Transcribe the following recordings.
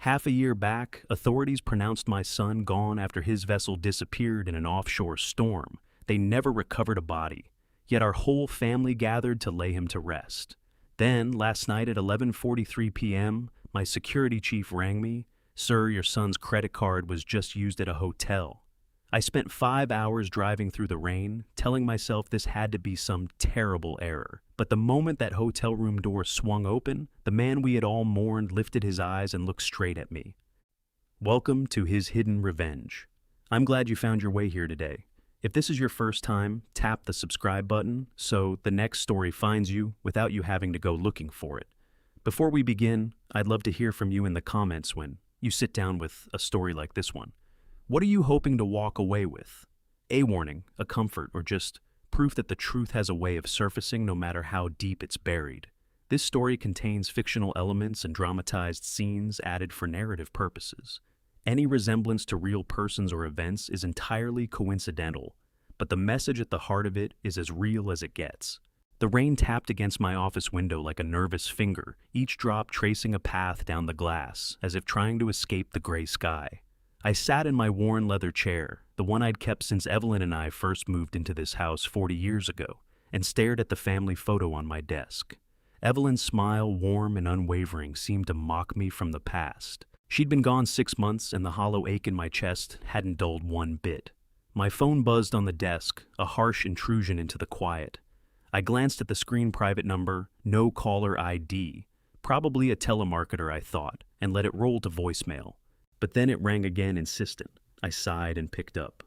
Half a year back, authorities pronounced my son gone after his vessel disappeared in an offshore storm. They never recovered a body, yet our whole family gathered to lay him to rest. Then, last night at 11:43 p.m., my security chief rang me. "Sir, your son's credit card was just used at a hotel." I spent 5 hours driving through the rain, telling myself this had to be some terrible error. But the moment that hotel room door swung open, the man we had all mourned lifted his eyes and looked straight at me. Welcome to His Hidden Revenge. I'm glad you found your way here today. If this is your first time, tap the subscribe button so the next story finds you without you having to go looking for it. Before we begin, I'd love to hear from you in the comments when you sit down with a story like this one. What are you hoping to walk away with? A warning, a comfort, or just proof that the truth has a way of surfacing no matter how deep it's buried. This story contains fictional elements and dramatized scenes added for narrative purposes. Any resemblance to real persons or events is entirely coincidental, but the message at the heart of it is as real as it gets. The rain tapped against my office window like a nervous finger, each drop tracing a path down the glass, as if trying to escape the gray sky. I sat in my worn leather chair, the one I'd kept since Evelyn and I first moved into this house 40 years ago, and stared at the family photo on my desk. Evelyn's smile, warm and unwavering, seemed to mock me from the past. She'd been gone 6 months, and the hollow ache in my chest hadn't dulled one bit. My phone buzzed on the desk, a harsh intrusion into the quiet. I glanced at the screen private number, no caller ID, probably a telemarketer, I thought, and let it roll to voicemail. But then it rang again, insistent. I sighed and picked up.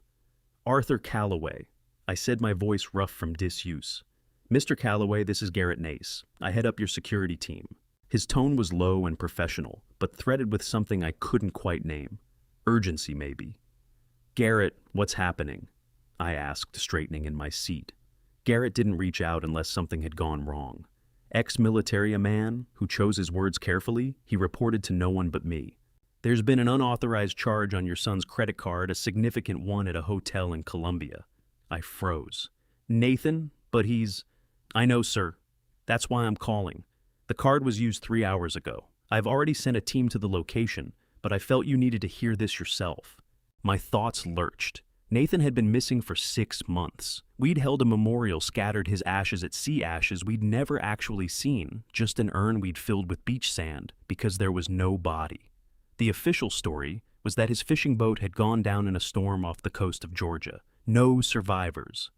"Arthur Calloway," I said, my voice rough from disuse. "Mr. Calloway, this is Garrett Nace. I head up your security team." His tone was low and professional, but threaded with something I couldn't quite name. Urgency, maybe. "Garrett, what's happening?" I asked, straightening in my seat. Garrett didn't reach out unless something had gone wrong. Ex-military, a man who chose his words carefully, he reported to no one but me. "There's been an unauthorized charge on your son's credit card, a significant one at a hotel in Colombia." I froze. "Nathan? But he's—" "I know, sir. That's why I'm calling. The card was used 3 hours ago. I've already sent a team to the location, but I felt you needed to hear this yourself." My thoughts lurched. Nathan had been missing for 6 months. We'd held a memorial, scattered his ashes at sea ashes we'd never actually seen, just an urn we'd filled with beach sand, because there was no body. The official story was that his fishing boat had gone down in a storm off the coast of Georgia. No survivors.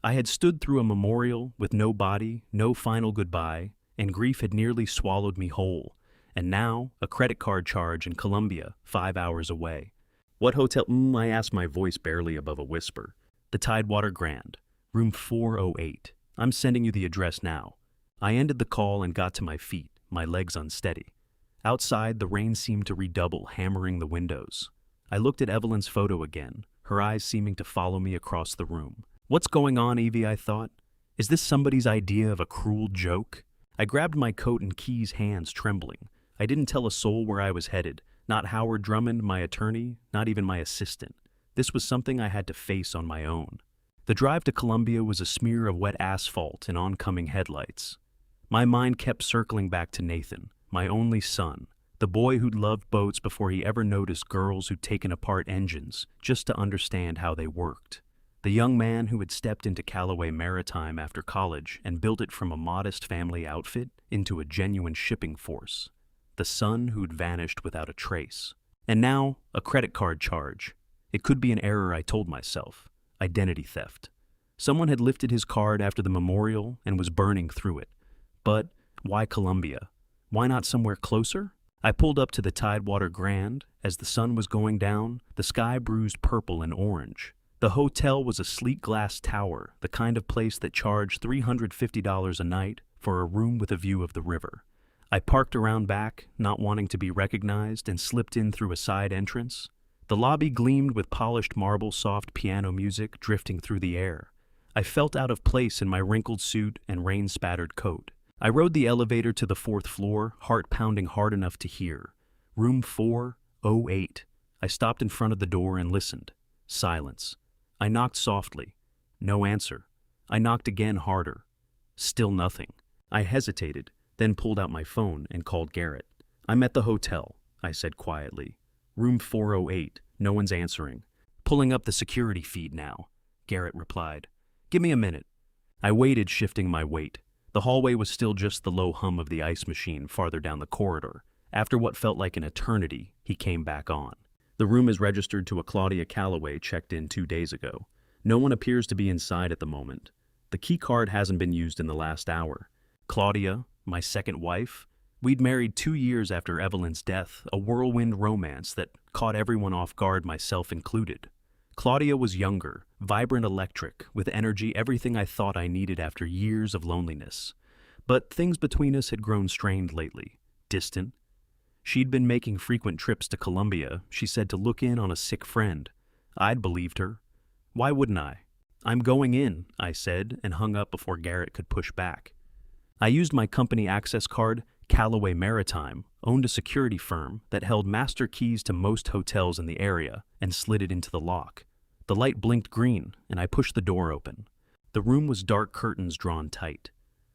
I had stood through a memorial with no body, no final goodbye, and grief had nearly swallowed me whole. And now, a credit card charge in Colombia, 5 hours away. "What hotel?" I asked, my voice barely above a whisper. "The Tidewater Grand, room 408. I'm sending you the address now." I ended the call and got to my feet, my legs unsteady. Outside, the rain seemed to redouble, hammering the windows. I looked at Evelyn's photo again, her eyes seeming to follow me across the room. "What's going on, Evie?" I thought. "Is this somebody's idea of a cruel joke?" I grabbed my coat and keys, hands trembling. I didn't tell a soul where I was headed, not Howard Drummond, my attorney, not even my assistant. This was something I had to face on my own. The drive to Columbia was a smear of wet asphalt and oncoming headlights. My mind kept circling back to Nathan, my only son, the boy who'd loved boats before he ever noticed girls who'd taken apart engines just to understand how they worked. The young man who had stepped into Callaway Maritime after college and built it from a modest family outfit into a genuine shipping force. The son who'd vanished without a trace. And now, a credit card charge. It could be an error, I told myself. Identity theft. Someone had lifted his card after the memorial and was burning through it. But why Colombia? Why not somewhere closer? I pulled up to the Tidewater Grand. As the sun was going down, the sky bruised purple and orange. The hotel was a sleek glass tower, the kind of place that charged $350 a night for a room with a view of the river. I parked around back, not wanting to be recognized, and slipped in through a side entrance. The lobby gleamed with polished marble, soft piano music drifting through the air. I felt out of place in my wrinkled suit and rain-spattered coat. I rode the elevator to the 4th floor, heart pounding hard enough to hear. Room 408. I stopped in front of the door and listened. Silence. I knocked softly. No answer. I knocked again, harder. Still nothing. I hesitated, then pulled out my phone and called Garrett. "I'm at the hotel. I said quietly. Room 408. No one's answering. Pulling up the security feed now, Garrett replied. Give me a minute. I waited, shifting my weight. The hallway was still just the low hum of the ice machine farther down the corridor. After what felt like an eternity, he came back on. The room is registered to a Claudia Calloway checked in 2 days ago. No one appears to be inside at the moment. The key card hasn't been used in the last hour. Claudia, my second wife, we'd married 2 years after Evelyn's death, a whirlwind romance that caught everyone off guard, myself included. Claudia was younger, vibrant, electric, with energy, everything I thought I needed after years of loneliness. But things between us had grown strained lately, distant. She'd been making frequent trips to Colombia, she said, to look in on a sick friend. I'd believed her. Why wouldn't I? I'm going in, I said, and hung up before Garrett could push back. I used my company access card, Callaway Maritime, owned a security firm that held master keys to most hotels in the area, and slid it into the lock. The light blinked green, and I pushed the door open. The room was dark, curtains drawn tight.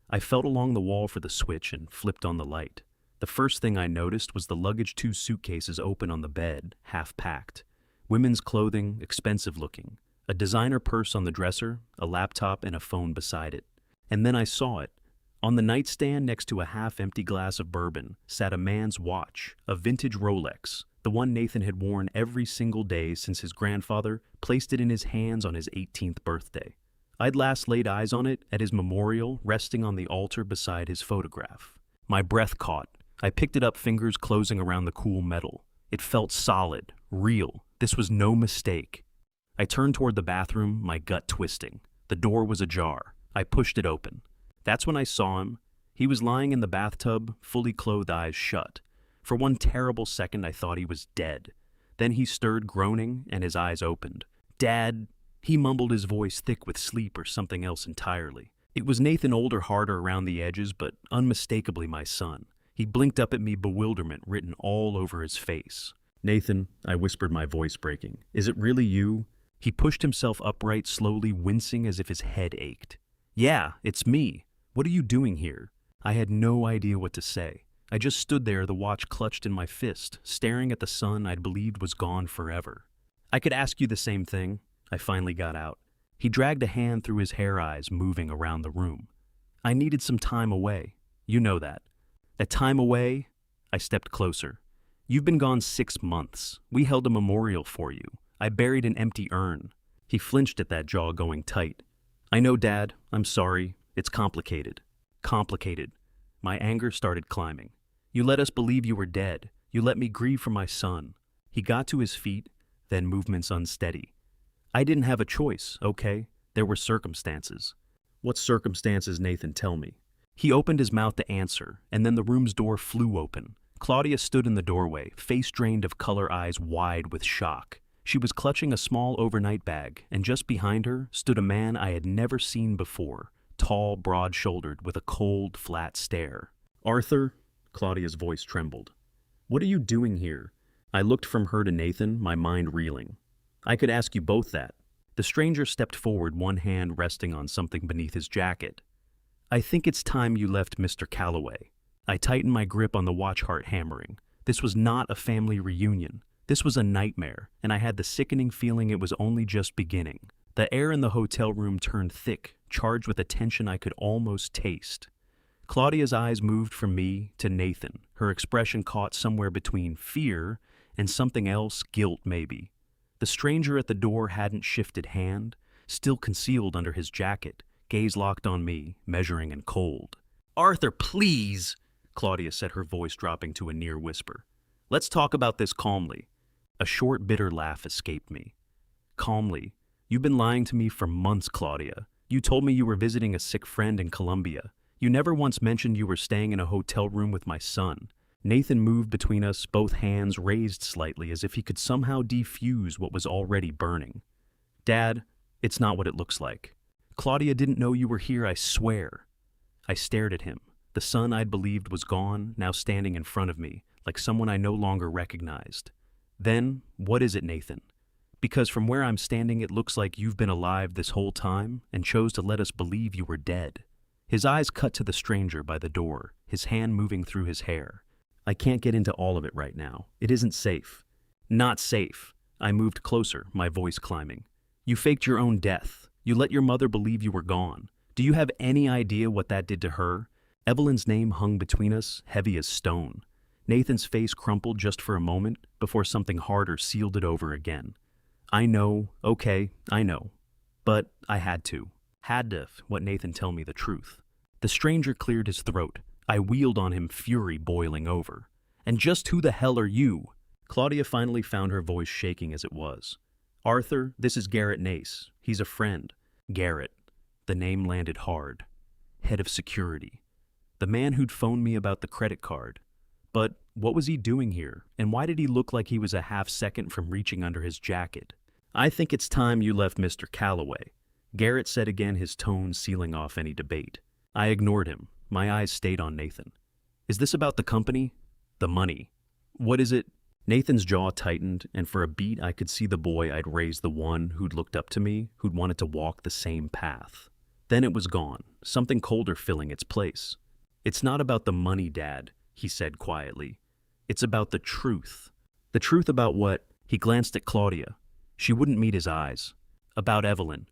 I felt along the wall for the switch and flipped on the light. The first thing I noticed was the luggage, 2 suitcases open on the bed, half packed. Women's clothing, expensive looking. A designer purse on the dresser, a laptop, and a phone beside it. And then I saw it. On the nightstand next to a half-empty glass of bourbon sat a man's watch, a vintage Rolex, the one Nathan had worn every single day since his grandfather placed it in his hands on his 18th birthday. I'd last laid eyes on it at his memorial, resting on the altar beside his photograph. My breath caught. I picked it up, fingers closing around the cool metal. It felt solid, real. This was no mistake. I turned toward the bathroom, my gut twisting. The door was ajar. I pushed it open. That's when I saw him. He was lying in the bathtub, fully clothed, eyes shut. For one terrible second, I thought he was dead. Then he stirred, groaning, and his eyes opened. Dad, he mumbled, his voice thick with sleep or something else entirely. It was Nathan, older, harder around the edges, but unmistakably my son. He blinked up at me, bewilderment written all over his face. Nathan, I whispered, my voice breaking. Is it really you? He pushed himself upright, slowly, wincing as if his head ached. Yeah, it's me. What are you doing here? I had no idea what to say. I just stood there, the watch clutched in my fist, staring at the sun I'd believed was gone forever. I could ask you the same thing, I finally got out. He dragged a hand through his hair, eyes moving around the room. I needed some time away. You know that. That time away, I stepped closer. You've been gone 6 months. We held a memorial for you. I buried an empty urn. He flinched at that, jaw going tight. I know, Dad. I'm sorry. It's complicated. Complicated. My anger started climbing. You let us believe you were dead. You let me grieve for my son. He got to his feet, then movements unsteady. I didn't have a choice, okay? There were circumstances. What circumstances, Nathan? Tell me. He opened his mouth to answer, and then the room's door flew open. Claudia stood in the doorway, face drained of color, eyes wide with shock. She was clutching a small overnight bag, and just behind her stood a man I had never seen before, tall, broad-shouldered, with a cold, flat stare. Arthur? Claudia's voice trembled. What are you doing here? I looked from her to Nathan, my mind reeling. I could ask you both that. The stranger stepped forward, one hand resting on something beneath his jacket. I think it's time you left, Mr. Calloway. I tightened my grip on the watch, heart hammering. This was not a family reunion. This was a nightmare, and I had the sickening feeling it was only just beginning. The air in the hotel room turned thick, charged with a tension I could almost taste. Claudia's eyes moved from me to Nathan, her expression caught somewhere between fear and something else, guilt maybe. The stranger at the door hadn't shifted hand, still concealed under his jacket, gaze locked on me, measuring and cold. Arthur, please, Claudia said, her voice dropping to a near whisper. Let's talk about this calmly. A short, bitter laugh escaped me. Calmly? You've been lying to me for months, Claudia. You told me you were visiting a sick friend in Colombia. You never once mentioned you were staying in a hotel room with my son. Nathan moved between us, both hands raised slightly as if he could somehow defuse what was already burning. Dad, it's not what it looks like. Claudia didn't know you were here, I swear. I stared at him. The son I'd believed was gone, now standing in front of me, like someone I no longer recognized. Then, what is it, Nathan? Because from where I'm standing, it looks like you've been alive this whole time and chose to let us believe you were dead. His eyes cut to the stranger by the door, his hand moving through his hair. I can't get into all of it right now. It isn't safe. Not safe. I moved closer, my voice climbing. You faked your own death. You let your mother believe you were gone. Do you have any idea what that did to her? Evelyn's name hung between us, heavy as stone. Nathan's face crumpled just for a moment before something harder sealed it over again. I know, okay, I know. But I had to. Had to let Nathan tell me the truth. The stranger cleared his throat. I wheeled on him, fury boiling over. And just who the hell are you? Claudia finally found her voice shaking as it was. Arthur, this is Garrett Nace. He's a friend. Garrett. The name landed hard. Head of security. The man who'd phoned me about the credit card. But what was he doing here? And why did he look like he was a half second from reaching under his jacket? I think it's time you left Mr. Calloway. Garrett said again, his tone sealing off any debate. I ignored him. My eyes stayed on Nathan. Is this about the company? The money. What is it? Nathan's jaw tightened, and for a beat I could see the boy I'd raised, the one who'd looked up to me, who'd wanted to walk the same path. Then it was gone, something colder filling its place. It's not about the money, Dad, he said quietly. It's about the truth. The truth about what? He glanced at Claudia. She wouldn't meet his eyes. About Evelyn.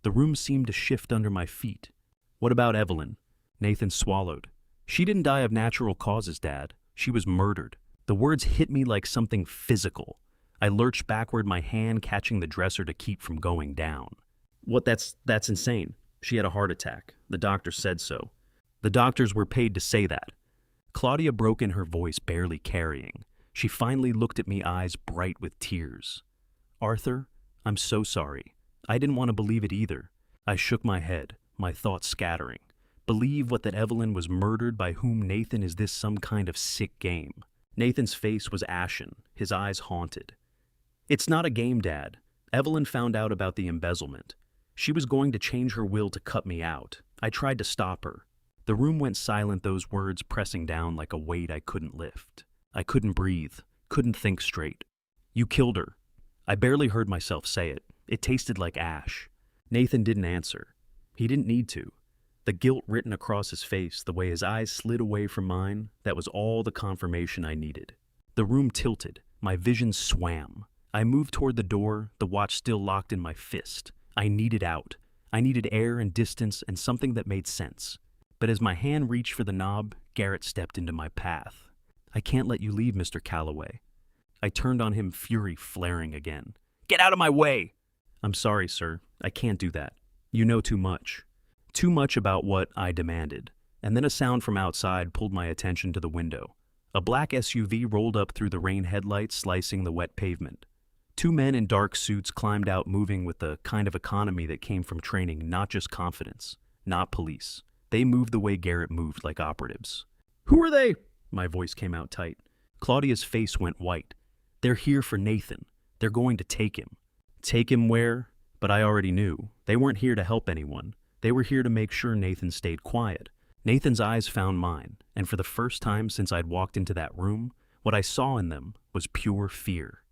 The room seemed to shift under my feet. What about Evelyn? Nathan swallowed. She didn't die of natural causes, Dad. She was murdered. The words hit me like something physical. I lurched backward, my hand catching the dresser to keep from going down. What? That's insane. She had a heart attack. The doctor said so. The doctors were paid to say that. Claudia broke in, her voice barely carrying. She finally looked at me, eyes bright with tears. Arthur, I'm so sorry. I didn't want to believe it either. I shook my head, my thoughts scattering. Believe what, that Evelyn was murdered by whom? Nathan, is this some kind of sick game? Nathan's face was ashen, his eyes haunted. It's not a game, Dad. Evelyn found out about the embezzlement. She was going to change her will to cut me out. I tried to stop her. The room went silent, those words pressing down like a weight I couldn't lift. I couldn't breathe, couldn't think straight. You killed her. I barely heard myself say it. It tasted like ash. Nathan didn't answer. He didn't need to. The guilt written across his face, the way his eyes slid away from mine, that was all the confirmation I needed. The room tilted. My vision swam. I moved toward the door, the watch still locked in my fist. I needed out. I needed air and distance and something that made sense. But as my hand reached for the knob, Garrett stepped into my path. I can't let you leave, Mr. Calloway. I turned on him, fury flaring again. Get out of my way! I'm sorry, sir. I can't do that. You know too much. Too much about what I demanded. And then a sound from outside pulled my attention to the window. A black SUV rolled up through the rain headlights, slicing the wet pavement. Two men in dark suits climbed out, moving with the kind of economy that came from training, not just confidence, not police. They moved the way Garrett moved, like operatives. Who are they? My voice came out tight. Claudia's face went white. They're here for Nathan. They're going to take him. Take him where? But I already knew. They weren't here to help anyone. They were here to make sure Nathan stayed quiet. Nathan's eyes found mine, and for the first time since I'd walked into that room, what I saw in them was pure fear.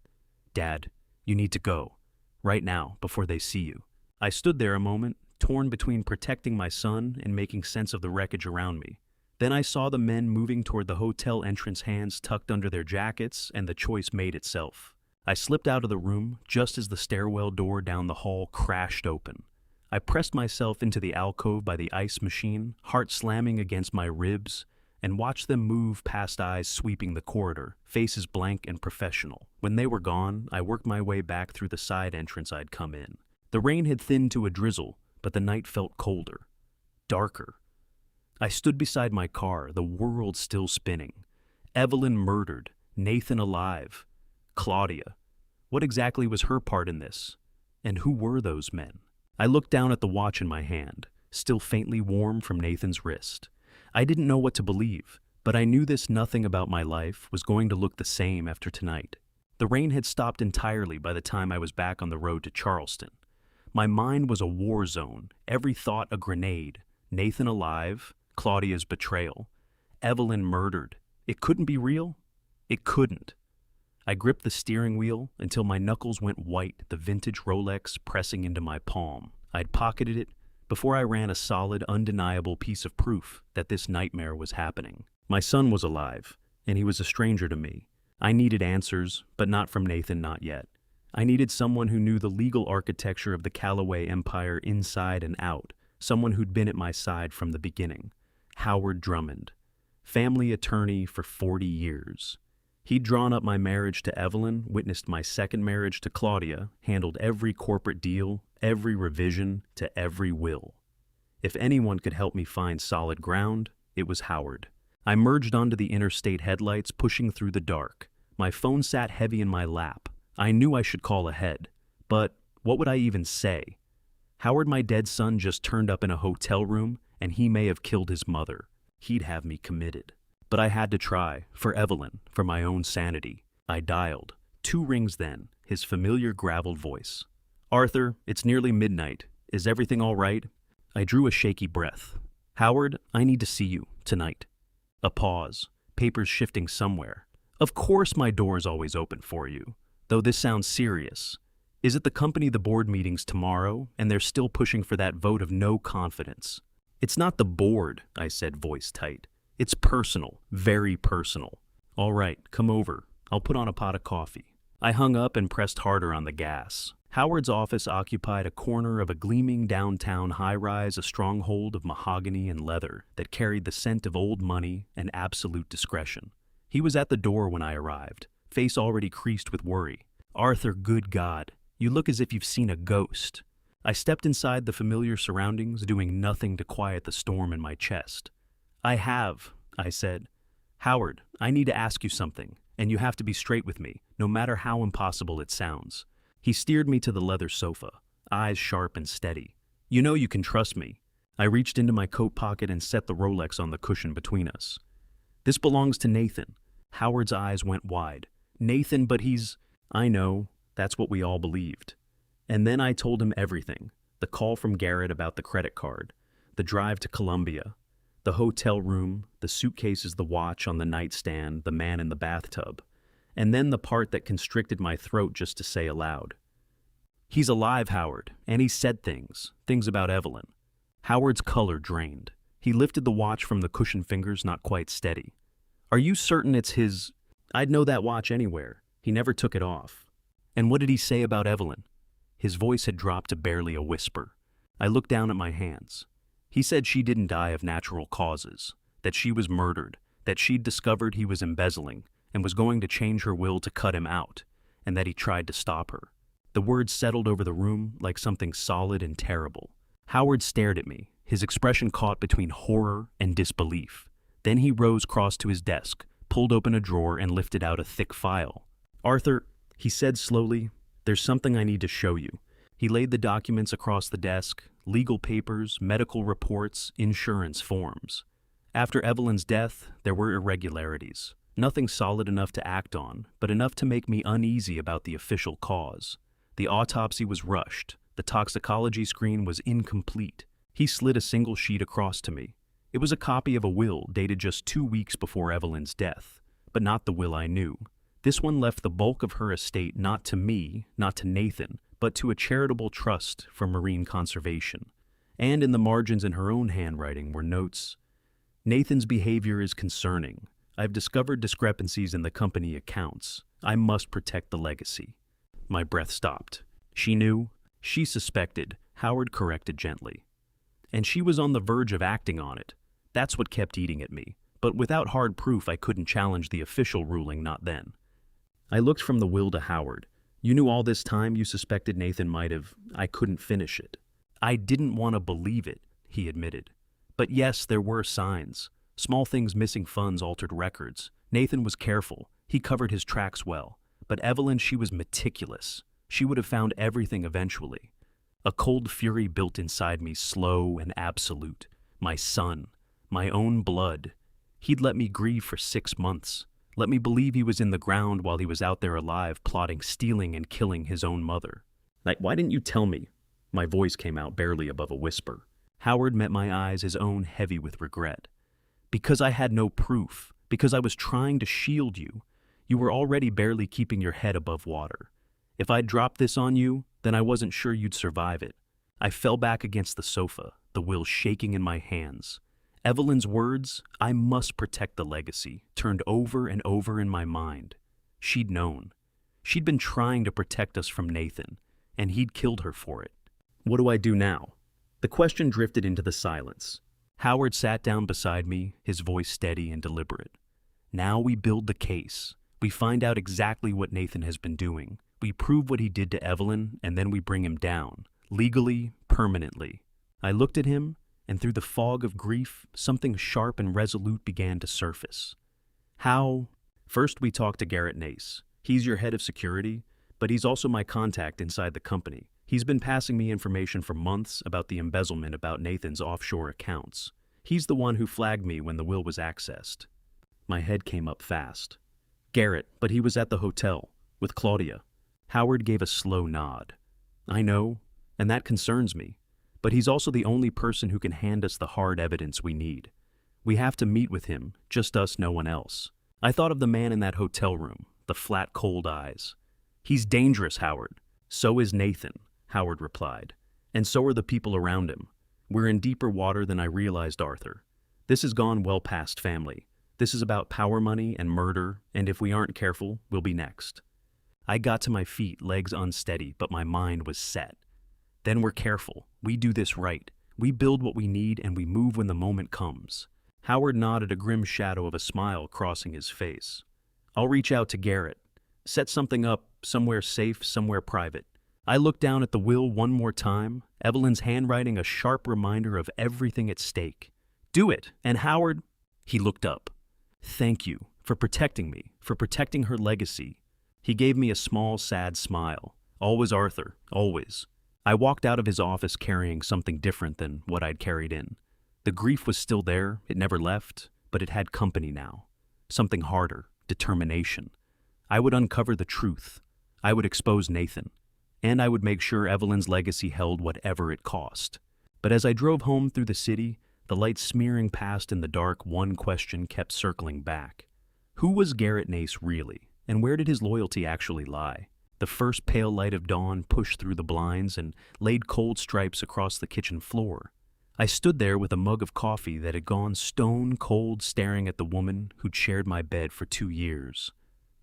Dad, you need to go. Right now, before they see you. I stood there a moment, torn between protecting my son and making sense of the wreckage around me. Then I saw the men moving toward the hotel entrance, hands tucked under their jackets, and the choice made itself. I slipped out of the room just as the stairwell door down the hall crashed open. I pressed myself into the alcove by the ice machine, heart slamming against my ribs, and watched them move past, eyes sweeping the corridor, faces blank and professional. When they were gone, I worked my way back through the side entrance I'd come in. The rain had thinned to a drizzle, but the night felt colder, darker. I stood beside my car, the world still spinning. Evelyn murdered, Nathan alive. Claudia. What exactly was her part in this? And who were those men? I looked down at the watch in my hand, still faintly warm from Nathan's wrist. I didn't know what to believe, but I knew this nothing about my life was going to look the same after tonight. The rain had stopped entirely by the time I was back on the road to Charleston. My mind was a war zone, every thought a grenade. Nathan alive, Claudia's betrayal, Evelyn murdered. It couldn't be real? It couldn't. I gripped the steering wheel until my knuckles went white, the vintage Rolex pressing into my palm. I'd pocketed it before I ran a solid, undeniable piece of proof that this nightmare was happening. My son was alive. and he was a stranger to me. I needed answers, but not from Nathan, not yet. I needed someone who knew the legal architecture of the Callaway Empire inside and out, someone who'd been at my side from the beginning. Howard Drummond, family attorney for 40 years. He'd drawn up my marriage to Evelyn, witnessed my second marriage to Claudia, handled every corporate deal, every revision to every will. If anyone could help me find solid ground, it was Howard. I merged onto the interstate headlights, pushing through the dark. My phone sat heavy in my lap. I knew I should call ahead, but what would I even say? Howard, my dead son, just turned up in a hotel room, and he may have killed his mother. He'd have me committed. But I had to try, for Evelyn, for my own sanity. I dialed. 2 rings then, his familiar graveled voice. "Arthur, it's nearly midnight. Is everything all right?" I drew a shaky breath. "Howard, I need to see you, tonight." A pause, papers shifting somewhere. "Of course my door's always open for you, though this sounds serious. Is it the company the board meeting's tomorrow, and they're still pushing for that vote of no confidence?" "It's not the board," I said, voice tight. "It's personal, very personal." "All right, come over. I'll put on a pot of coffee." I hung up and pressed harder on the gas. Howard's office occupied a corner of a gleaming downtown high-rise, a stronghold of mahogany and leather that carried the scent of old money and absolute discretion. He was at the door when I arrived, face already creased with worry. "Arthur, good God, you look as if you've seen a ghost." I stepped inside the familiar surroundings, doing nothing to quiet the storm in my chest. "I have," I said. "Howard, I need to ask you something, and you have to be straight with me, no matter how impossible it sounds." He steered me to the leather sofa, eyes sharp and steady. "You know you can trust me." I reached into my coat pocket and set the Rolex on the cushion between us. "This belongs to Nathan." Howard's eyes went wide. "Nathan, but he's—" "I know, that's what we all believed." And then I told him everything. The call from Garrett about the credit card, the drive to Columbia, the hotel room, the suitcases, the watch on the nightstand, the man in the bathtub, and then the part that constricted my throat just to say aloud. "He's alive, Howard, and he said things about Evelyn." Howard's color drained. He lifted the watch from the cushioned fingers, not quite steady. "Are you certain it's his—" "I'd know that watch anywhere. He never took it off." "And what did he say about Evelyn?" His voice had dropped to barely a whisper. I looked down at my hands. "He said she didn't die of natural causes, that she was murdered, that she'd discovered he was embezzling and was going to change her will to cut him out, and that he tried to stop her." The words settled over the room like something solid and terrible. Howard stared at me, his expression caught between horror and disbelief. Then he rose, crossed to his desk, pulled open a drawer, and lifted out a thick file. "Arthur," he said slowly, "there's something I need to show you." He laid the documents across the desk, legal papers, medical reports, insurance forms. After Evelyn's death, there were irregularities. Nothing solid enough to act on, but enough to make me uneasy about the official cause. The autopsy was rushed. The toxicology screen was incomplete. He slid a single sheet across to me. It was a copy of a will dated just 2 weeks before Evelyn's death, but not the will I knew. This one left the bulk of her estate not to me, not to Nathan, but to a charitable trust for marine conservation. And in the margins in her own handwriting were notes. "Nathan's behavior is concerning. I've discovered discrepancies in the company accounts. I must protect the legacy." My breath stopped. She knew. She suspected. Howard corrected gently. And she was on the verge of acting on it. That's what kept eating at me. But without hard proof, I couldn't challenge the official ruling, not then. I looked from the will to Howard. "You knew all this time you suspected Nathan might have—" I couldn't finish it. "I didn't want to believe it," he admitted. "But yes, there were signs. Small things, missing funds, altered records. Nathan was careful. He covered his tracks well. But Evelyn, she was meticulous. She would have found everything eventually." A cold fury built inside me, slow and absolute. My son. My own blood. He'd let me grieve for 6 months. Let me believe he was in the ground while he was out there alive, plotting, stealing, and killing his own mother. Like, why didn't you tell me? My voice came out barely above a whisper. Howard met my eyes, his own heavy with regret. "Because I had no proof. Because I was trying to shield you. You were already barely keeping your head above water. If I'd dropped this on you, then I wasn't sure you'd survive it." I fell back against the sofa, the will shaking in my hands. Evelyn's words, "I must protect the legacy," turned over and over in my mind. She'd known. She'd been trying to protect us from Nathan, and he'd killed her for it. What do I do now? The question drifted into the silence. Howard sat down beside me, his voice steady and deliberate. Now we build the case. We find out exactly what Nathan has been doing. We prove what he did to Evelyn, and then we bring him down, legally, permanently. I looked at him, and through the fog of grief, something sharp and resolute began to surface. How? First, we talked to Garrett Nace. He's your head of security, but he's also my contact inside the company. He's been passing me information for months about the embezzlement about Nathan's offshore accounts. He's the one who flagged me when the will was accessed. My head came up fast. Garrett, but he was at the hotel, with Claudia. Howard gave a slow nod. I know, and that concerns me. But he's also the only person who can hand us the hard evidence we need. We have to meet with him, just us, no one else. I thought of the man in that hotel room, the flat, cold eyes. He's dangerous, Howard. So is Nathan, Howard replied. And so are the people around him. We're in deeper water than I realized, Arthur. This has gone well past family. This is about power money and murder, and if we aren't careful, we'll be next. I got to my feet, legs unsteady, but my mind was set. Then we're careful. We do this right. We build what we need and we move when the moment comes. Howard nodded, a grim shadow of a smile crossing his face. I'll reach out to Garrett. Set something up, somewhere safe, somewhere private. I looked down at the will one more time, Evelyn's handwriting a sharp reminder of everything at stake. Do it, and Howard, he looked up. Thank you for protecting me, for protecting her legacy. He gave me a small, sad smile. Always Arthur, always. I walked out of his office carrying something different than what I'd carried in. The grief was still there, it never left, but it had company now. Something harder, determination. I would uncover the truth. I would expose Nathan. And I would make sure Evelyn's legacy held whatever it cost. But as I drove home through the city, the light smearing past in the dark, one question kept circling back. Who was Garrett Nace really, and where did his loyalty actually lie? The first pale light of dawn pushed through the blinds and laid cold stripes across the kitchen floor. I stood there with a mug of coffee that had gone stone cold, staring at the woman who'd shared my bed for 2 years.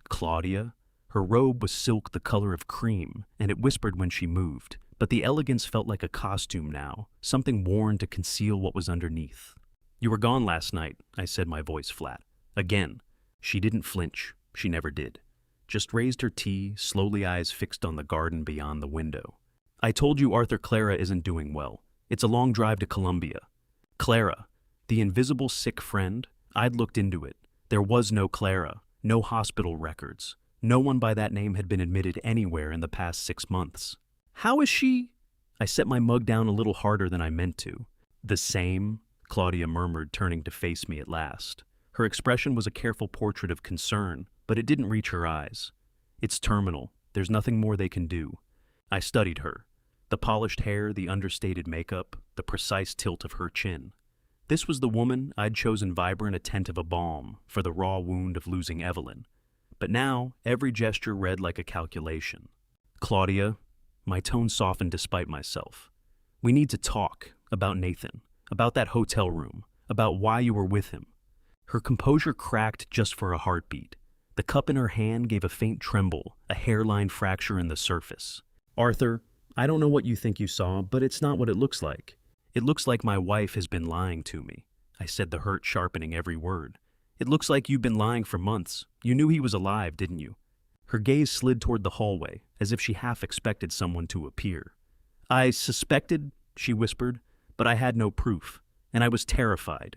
Claudia? Her robe was silk the color of cream, and it whispered when she moved, but the elegance felt like a costume now, something worn to conceal what was underneath. You were gone last night, I said, my voice flat. Again. She didn't flinch. She never did. Just raised her tea, slowly eyes fixed on the garden beyond the window. I told you Arthur, Clara isn't doing well. It's a long drive to Columbia. Clara, the invisible sick friend, I'd looked into it. There was no Clara, no hospital records. No one by that name had been admitted anywhere in the past 6 months. How is she? I set my mug down a little harder than I meant to. The same, Claudia murmured, turning to face me at last. Her expression was a careful portrait of concern, but it didn't reach her eyes. It's terminal. There's nothing more they can do. I studied her. The polished hair, the understated makeup, the precise tilt of her chin. This was the woman I'd chosen, vibrant, attentive, a balm for the raw wound of losing Evelyn. But now, every gesture read like a calculation. Claudia, my tone softened despite myself. We need to talk about Nathan, about that hotel room, about why you were with him. Her composure cracked just for a heartbeat. The cup in her hand gave a faint tremble, a hairline fracture in the surface. Arthur, I don't know what you think you saw, but it's not what it looks like. It looks like my wife has been lying to me, I said, the hurt sharpening every word. It looks like you've been lying for months. You knew he was alive, didn't you? Her gaze slid toward the hallway, as if she half expected someone to appear. I suspected, she whispered, but I had no proof, and I was terrified.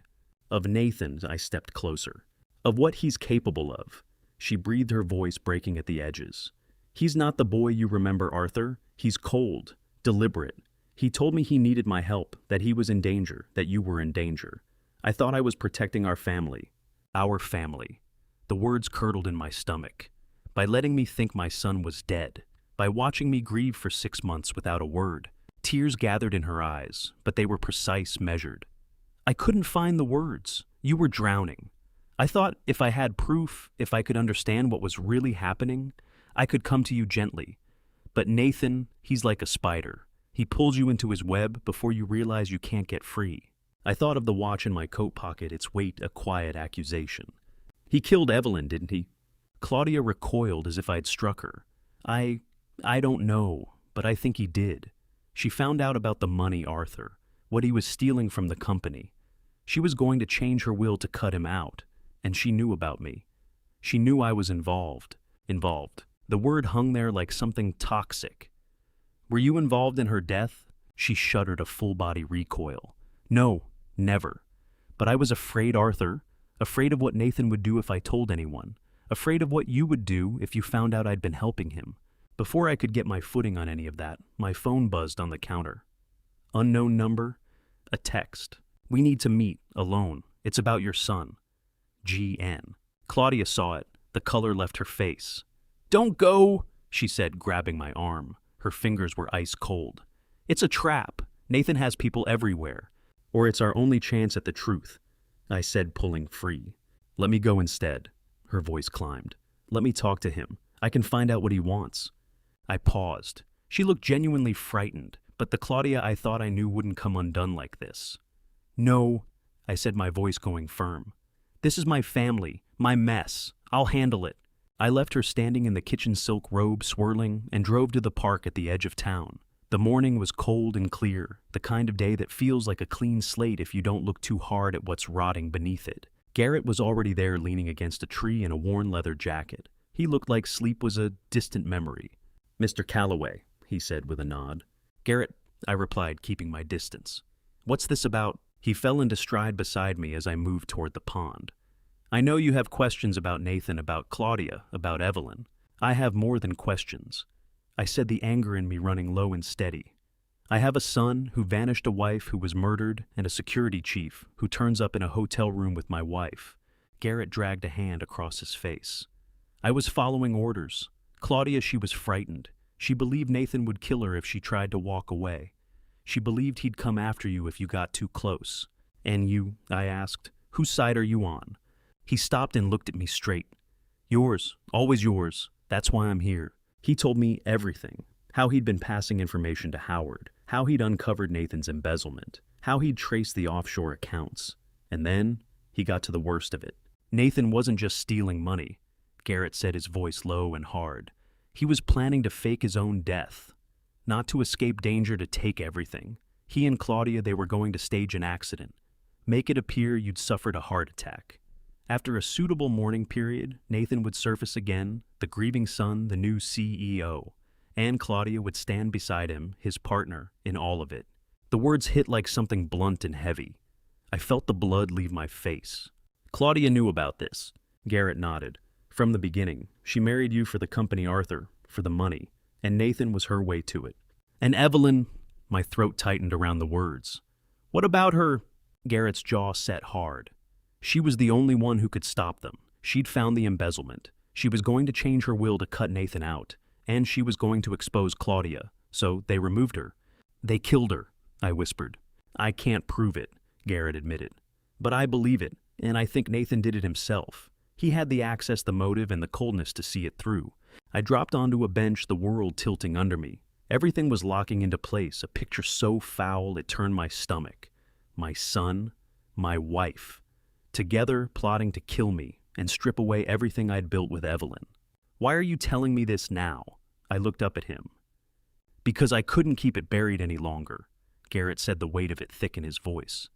Of Nathan, I stepped closer. Of what he's capable of. She breathed, her voice breaking at the edges. He's not the boy you remember, Arthur. He's cold, deliberate. He told me he needed my help, that he was in danger, that you were in danger. I thought I was protecting our family. Our family. The words curdled in my stomach. By letting me think my son was dead. By watching me grieve for 6 months without a word. Tears gathered in her eyes, but they were precise, measured. I couldn't find the words. You were drowning. I thought if I had proof, if I could understand what was really happening, I could come to you gently. But Nathan, he's like a spider. He pulls you into his web before you realize you can't get free. I thought of the watch in my coat pocket, its weight a quiet accusation. He killed Evelyn, didn't he? Claudia recoiled as if I'd struck her. I don't know, but I think he did. She found out about the money, Arthur, what he was stealing from the company. She was going to change her will to cut him out, and she knew about me. She knew I was involved. The word hung there like something toxic. Were you involved in her death? She shuddered a full-body recoil. No, never. But I was afraid, Arthur. Afraid of what Nathan would do if I told anyone. Afraid of what you would do if you found out I'd been helping him. Before I could get my footing on any of that, my phone buzzed on the counter. Unknown number? A text. We need to meet, alone. It's about your son. GN. Claudia saw it. The color left her face. Don't go, she said, grabbing my arm. Her fingers were ice cold. It's a trap. Nathan has people everywhere. Or it's our only chance at the truth, I said, pulling free. Let me go instead. Her voice climbed. Let me talk to him. I can find out what he wants. I paused. She looked genuinely frightened, but the Claudia I thought I knew wouldn't come undone like this. No, I said, my voice going firm. This is my family, my mess. I'll handle it. I left her standing in the kitchen silk robe swirling and drove to the park at the edge of town. The morning was cold and clear, the kind of day that feels like a clean slate if you don't look too hard at what's rotting beneath it. Garrett was already there, leaning against a tree in a worn leather jacket. He looked like sleep was a distant memory. Mr. Calloway, he said with a nod. Garrett, I replied, keeping my distance. What's this about? He fell into stride beside me as I moved toward the pond. I know you have questions about Nathan, about Claudia, about Evelyn. I have more than questions. I said, the anger in me running low and steady. I have a son who vanished, a wife who was murdered, and a security chief who turns up in a hotel room with my wife. Garrett dragged a hand across his face. I was following orders. Claudia, she was frightened. She believed Nathan would kill her if she tried to walk away. She believed he'd come after you if you got too close. And you, I asked, whose side are you on? He stopped and looked at me straight. Yours, always yours. That's why I'm here. He told me everything. How he'd been passing information to Howard. How he'd uncovered Nathan's embezzlement. How he'd traced the offshore accounts. And then he got to the worst of it. Nathan wasn't just stealing money. Garrett said, his voice low and hard. He was planning to fake his own death. Not to escape danger, to take everything. He and Claudia, they were going to stage an accident. Make it appear you'd suffered a heart attack. After a suitable mourning period, Nathan would surface again, the grieving son, the new CEO. And Claudia would stand beside him, his partner, in all of it. The words hit like something blunt and heavy. I felt the blood leave my face. Claudia knew about this. Garrett nodded. From the beginning, she married you for the company, Arthur, for the money, and Nathan was her way to it. And Evelyn, my throat tightened around the words. What about her? Garrett's jaw set hard. She was the only one who could stop them. She'd found the embezzlement. She was going to change her will to cut Nathan out, and she was going to expose Claudia, so they removed her. They killed her, I whispered. I can't prove it, Garrett admitted. But I believe it, and I think Nathan did it himself. He had the access, the motive, and the coldness to see it through. I dropped onto a bench, the world tilting under me. Everything was locking into place, a picture so foul it turned my stomach. My son, my wife, together plotting to kill me and strip away everything I'd built with Evelyn. Why are you telling me this now? I looked up at him. Because I couldn't keep it buried any longer, Garrett said, the weight of it thick in his voice.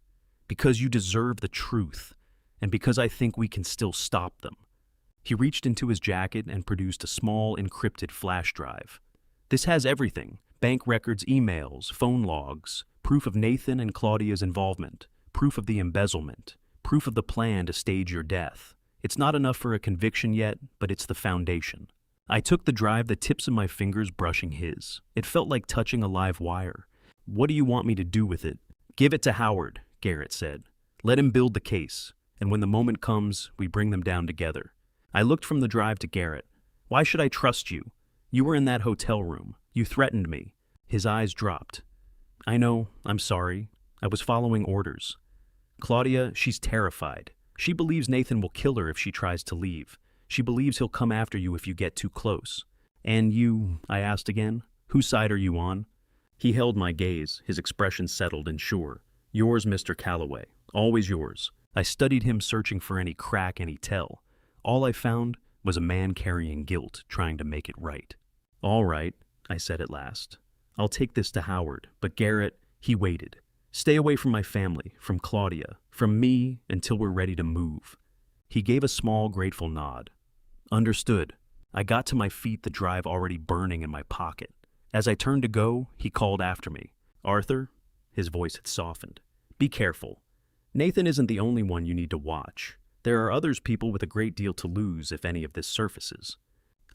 Because you deserve the truth, and because I think we can still stop them. He reached into his jacket and produced a small encrypted flash drive. This has everything: bank records, emails, phone logs, proof of Nathan and Claudia's involvement, proof of the embezzlement, proof of the plan to stage your death. It's not enough for a conviction yet, but it's the foundation. I took the drive, the tips of my fingers brushing his. It felt like touching a live wire. What do you want me to do with it? Give it to Howard, Garrett said. Let him build the case, and when the moment comes, we bring them down together. I looked from the drive to Garrett. Why should I trust you? You were in that hotel room. You threatened me. His eyes dropped. I know, I'm sorry. I was following orders. Claudia, she's terrified. She believes Nathan will kill her if she tries to leave. She believes he'll come after you if you get too close. And you, I asked again, whose side are you on? He held my gaze, his expression settled and sure. Yours, Mr. Calloway. Always yours. I studied him, searching for any crack, any tell. All I found was a man carrying guilt, trying to make it right. All right, I said at last. I'll take this to Howard, but Garrett, he waited. Stay away from my family, from Claudia, from me, until we're ready to move. He gave a small, grateful nod. Understood. I got to my feet, the drive already burning in my pocket. As I turned to go, he called after me. Arthur? His voice had softened. Be careful. Nathan isn't the only one you need to watch. There are others, people with a great deal to lose if any of this surfaces.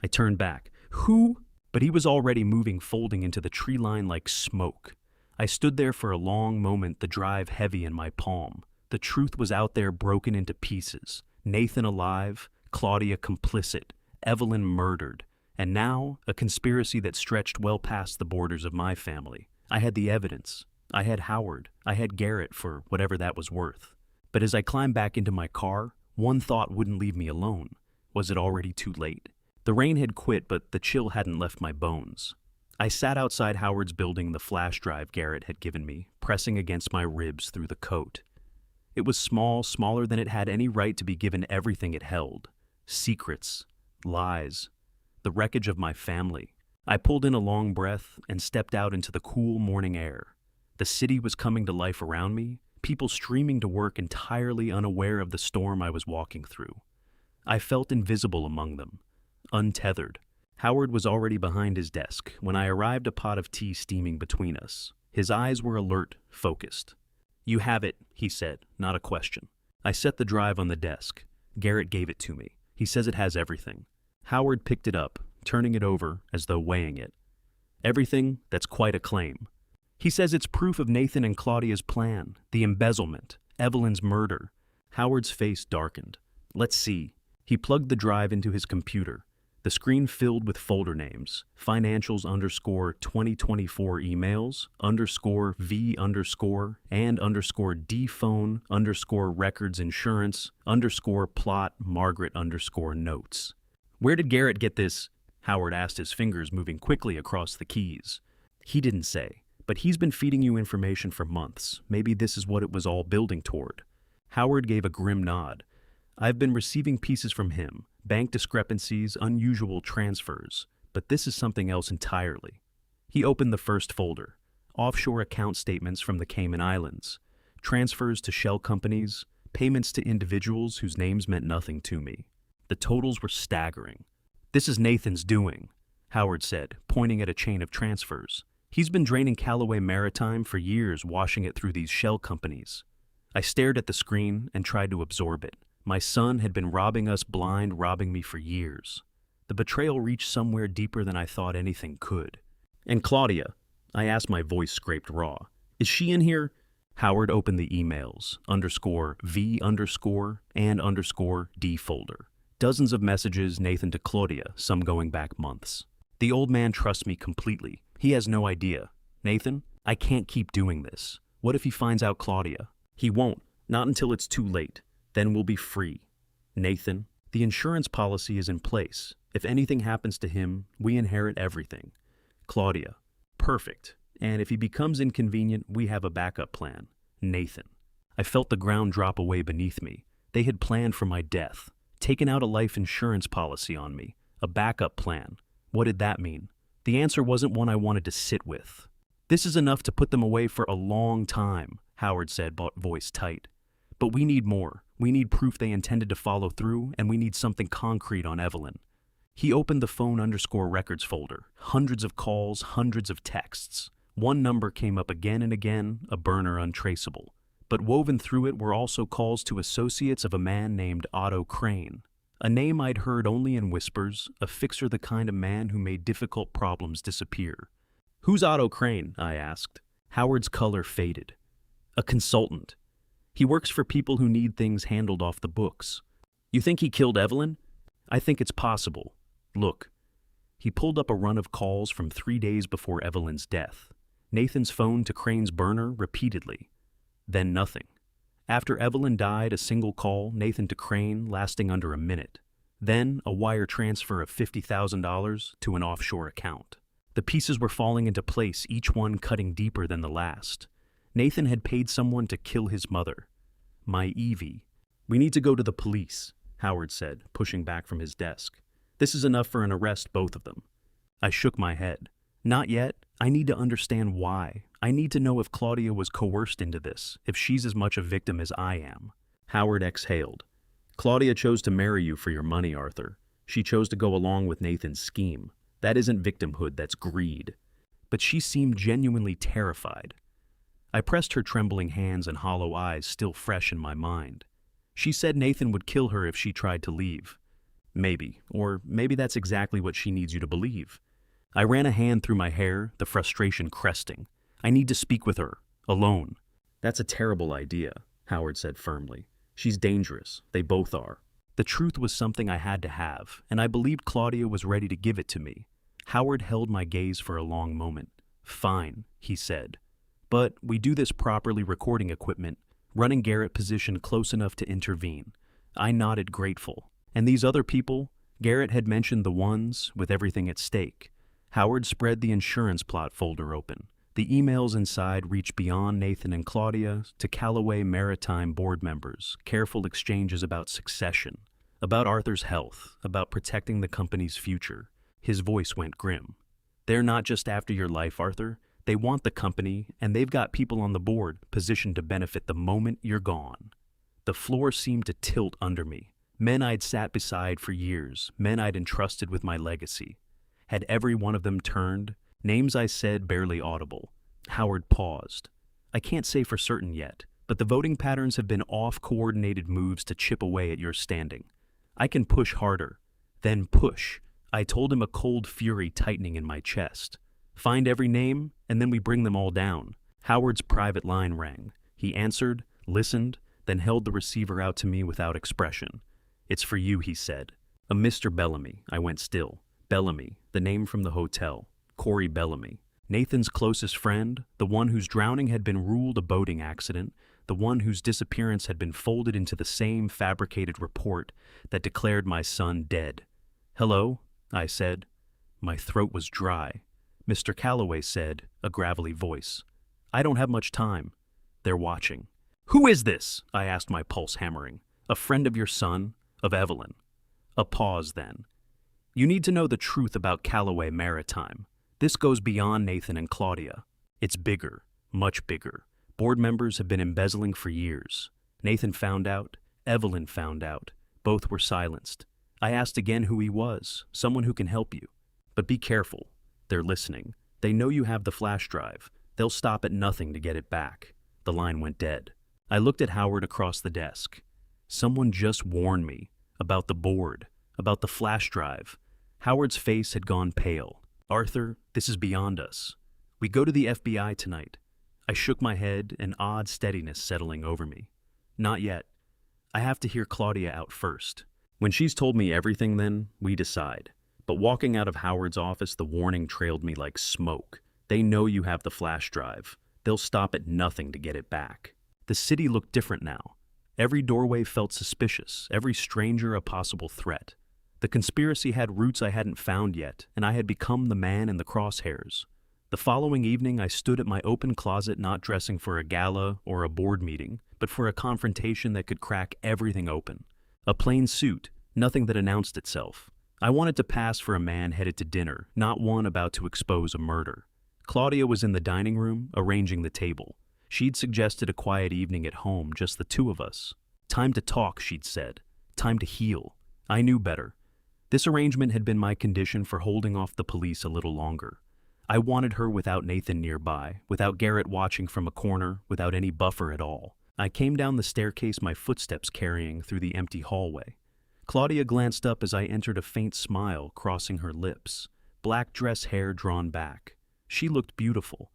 I turned back. Who? But he was already moving, folding into the tree line like smoke. I stood there for a long moment, the drive heavy in my palm. The truth was out there, broken into pieces. Nathan alive, Claudia complicit, Evelyn murdered, and now a conspiracy that stretched well past the borders of my family. I had the evidence. I had Howard. I had Garrett, for whatever that was worth. But as I climbed back into my car, one thought wouldn't leave me alone. Was it already too late? The rain had quit, but the chill hadn't left my bones. I sat outside Howard's building, the flash drive Garrett had given me, pressing against my ribs through the coat. It was small, smaller than it had any right to be given everything it held. Secrets, lies, the wreckage of my family. I pulled in a long breath and stepped out into the cool morning air. The city was coming to life around me, people streaming to work entirely unaware of the storm I was walking through. I felt invisible among them, untethered. Howard was already behind his desk when I arrived, a pot of tea steaming between us. His eyes were alert, focused. You have it, he said, not a question. I set the drive on the desk. Garrett gave it to me. He says it has everything. Howard picked it up, turning it over as though weighing it. Everything? That's quite a claim. He says it's proof of Nathan and Claudia's plan, the embezzlement, Evelyn's murder. Howard's face darkened. Let's see. He plugged the drive into his computer. The screen filled with folder names, financials _ 2024 emails, _V _ and _ D phone _ records insurance, _ Margaret _ notes. Where did Garrett get this? Howard asked, his fingers moving quickly across the keys. He didn't say, but he's been feeding you information for months. Maybe this is what it was all building toward. Howard gave a grim nod. I've been receiving pieces from him, bank discrepancies, unusual transfers, but this is something else entirely. He opened the first folder, offshore account statements from the Cayman Islands, transfers to shell companies, payments to individuals whose names meant nothing to me. The totals were staggering. This is Nathan's doing, Howard said, pointing at a chain of transfers. He's been draining Callaway Maritime for years, washing it through these shell companies. I stared at the screen and tried to absorb it. My son had been robbing us blind, robbing me for years. The betrayal reached somewhere deeper than I thought anything could. And Claudia, I asked, my voice scraped raw. Is she in here? Howard opened the emails, _V _ and _D folder. Dozens of messages, Nathan to Claudia, some going back months. The old man trusts me completely. He has no idea. Nathan, I can't keep doing this. What if he finds out Claudia? He won't, not until it's too late. Then we'll be free. Nathan, the insurance policy is in place. If anything happens to him, we inherit everything. Claudia, perfect. And if he becomes inconvenient, we have a backup plan. Nathan. I felt the ground drop away beneath me. They had planned for my death, taken out a life insurance policy on me, a backup plan. What did that mean? The answer wasn't one I wanted to sit with. This is enough to put them away for a long time, Howard said, voice tight. But we need more. We need proof they intended to follow through, and we need something concrete on Evelyn. He opened the phone _ records folder. Hundreds of calls, hundreds of texts. One number came up again and again, a burner untraceable. But woven through it were also calls to associates of a man named Otto Crane. A name I'd heard only in whispers, a fixer, the kind of man who made difficult problems disappear. Who's Otto Crane? I asked. Howard's color faded. A consultant. He works for people who need things handled off the books. You think he killed Evelyn? I think it's possible. Look. He pulled up a run of calls from 3 days before Evelyn's death. Nathan's phone to Crane's burner repeatedly. Then nothing. After Evelyn died, a single call, Nathan to Crane, lasting under a minute. Then a wire transfer of $50,000 to an offshore account. The pieces were falling into place, each one cutting deeper than the last. Nathan had paid someone to kill his mother. My Evie. We need to go to the police, Howard said, pushing back from his desk. This is enough for an arrest, both of them. I shook my head. Not yet. I need to understand why. I need to know if Claudia was coerced into this, if she's as much a victim as I am. Howard exhaled. Claudia chose to marry you for your money, Arthur. She chose to go along with Nathan's scheme. That isn't victimhood, that's greed. But she seemed genuinely terrified. I pressed her trembling hands and hollow eyes still fresh in my mind. She said Nathan would kill her if she tried to leave. Maybe, or maybe that's exactly what she needs you to believe. I ran a hand through my hair, the frustration cresting. I need to speak with her, alone. That's a terrible idea, Howard said firmly. She's dangerous. They both are. The truth was something I had to have, and I believed Claudia was ready to give it to me. Howard held my gaze for a long moment. Fine, he said. But we do this properly recording equipment, running Garrett positioned close enough to intervene. I nodded grateful. And these other people? Garrett had mentioned the ones with everything at stake. Howard spread the insurance plot folder open. The emails inside reached beyond Nathan and Claudia to Callaway Maritime board members, careful exchanges about succession, about Arthur's health, about protecting the company's future. His voice went grim. They're not just after your life, Arthur. They want the company, and they've got people on the board positioned to benefit the moment you're gone. The floor seemed to tilt under me. Men I'd sat beside for years, men I'd entrusted with my legacy. Had every one of them turned? Names I said barely audible. Howard paused. I can't say for certain yet, but the voting patterns have been off-coordinated moves to chip away at your standing. I can push harder. Then push. I told him, a cold fury tightening in my chest. Find every name, and then we bring them all down. Howard's private line rang. He answered, listened, then held the receiver out to me without expression. It's for you, he said. A Mr. Bellamy. I went still. Bellamy, the name from the hotel. Corey Bellamy. Nathan's closest friend, the one whose drowning had been ruled a boating accident, the one whose disappearance had been folded into the same fabricated report that declared my son dead. Hello, I said. My throat was dry. Mr. Callaway said, a gravelly voice. I don't have much time. They're watching. Who is this? I asked, my pulse hammering. A friend of your son? Of Evelyn. A pause then. You need to know the truth about Callaway Maritime. This goes beyond Nathan and Claudia. It's bigger, much bigger. Board members have been embezzling for years. Nathan found out. Evelyn found out. Both were silenced. I asked again who he was, someone who can help you. But be careful. They're listening. They know you have the flash drive. They'll stop at nothing to get it back. The line went dead. I looked at Howard across the desk. Someone just warned me about the board, about the flash drive. Howard's face had gone pale. Arthur, this is beyond us. We go to the FBI tonight. I shook my head, an odd steadiness settling over me. Not yet. I have to hear Claudia out first. When she's told me everything, then we decide. But walking out of Howard's office, the warning trailed me like smoke. They know you have the flash drive. They'll stop at nothing to get it back. The city looked different now. Every doorway felt suspicious, every stranger a possible threat. The conspiracy had roots I hadn't found yet, and I had become the man in the crosshairs. The following evening, I stood at my open closet, not dressing for a gala or a board meeting, but for a confrontation that could crack everything open. A plain suit, nothing that announced itself. I wanted to pass for a man headed to dinner, not one about to expose a murder. Claudia was in the dining room, arranging the table. She'd suggested a quiet evening at home, just the two of us. Time to talk, she'd said. Time to heal. I knew better. This arrangement had been my condition for holding off the police a little longer. I wanted her without Nathan nearby, without Garrett watching from a corner, without any buffer at all. I came down the staircase, my footsteps carrying through the empty hallway. Claudia glanced up as I entered, a faint smile crossing her lips, black dress hair drawn back. She looked beautiful.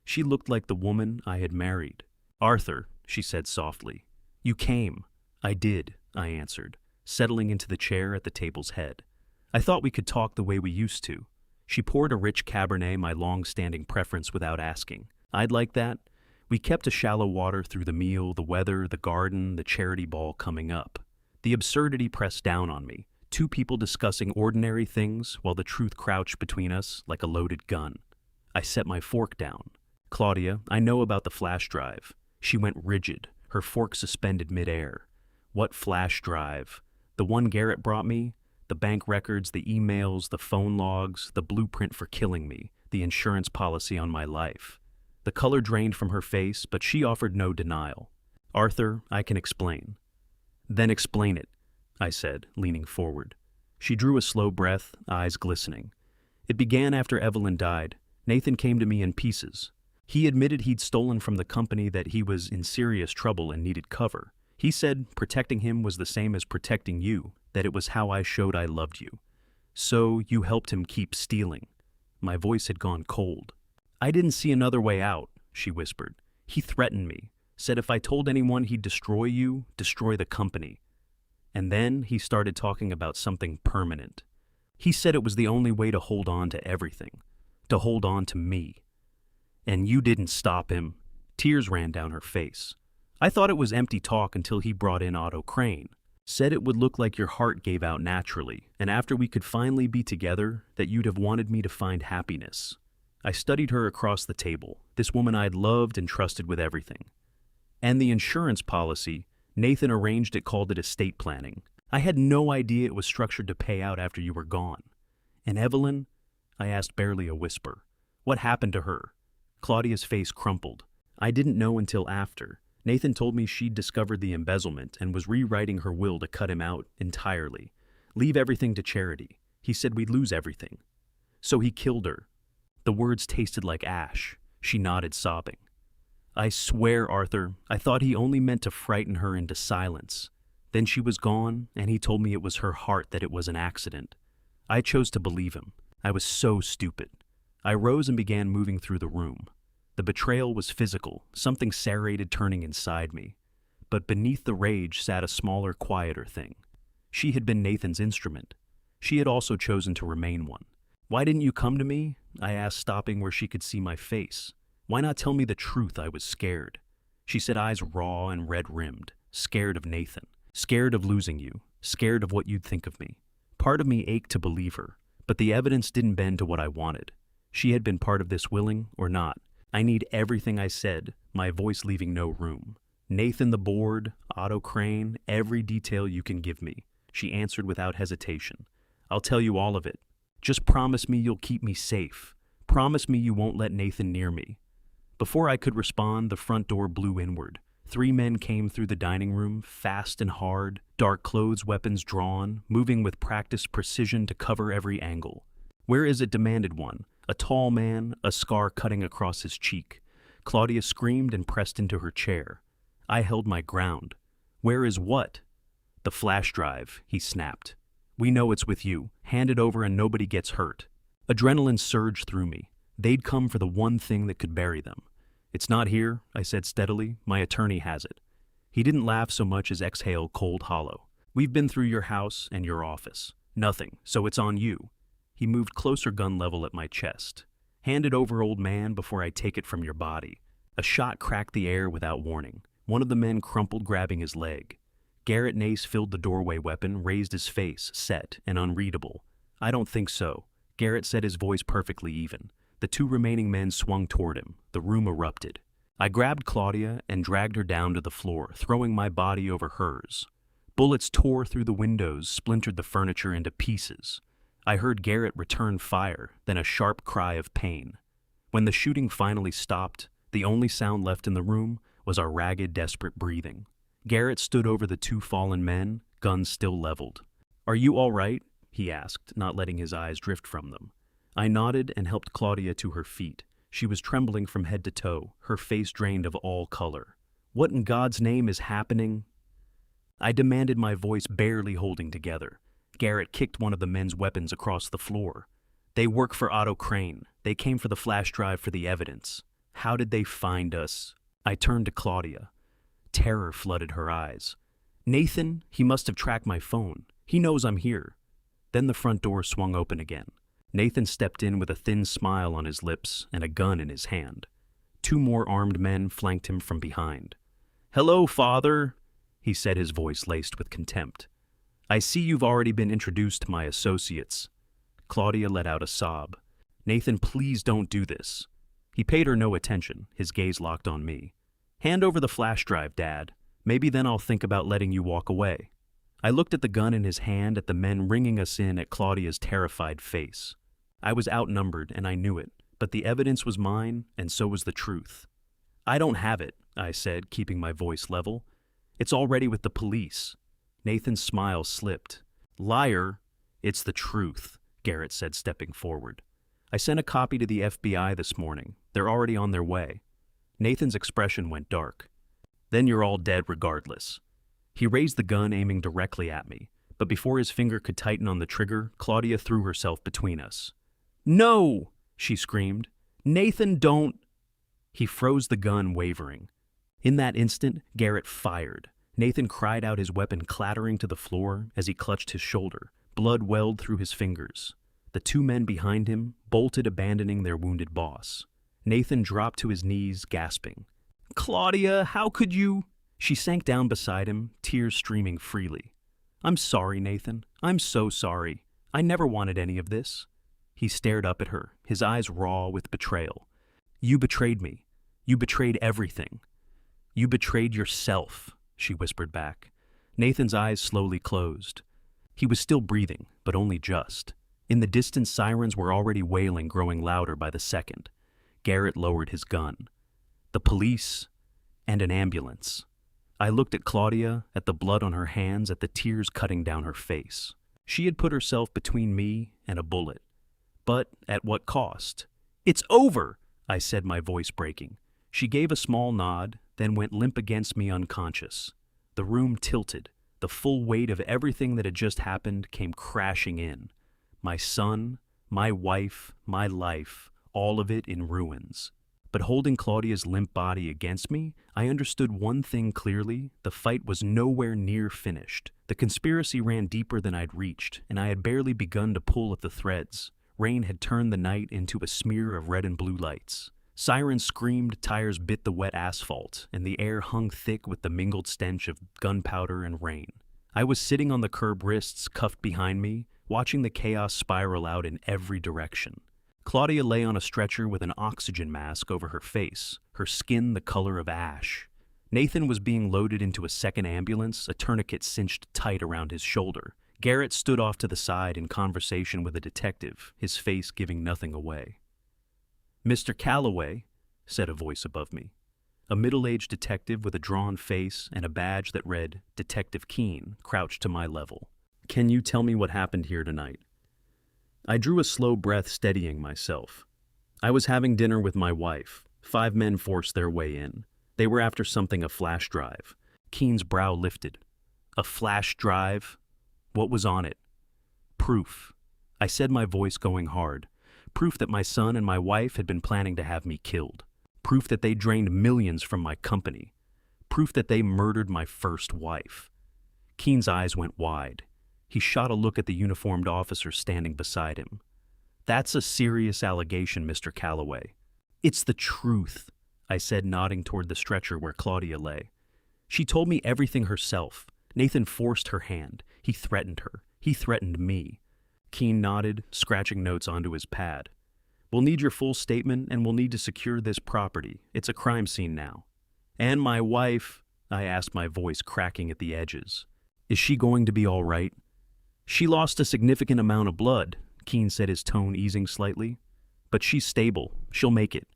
She looked like the woman I had married. Arthur, she said softly. You came. I did, I answered, settling into the chair at the table's head. I thought we could talk the way we used to. She poured a rich Cabernet, my long-standing preference, without asking. I'd like that. We kept a shallow water through the meal, the weather, the garden, the charity ball coming up. The absurdity pressed down on me, two people discussing ordinary things while the truth crouched between us like a loaded gun. I set my fork down. Claudia, I know about the flash drive. She went rigid, her fork suspended midair. What flash drive? The one Garrett brought me? The bank records, the emails, the phone logs, the blueprint for killing me, the insurance policy on my life. The color drained from her face, but she offered no denial. Arthur, I can explain. Then explain it, I said, leaning forward. She drew a slow breath, eyes glistening. It began after Evelyn died. Nathan came to me in pieces. He admitted he'd stolen from the company, that he was in serious trouble and needed cover. He said protecting him was the same as protecting you, that it was how I showed I loved you. So you helped him keep stealing. My voice had gone cold. I didn't see another way out, she whispered. He threatened me, said if I told anyone he'd destroy you, destroy the company. And then he started talking about something permanent. He said it was the only way to hold on to everything, to hold on to me. And you didn't stop him. Tears ran down her face. I thought it was empty talk until he brought in Otto Crane. Said it would look like your heart gave out naturally, and after we could finally be together, that you'd have wanted me to find happiness. I studied her across the table, this woman I'd loved and trusted with everything. And the insurance policy, Nathan arranged it, called it estate planning. I had no idea it was structured to pay out after you were gone. And Evelyn? I asked, barely a whisper. What happened to her? Claudia's face crumpled. I didn't know until after. Nathan told me she'd discovered the embezzlement and was rewriting her will to cut him out entirely. Leave everything to charity. He said we'd lose everything. So he killed her. The words tasted like ash. She nodded, sobbing. I swear, Arthur, I thought he only meant to frighten her into silence. Then she was gone, and he told me it was her heart, that it was an accident. I chose to believe him. I was so stupid. I rose and began moving through the room. The betrayal was physical, something serrated turning inside me. But beneath the rage sat a smaller, quieter thing. She had been Nathan's instrument. She had also chosen to remain one. Why didn't you come to me? I asked, stopping where she could see my face. Why not tell me the truth? I was scared. She said, eyes raw and red-rimmed. Scared of Nathan. Scared of losing you. Scared of what you'd think of me. Part of me ached to believe her, but the evidence didn't bend to what I wanted. She had been part of this, willing or not. I need everything I said, my voice leaving no room. Nathan, the board, Otto Crane, every detail you can give me. She answered without hesitation. I'll tell you all of it. Just promise me you'll keep me safe. Promise me you won't let Nathan near me. Before I could respond, the front door blew inward. 3 men came through the dining room, fast and hard, dark clothes, weapons drawn, moving with practiced precision to cover every angle. Where is it? Demanded one. A tall man, a scar cutting across his cheek. Claudia screamed and pressed into her chair. I held my ground. Where is what? The flash drive, he snapped. We know it's with you. Hand it over and nobody gets hurt. Adrenaline surged through me. They'd come for the one thing that could bury them. It's not here, I said steadily. My attorney has it. He didn't laugh so much as exhale cold hollow. We've been through your house and your office. Nothing, so it's on you. He moved closer, gun level at my chest. Hand it over, old man, before I take it from your body. A shot cracked the air without warning. One of the men crumpled, grabbing his leg. Garrett Nace filled the doorway weapon, raised his face, set and unreadable. I don't think so. Garrett said, his voice perfectly even. The 2 remaining men swung toward him. The room erupted. I grabbed Claudia and dragged her down to the floor, throwing my body over hers. Bullets tore through the windows, splintered the furniture into pieces. I heard Garrett return fire, then a sharp cry of pain. When the shooting finally stopped, the only sound left in the room was our ragged, desperate breathing. Garrett stood over the 2 fallen men, guns still leveled. Are you all right? He asked, not letting his eyes drift from them. I nodded and helped Claudia to her feet. She was trembling from head to toe, her face drained of all color. What in God's name is happening? I demanded, my voice barely holding together. Garrett kicked one of the men's weapons across the floor. They work for Otto Crane. They came for the flash drive for the evidence. How did they find us? I turned to Claudia. Terror flooded her eyes. Nathan, he must have tracked my phone. He knows I'm here. Then the front door swung open again. Nathan stepped in with a thin smile on his lips and a gun in his hand. 2 more armed men flanked him from behind. Hello, father, he said, his voice laced with contempt. I see you've already been introduced to my associates. Claudia let out a sob. Nathan, please don't do this. He paid her no attention, his gaze locked on me. "Hand over the flash drive, Dad. Maybe then I'll think about letting you walk away." I looked at the gun in his hand, at the men ringing us in, at Claudia's terrified face. I was outnumbered, and I knew it, but the evidence was mine, and so was the truth. "I don't have it," I said, keeping my voice level. "It's already with the police." Nathan's smile slipped. "Liar." "It's the truth," Garrett said, stepping forward. "I sent a copy to the FBI this morning. They're already on their way." Nathan's expression went dark. "Then you're all dead regardless." He raised the gun, aiming directly at me, but before his finger could tighten on the trigger, Claudia threw herself between us. "No!" she screamed. "Nathan, don't!" He froze the gun, wavering. In that instant, Garrett fired. Nathan cried out, his weapon clattering to the floor as he clutched his shoulder. Blood welled through his fingers. The two men behind him bolted, abandoning their wounded boss. Nathan dropped to his knees, gasping. "Claudia, how could you?" She sank down beside him, tears streaming freely. "I'm sorry, Nathan. I'm so sorry. I never wanted any of this." He stared up at her, his eyes raw with betrayal. "You betrayed me. You betrayed everything. You betrayed yourself," she whispered back. Nathan's eyes slowly closed. He was still breathing, but only just. In the distance, sirens were already wailing, growing louder by the second. Garrett lowered his gun. The police and an ambulance. I looked at Claudia, at the blood on her hands, at the tears cutting down her face. She had put herself between me and a bullet. But at what cost? "It's over," I said, my voice breaking. She gave a small nod, then went limp against me, unconscious. The room tilted. The full weight of everything that had just happened came crashing in. My son, my wife, my life, all of it in ruins. But holding Claudia's limp body against me, I understood one thing clearly: the fight was nowhere near finished. The conspiracy ran deeper than I'd reached, and I had barely begun to pull at the threads. Rain had turned the night into a smear of red and blue lights. Sirens screamed, tires bit the wet asphalt, and the air hung thick with the mingled stench of gunpowder and rain. I was sitting on the curb, wrists cuffed behind me, watching the chaos spiral out in every direction. Claudia lay on a stretcher with an oxygen mask over her face, her skin the color of ash. Nathan was being loaded into a second ambulance, a tourniquet cinched tight around his shoulder. Garrett stood off to the side in conversation with a detective, his face giving nothing away. "Mr. Calloway," said a voice above me. A middle-aged detective with a drawn face and a badge that read Detective Keene crouched to my level. "Can you tell me what happened here tonight?" I drew a slow breath, steadying myself. "I was having dinner with my wife. 5 men forced their way in. They were after something, a flash drive." Keene's brow lifted. "A flash drive? What was on it?" "Proof," I said, my voice going hard. "Proof that my son and my wife had been planning to have me killed. Proof that they drained millions from my company. Proof that they murdered my first wife." Keene's eyes went wide. He shot a look at the uniformed officer standing beside him. "That's a serious allegation, Mr. Calloway." "It's the truth," I said, nodding toward the stretcher where Claudia lay. "She told me everything herself. Nathan forced her hand. He threatened her. He threatened me." Keene nodded, scratching notes onto his pad. "We'll need your full statement, and we'll need to secure this property. It's a crime scene now." "And my wife?" I asked, my voice cracking at the edges. "Is she going to be all right?" "She lost a significant amount of blood," Keene said, his tone easing slightly. "But she's stable. She'll make it."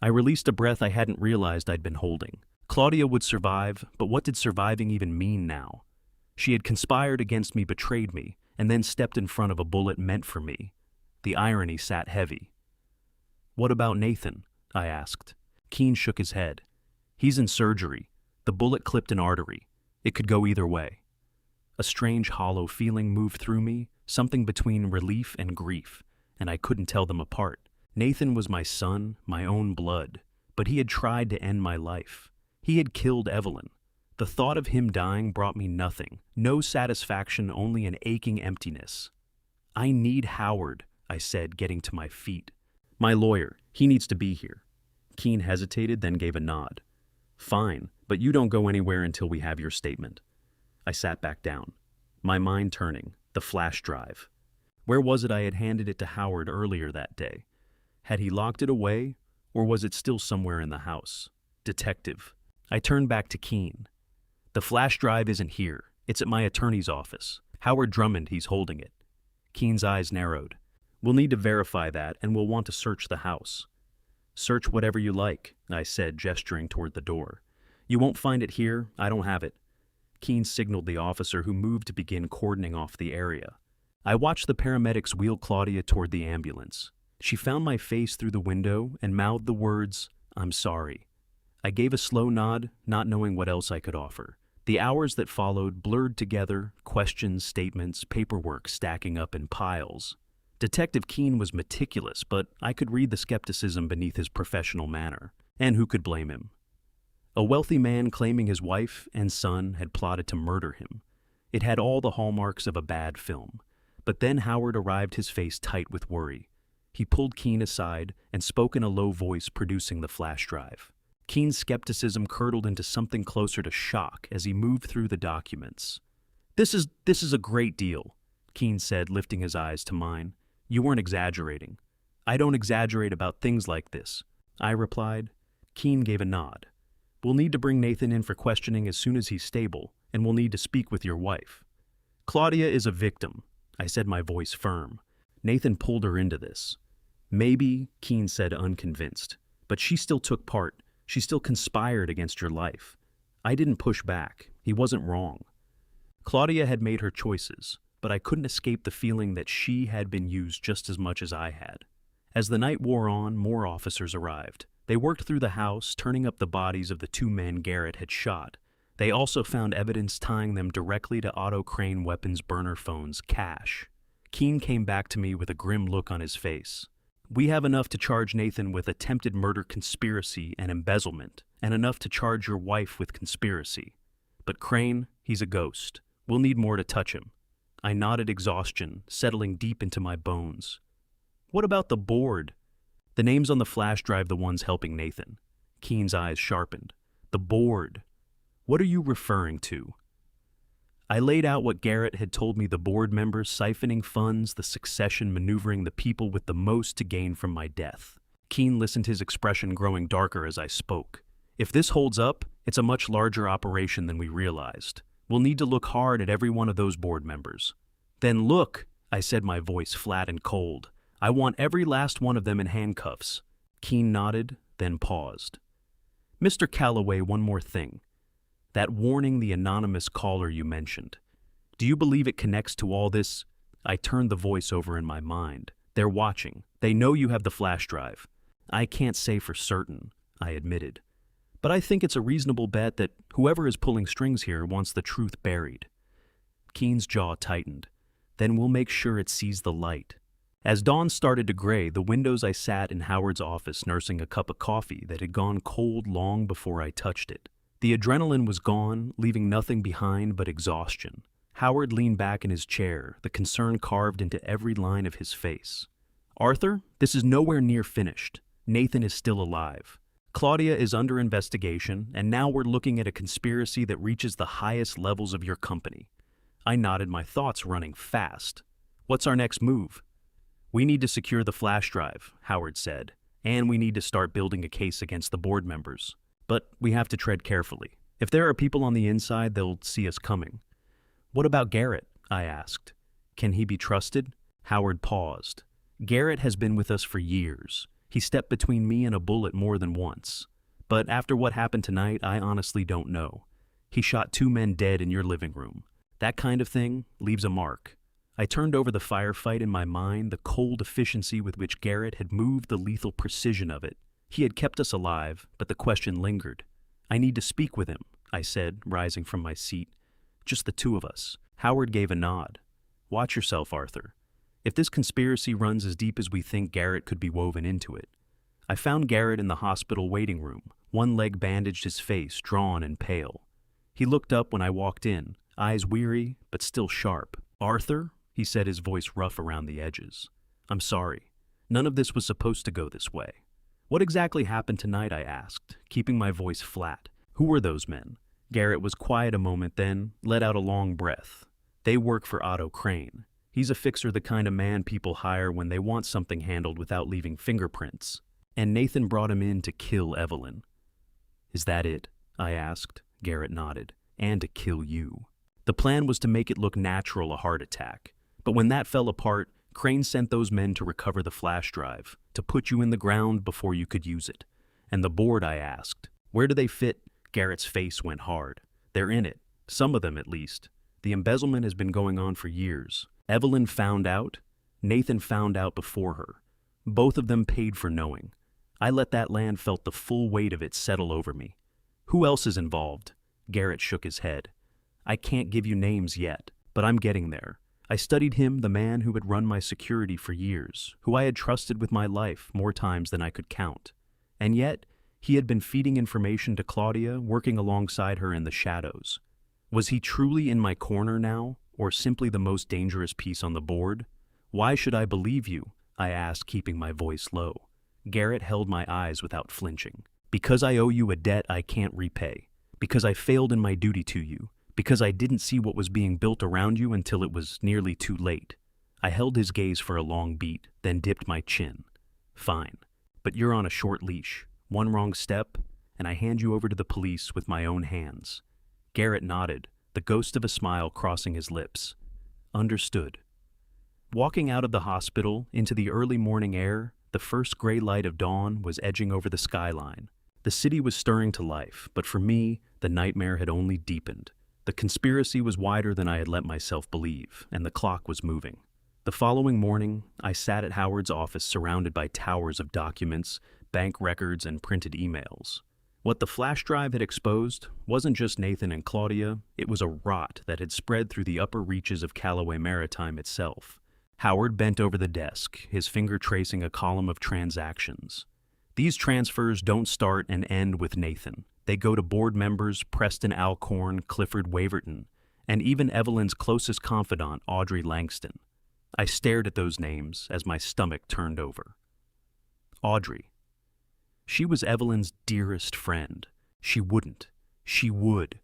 I released a breath I hadn't realized I'd been holding. Claudia would survive, but what did surviving even mean now? She had conspired against me, betrayed me, and then stepped in front of a bullet meant for me. The irony sat heavy. "What about Nathan?" I asked. Keene shook his head. "He's in surgery. The bullet clipped an artery. It could go either way." A strange, hollow feeling moved through me, something between relief and grief, and I couldn't tell them apart. Nathan was my son, my own blood, but he had tried to end my life. He had killed Evelyn. The thought of him dying brought me nothing, no satisfaction, only an aching emptiness. "I need Howard," I said, getting to my feet. "My lawyer, he needs to be here." Keene hesitated, then gave a nod. "Fine, but you don't go anywhere until we have your statement." I sat back down, my mind turning. The flash drive. Where was it I had handed it to Howard earlier that day? Had he locked it away, Or was it still somewhere in the house? Detective. I turned back to Keene. The flash drive isn't here. It's at my attorney's office. Howard Drummond, he's holding it. Keene's eyes narrowed. We'll need to verify that, and we'll want to search the house. Search whatever you like, I said, gesturing toward the door. You won't find it here. I don't have it. Keene signaled the officer, who moved to begin cordoning off the area. I watched the paramedics wheel Claudia toward the ambulance. She found my face through the window and mouthed the words, "I'm sorry." I gave a slow nod, not knowing what else I could offer. The hours that followed blurred together, questions, statements, paperwork stacking up in piles. Detective Keene was meticulous, but I could read the skepticism beneath his professional manner. And who could blame him? A wealthy man claiming his wife and son had plotted to murder him. It had all the hallmarks of a bad film. But then Howard arrived, his face tight with worry. He pulled Keene aside and spoke in a low voice, producing the flash drive. Keene's skepticism curdled into something closer to shock as he moved through the documents. This is a great deal," Keene said, lifting his eyes to mine. "You weren't exaggerating." "I don't exaggerate about things like this," I replied. Keene gave a nod. "We'll need to bring Nathan in for questioning as soon as he's stable, and we'll need to speak with your wife." "Claudia is a victim," I said, my voice firm. "Nathan pulled her into this." "Maybe," Keene said, unconvinced, "but she still took part. She still conspired against your life." I didn't push back. He wasn't wrong. Claudia had made her choices, but I couldn't escape the feeling that she had been used just as much as I had. As the night wore on, more officers arrived. They worked through the house, turning up the bodies of the 2 men Garrett had shot. They also found evidence tying them directly to Otto Crane Weapons burner phone's cache. Keene came back to me with a grim look on his face. "We have enough to charge Nathan with attempted murder, conspiracy, and embezzlement, and enough to charge your wife with conspiracy. But Crane, he's a ghost. We'll need more to touch him." I nodded, exhaustion settling deep into my bones. "What about the board?" "The name's on the flash drive, the ones helping Nathan." Keene's eyes sharpened. "The board. What are you referring to?" I laid out what Garrett had told me: the board members siphoning funds, the succession maneuvering the people with the most to gain from my death. Keene listened, his expression growing darker as I spoke. "If this holds up, it's a much larger operation than we realized. We'll need to look hard at every one of those board members." "Then look," I said, my voice flat and cold. "I want every last one of them in handcuffs." Keene nodded, then paused. "Mr. Calloway, one more thing. That warning, the anonymous caller you mentioned. Do you believe it connects to all this?" I turned the voice over in my mind. "They're watching. They know you have the flash drive." "I can't say for certain," I admitted. "But I think it's a reasonable bet that whoever is pulling strings here wants the truth buried." Keene's jaw tightened. "Then we'll make sure it sees the light." As dawn started to gray, the windows, I sat in Howard's office nursing a cup of coffee that had gone cold long before I touched it. The adrenaline was gone, leaving nothing behind but exhaustion. Howard leaned back in his chair, the concern carved into every line of his face. "Arthur, this is nowhere near finished. Nathan is still alive. Claudia is under investigation, and now we're looking at a conspiracy that reaches the highest levels of your company." I nodded, my thoughts running fast. "What's our next move?" "We need to secure the flash drive," Howard said, "and we need to start building a case against the board members. But we have to tread carefully. If there are people on the inside, they'll see us coming." "What about Garrett?" I asked. "Can he be trusted?" Howard paused. "Garrett has been with us for years. He stepped between me and a bullet more than once. But after what happened tonight, I honestly don't know. He shot 2 men dead in your living room. That kind of thing leaves a mark." I turned over the firefight in my mind, the cold efficiency with which Garrett had moved, the lethal precision of it. He had kept us alive, but the question lingered. "I need to speak with him," I said, rising from my seat. "Just the 2 of us." Howard gave a nod. "Watch yourself, Arthur. If this conspiracy runs as deep as we think, Garrett could be woven into it." I found Garrett in the hospital waiting room, one leg bandaged, his face drawn and pale. He looked up when I walked in, eyes weary but still sharp. "Arthur," he said, his voice rough around the edges. "I'm sorry. None of this was supposed to go this way." "What exactly happened tonight?" I asked, keeping my voice flat. "Who were those men?" Garrett was quiet a moment, then let out a long breath. "They work for Otto Crane. He's a fixer, the kind of man people hire when they want something handled without leaving fingerprints." And Nathan brought him in to kill Evelyn. Is that it? I asked. Garrett nodded. And to kill you. The plan was to make it look natural, a heart attack. But when that fell apart, Crane sent those men to recover the flash drive, to put you in the ground before you could use it. And the board, I asked. Where do they fit? Garrett's face went hard. They're in it. Some of them, at least. The embezzlement has been going on for years. Evelyn found out. Nathan found out before her. Both of them paid for knowing. I let that land felt the full weight of it settle over me. Who else is involved? Garrett shook his head. I can't give you names yet, but I'm getting there. I studied him, the man who had run my security for years, who I had trusted with my life more times than I could count. And yet, he had been feeding information to Claudia, working alongside her in the shadows. Was he truly in my corner now, or simply the most dangerous piece on the board? Why should I believe you? I asked, keeping my voice low. Garrett held my eyes without flinching. Because I owe you a debt I can't repay. Because I failed in my duty to you. Because I didn't see what was being built around you until it was nearly too late. I held his gaze for a long beat, then dipped my chin. Fine. But you're on a short leash. One wrong step, and I hand you over to the police with my own hands. Garrett nodded, the ghost of a smile crossing his lips. Understood. Walking out of the hospital into the early morning air, the first gray light of dawn was edging over the skyline. The city was stirring to life, but for me, the nightmare had only deepened. The conspiracy was wider than I had let myself believe, and the clock was moving. The following morning, I sat at Howard's office surrounded by towers of documents, bank records, and printed emails. What the flash drive had exposed wasn't just Nathan and Claudia, it was a rot that had spread through the upper reaches of Callaway Maritime itself. Howard bent over the desk, his finger tracing a column of transactions. These transfers don't start and end with Nathan. They go to board members Preston Alcorn, Clifford Waverton, and even Evelyn's closest confidant, Audrey Langston. I stared at those names as my stomach turned over. Audrey. She was Evelyn's dearest friend. She wouldn't. She would.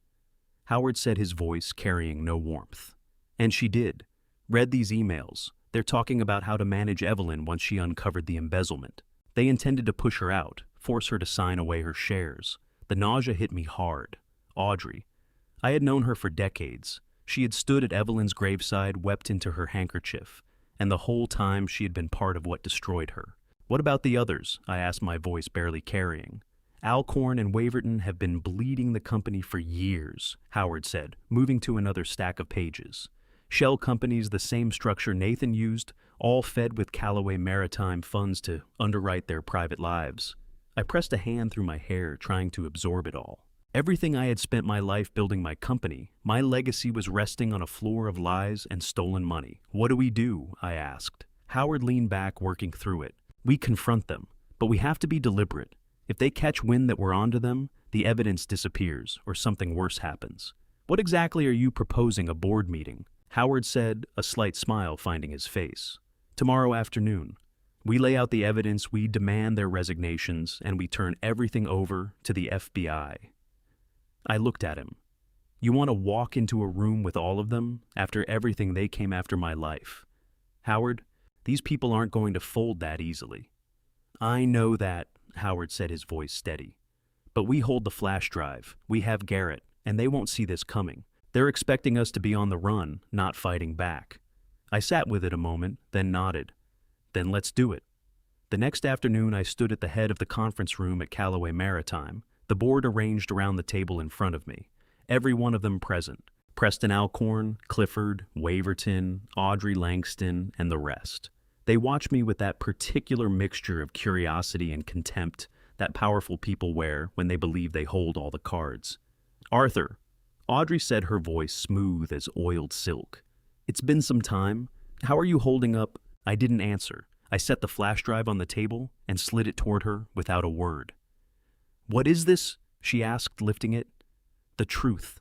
Howard said, his voice carrying no warmth. And she did. Read these emails. They're talking about how to manage Evelyn once she uncovered the embezzlement. They intended to push her out, force her to sign away her shares. The nausea hit me hard. Audrey. I had known her for decades. She had stood at Evelyn's graveside, wept into her handkerchief, and the whole time she had been part of what destroyed her. What about the others? I asked, my voice barely carrying. Alcorn and Waverton have been bleeding the company for years, Howard said, moving to another stack of pages. Shell companies, the same structure Nathan used, all fed with Callaway Maritime funds to underwrite their private lives. I pressed a hand through my hair, trying to absorb it all. Everything I had spent my life building my company, my legacy was resting on a floor of lies and stolen money. What do we do? I asked. Howard leaned back, working through it. We confront them, but we have to be deliberate. If they catch wind that we're onto them, the evidence disappears, or something worse happens. What exactly are you proposing, a board meeting? Howard said, a slight smile finding his face. Tomorrow afternoon. We lay out the evidence, we demand their resignations, and we turn everything over to the FBI. I looked at him. You want to walk into a room with all of them after everything they came after my life? Howard, these people aren't going to fold that easily. I know that, Howard said, his voice steady. But we hold the flash drive. We have Garrett, and they won't see this coming. They're expecting us to be on the run, not fighting back. I sat with it a moment, then nodded. Then let's do it. The next afternoon, I stood at the head of the conference room at Callaway Maritime, the board arranged around the table in front of me, every one of them present. Preston Alcorn, Clifford, Waverton, Audrey Langston, and the rest. They watched me with that particular mixture of curiosity and contempt that powerful people wear when they believe they hold all the cards. Arthur, Audrey said, her voice smooth as oiled silk. It's been some time. How are you holding up? I didn't answer. I set the flash drive on the table and slid it toward her without a word. What is this? She asked, lifting it. The truth.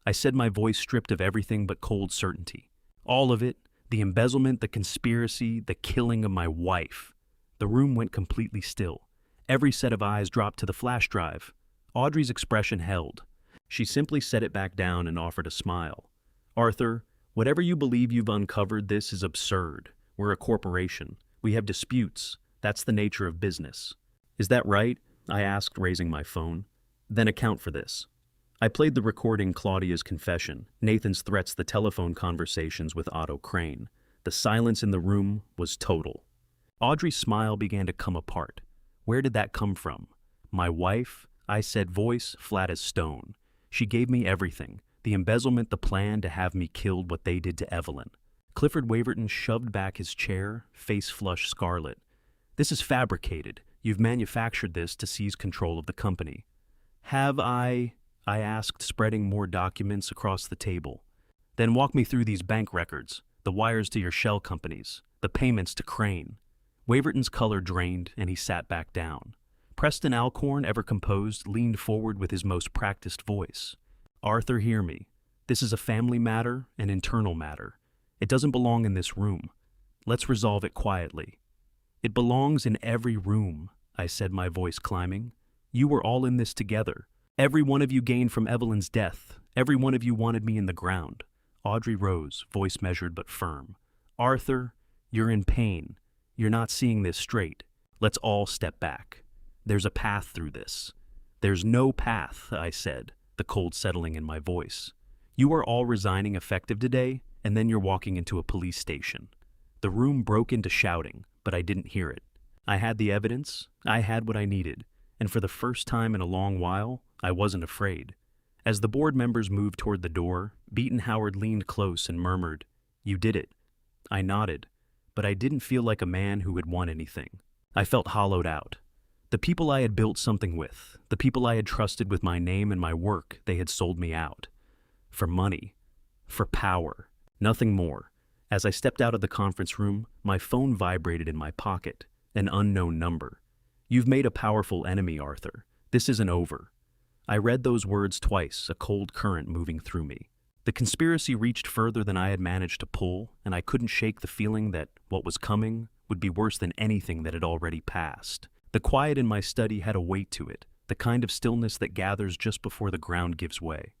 I said, my voice stripped of everything but cold certainty. All of it. The embezzlement, the conspiracy, the killing of my wife. The room went completely still. Every set of eyes dropped to the flash drive. Audrey's expression held. She simply set it back down and offered a smile. Arthur, whatever you believe you've uncovered, this is absurd. We're a corporation. We have disputes. That's the nature of business. Is that right? I asked, raising my phone. Then account for this. I played the recording Claudia's confession, Nathan's threats, the telephone conversations with Otto Crane. The silence in the room was total. Audrey's smile began to come apart. Where did that come from? My wife? I said, voice flat as stone. She gave me everything. The embezzlement, the plan to have me killed, what they did to Evelyn. Clifford Waverton shoved back his chair, face flushed scarlet. This is fabricated. You've manufactured this to seize control of the company. Have I asked, spreading more documents across the table. Then walk me through these bank records, the wires to your shell companies, the payments to Crane. Waverton's color drained, and he sat back down. Preston Alcorn, ever composed, leaned forward with his most practiced voice. Arthur, hear me. This is a family matter, an internal matter. It doesn't belong in this room. Let's resolve it quietly. It belongs in every room, I said, my voice climbing. You were all in this together. Every one of you gained from Evelyn's death. Every one of you wanted me in the ground. Audrey rose, voice measured but firm. Arthur, you're in pain. You're not seeing this straight. Let's all step back. There's a path through this. There's no path, I said, the cold settling in my voice. You are all resigning effective today, and then you're walking into a police station. The room broke into shouting, but I didn't hear it. I had the evidence, I had what I needed, and for the first time in a long while, I wasn't afraid. As the board members moved toward the door, Beaton Howard leaned close and murmured, "You did it." I nodded, but I didn't feel like a man who had won anything. I felt hollowed out. The people I had built something with, the people I had trusted with my name and my work, they had sold me out. For money. For power. Nothing more. As I stepped out of the conference room, my phone vibrated in my pocket. An unknown number. You've made a powerful enemy, Arthur. This isn't over. I read those words twice, a cold current moving through me. The conspiracy reached further than I had managed to pull, and I couldn't shake the feeling that what was coming would be worse than anything that had already passed. The quiet in my study had a weight to it, the kind of stillness that gathers just before the ground gives way.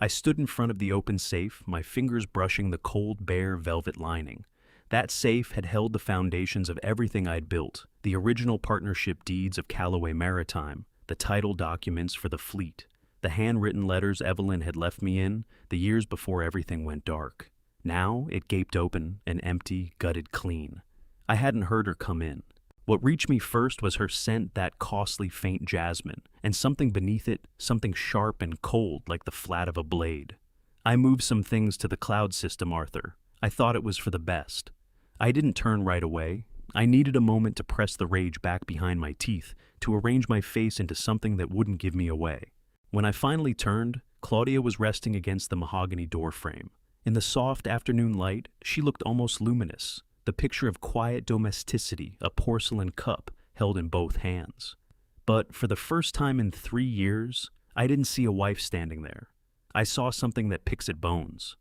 I stood in front of the open safe, my fingers brushing the cold, bare velvet lining. That safe had held the foundations of everything I'd built, the original partnership deeds of Callaway Maritime, the title documents for the fleet, the handwritten letters Evelyn had left me in the years before everything went dark. Now it gaped open and empty, gutted clean. I hadn't heard her come in. What reached me first was her scent, that costly faint jasmine, and something beneath it, something sharp and cold like the flat of a blade. I moved some things to the cloud system, Arthur. I thought it was for the best. I didn't turn right away. I needed a moment to press the rage back behind my teeth, to arrange my face into something that wouldn't give me away. When I finally turned, Claudia was resting against the mahogany doorframe. In the soft afternoon light, she looked almost luminous, the picture of quiet domesticity, a porcelain cup held in both hands. But for the first time in 3 years, I didn't see a wife standing there. I saw something that picks at bones.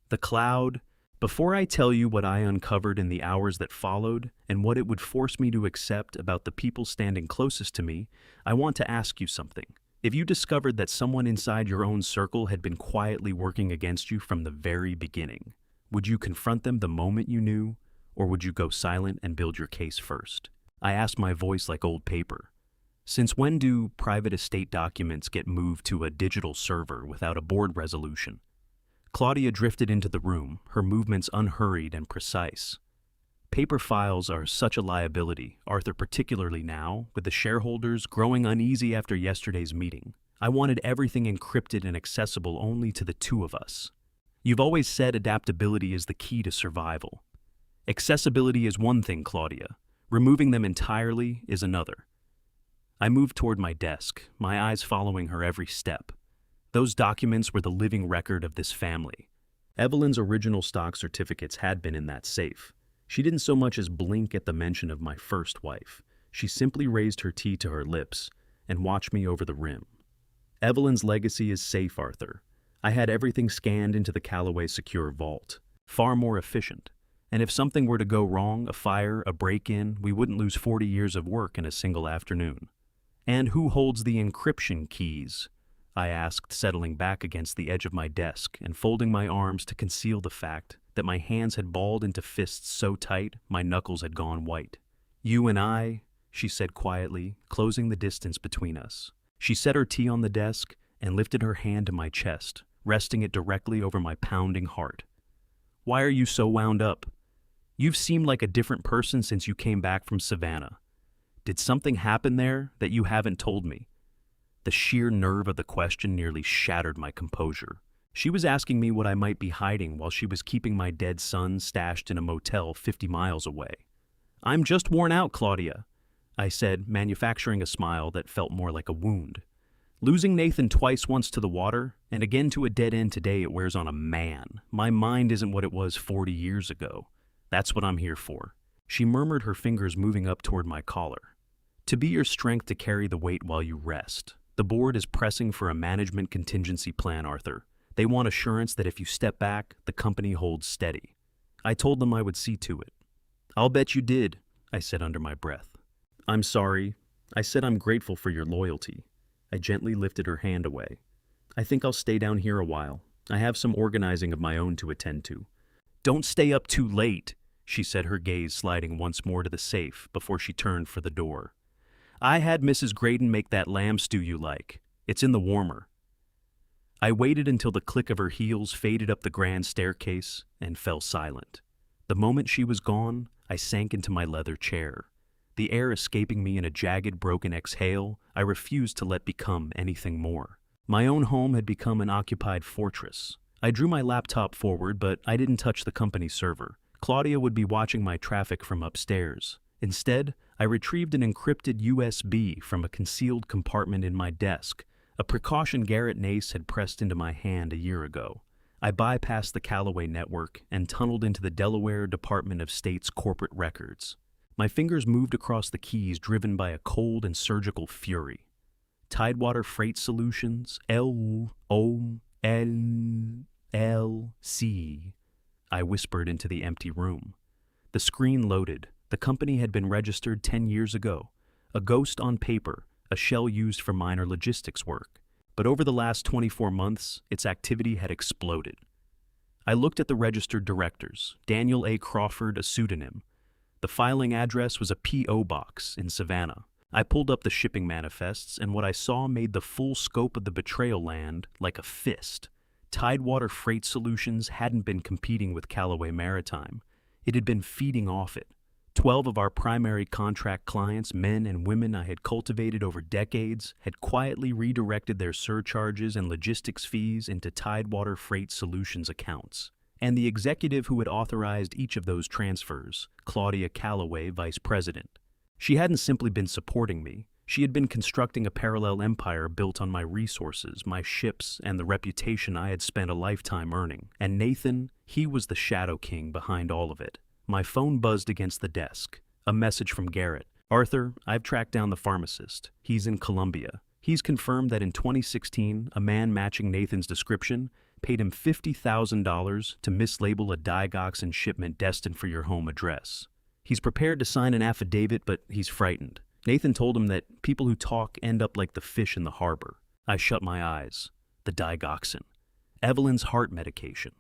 The cloud. Before I tell you what I uncovered in the hours that followed and what it would force me to accept about the people standing closest to me, I want to ask you something. If you discovered that someone inside your own circle had been quietly working against you from the very beginning, would you confront them the moment you knew, or would you go silent and build your case first? I asked, my voice like old paper. Since when do private estate documents get moved to a digital server without a board resolution? Claudia drifted into the room, her movements unhurried and precise. Paper files are such a liability, Arthur, particularly now, with the shareholders growing uneasy after yesterday's meeting. I wanted everything encrypted and accessible only to the two of us. You've always said adaptability is the key to survival. Accessibility is one thing, Claudia. Removing them entirely is another. I moved toward my desk, my eyes following her every step. Those documents were the living record of this family. Evelyn's original stock certificates had been in that safe. She didn't so much as blink at the mention of my first wife. She simply raised her tea to her lips and watched me over the rim. Evelyn's legacy is safe, Arthur. I had everything scanned into the Callaway Secure Vault. Far more efficient. And if something were to go wrong, a fire, a break-in, we wouldn't lose 40 years of work in a single afternoon. And who holds the encryption keys? I asked, settling back against the edge of my desk and folding my arms to conceal the fact that my hands had balled into fists so tight my knuckles had gone white. You and I, she said quietly, closing the distance between us. She set her tea on the desk and lifted her hand to my chest, resting it directly over my pounding heart. Why are you so wound up? You've seemed like a different person since you came back from Savannah. Did something happen there that you haven't told me? The sheer nerve of the question nearly shattered my composure. She was asking me what I might be hiding while she was keeping my dead son stashed in a motel 50 miles away. I'm just worn out, Claudia, I said, manufacturing a smile that felt more like a wound. Losing Nathan twice, once to the water, and again to a dead end today, it wears on a man. My mind isn't what it was 40 years ago. That's what I'm here for. She murmured, her fingers moving up toward my collar. To be your strength to carry the weight while you rest. The board is pressing for a management contingency plan, Arthur. They want assurance that if you step back, the company holds steady. I told them I would see to it. I'll bet you did, I said under my breath. I'm sorry. I said I'm grateful for your loyalty. I gently lifted her hand away. I think I'll stay down here a while. I have some organizing of my own to attend to. Don't stay up too late, she said, her gaze sliding once more to the safe before she turned for the door. I had Mrs. Graydon make that lamb stew you like. It's in the warmer. I waited until the click of her heels faded up the grand staircase and fell silent. The moment she was gone, I sank into my leather chair. The air escaping me in a jagged, broken exhale, I refused to let become anything more. My own home had become an occupied fortress. I drew my laptop forward, but I didn't touch the company server. Claudia would be watching my traffic from upstairs. Instead, I retrieved an encrypted USB from a concealed compartment in my desk, a precaution Garrett Nace had pressed into my hand a year ago. I bypassed the Callaway network and tunneled into the Delaware Department of State's corporate records. My fingers moved across the keys, driven by a cold and surgical fury. Tidewater Freight Solutions, LOLLC. I whispered into the empty room. The screen loaded. The company had been registered 10 years ago. A ghost on paper, a shell used for minor logistics work. But over the last 24 months, its activity had exploded. I looked at the registered directors. Daniel A. Crawford, a pseudonym. The filing address was a P.O. box in Savannah. I pulled up the shipping manifests, and what I saw made the full scope of the betrayal land like a fist. Tidewater Freight Solutions hadn't been competing with Callaway Maritime. It had been feeding off it. 12 of our primary contract clients, men and women I had cultivated over decades, had quietly redirected their surcharges and logistics fees into Tidewater Freight Solutions accounts. And the executive who had authorized each of those transfers, Claudia Callaway, vice president. She hadn't simply been supporting me. She had been constructing a parallel empire built on my resources, my ships, and the reputation I had spent a lifetime earning. And Nathan, he was the shadow king behind all of it. My phone buzzed against the desk. A message from Garrett. Arthur, I've tracked down the pharmacist. He's in Colombia. He's confirmed that in 2016, a man matching Nathan's description paid him $50,000 to mislabel a digoxin shipment destined for your home address. He's prepared to sign an affidavit, but he's frightened. Nathan told him that people who talk end up like the fish in the harbor. I shut my eyes. The digoxin. Evelyn's heart medication.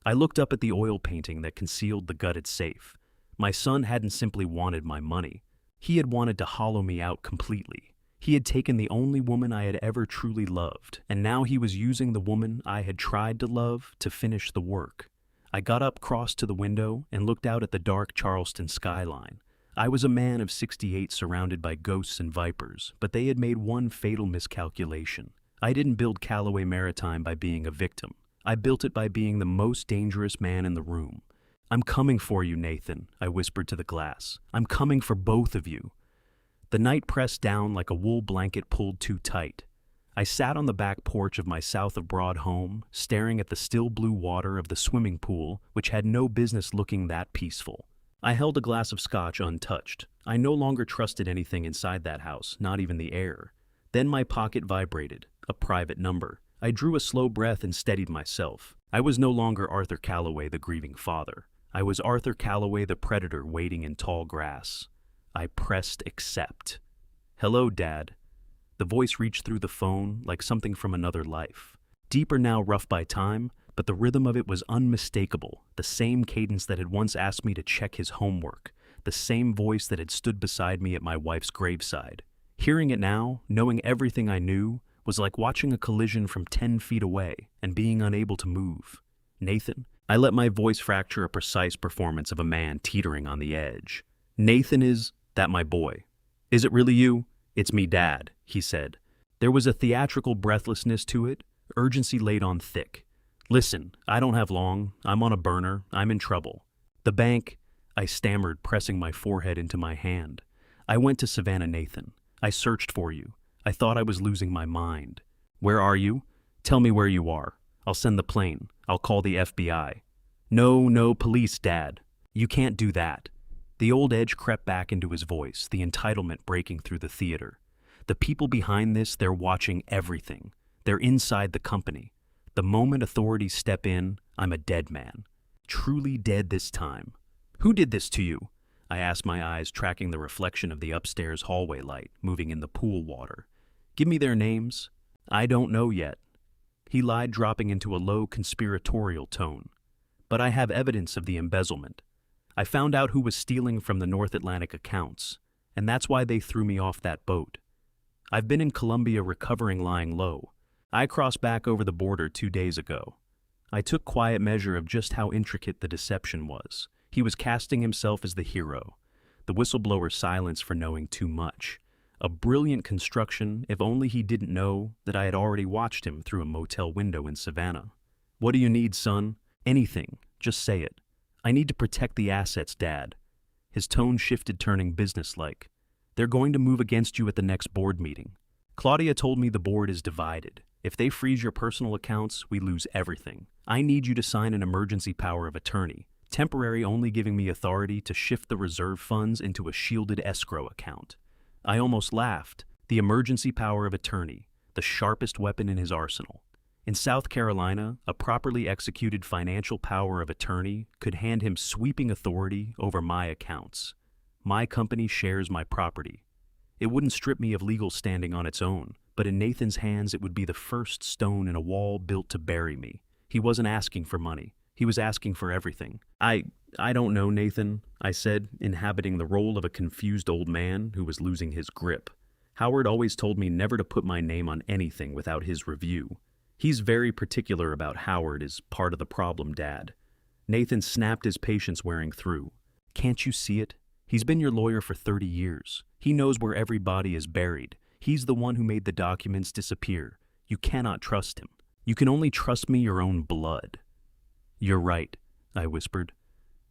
I looked up at the oil painting that concealed the gutted safe. My son hadn't simply wanted my money. He had wanted to hollow me out completely. He had taken the only woman I had ever truly loved, and now he was using the woman I had tried to love to finish the work. I got up, crossed to the window, and looked out at the dark Charleston skyline. I was a man of 68 surrounded by ghosts and vipers, but they had made one fatal miscalculation. I didn't build Callaway Maritime by being a victim. I built it by being the most dangerous man in the room. I'm coming for you, Nathan, I whispered to the glass. I'm coming for both of you. The night pressed down like a wool blanket pulled too tight. I sat on the back porch of my south of Broad home, staring at the still blue water of the swimming pool, which had no business looking that peaceful. I held a glass of scotch untouched. I no longer trusted anything inside that house, not even the air. Then my pocket vibrated, a private number. I drew a slow breath and steadied myself. I was no longer Arthur Callaway, the grieving father. I was Arthur Callaway, the predator waiting in tall grass. I pressed accept. Hello, Dad. The voice reached through the phone like something from another life. Deeper now, rough by time, but the rhythm of it was unmistakable, the same cadence that had once asked me to check his homework, the the same voice that had stood beside me at my wife's graveside. Hearing it now, knowing everything I knew, was like watching a collision from 10 feet away and being unable to move. Nathan, I let my voice fracture a precise performance of a man teetering on the edge. Nathan, is that my boy? Is it really you? It's me, Dad, he said. There was a theatrical breathlessness to it, urgency laid on thick. Listen, I don't have long. I'm on a burner. I'm in trouble. The bank, I stammered, pressing my forehead into my hand. I went to Savannah, Nathan. I searched for you. I thought I was losing my mind. Where are you? Tell me where you are. I'll send the plane. I'll call the FBI. No, police, Dad. You can't do that. The old edge crept back into his voice, the entitlement breaking through the theater. The people behind this, they're watching everything. They're inside the company. The moment authorities step in, I'm a dead man. Truly dead this time. Who did this to you? I asked, my eyes tracking the reflection of the upstairs hallway light moving in the pool water. Give me their names. I don't know yet. He lied, dropping into a low conspiratorial tone. But I have evidence of the embezzlement. I found out who was stealing from the North Atlantic accounts, and that's why they threw me off that boat. I've been in Colombia recovering, lying low. I crossed back over the border 2 days ago. I took quiet measure of just how intricate the deception was. He was casting himself as the hero, the whistleblower's silence for knowing too much. A brilliant construction, if only he didn't know that I had already watched him through a motel window in Savannah. What do you need, son? Anything. Just say it. I need to protect the assets, Dad. His tone shifted, turning businesslike. They're going to move against you at the next board meeting. Claudia told me the board is divided. If they freeze your personal accounts, we lose everything. I need you to sign an emergency power of attorney, temporary, only giving me authority to shift the reserve funds into a shielded escrow account. I almost laughed. The emergency power of attorney, the sharpest weapon in his arsenal. In South Carolina, a properly executed financial power of attorney could hand him sweeping authority over my accounts. My company shares my property. It wouldn't strip me of legal standing on its own, but in Nathan's hands it would be the first stone in a wall built to bury me. He wasn't asking for money. He was asking for everything. I don't know, Nathan, I said, inhabiting the role of a confused old man who was losing his grip. Howard always told me never to put my name on anything without his review. He's very particular about Howard is part of the problem, Dad. Nathan snapped, his patience wearing through. Can't you see it? He's been your lawyer for 30 years. He knows where every body is buried. He's the one who made the documents disappear. You cannot trust him. You can only trust me your own blood. You're right, I whispered.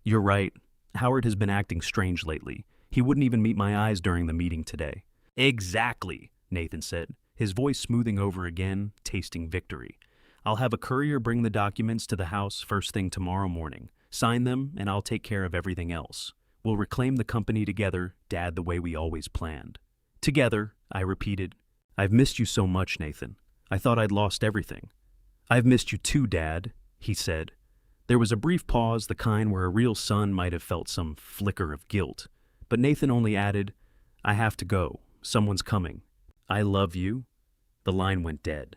You're right. Howard has been acting strange lately. He wouldn't even meet my eyes during the meeting today. Exactly, Nathan said, his voice smoothing over again, tasting victory. I'll have a courier bring the documents to the house first thing tomorrow morning. Sign them, and I'll take care of everything else. We'll reclaim the company together, Dad, the way we always planned. Together, I repeated. I've missed you so much, Nathan. I thought I'd lost everything. I've missed you too, Dad, he said. There was a brief pause, the kind where a real son might have felt some flicker of guilt. But Nathan only added, I have to go. Someone's coming. I love you. The line went dead.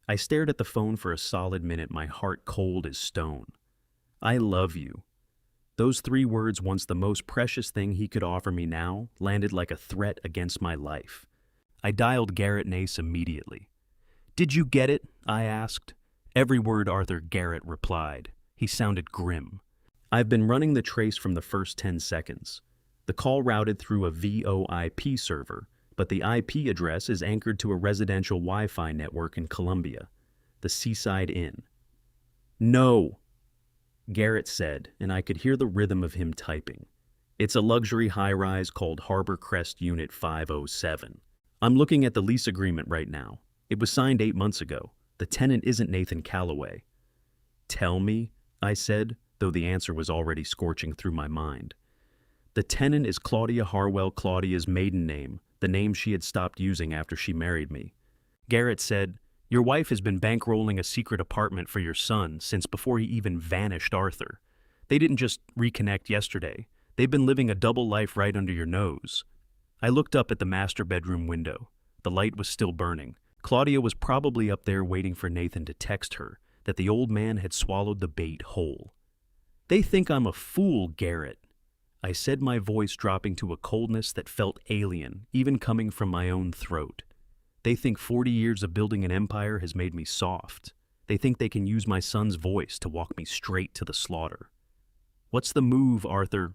I stared at the phone for a solid minute, my heart cold as stone. I love you. Those 3 words, once the most precious thing he could offer me now, landed like a threat against my life. I dialed Garrett Nace immediately. Did you get it? I asked. Every word, Arthur, Garrett replied. He sounded grim. I've been running the trace from the first 10 seconds. The call routed through a VoIP server, but the IP address is anchored to a residential Wi-Fi network in Colombia, the Seaside Inn. No, Garrett said, and I could hear the rhythm of him typing. It's a luxury high-rise called Harbor Crest Unit 507. I'm looking at the lease agreement right now. It was signed 8 months ago. The tenant isn't Nathan Calloway. Tell me, I said, though the answer was already scorching through my mind. The tenant is Claudia Harwell, Claudia's maiden name, the name she had stopped using after she married me. Garrett said, your wife has been bankrolling a secret apartment for your son since before he even vanished, Arthur. They didn't just reconnect yesterday. They've been living a double life right under your nose. I looked up at the master bedroom window. The light was still burning. Claudia was probably up there waiting for Nathan to text her that the old man had swallowed the bait whole. They think I'm a fool, Garrett. I said, my voice dropping to a coldness that felt alien, even coming from my own throat. They think 40 years of building an empire has made me soft. They think they can use my son's voice to walk me straight to the slaughter. What's the move, Arthur?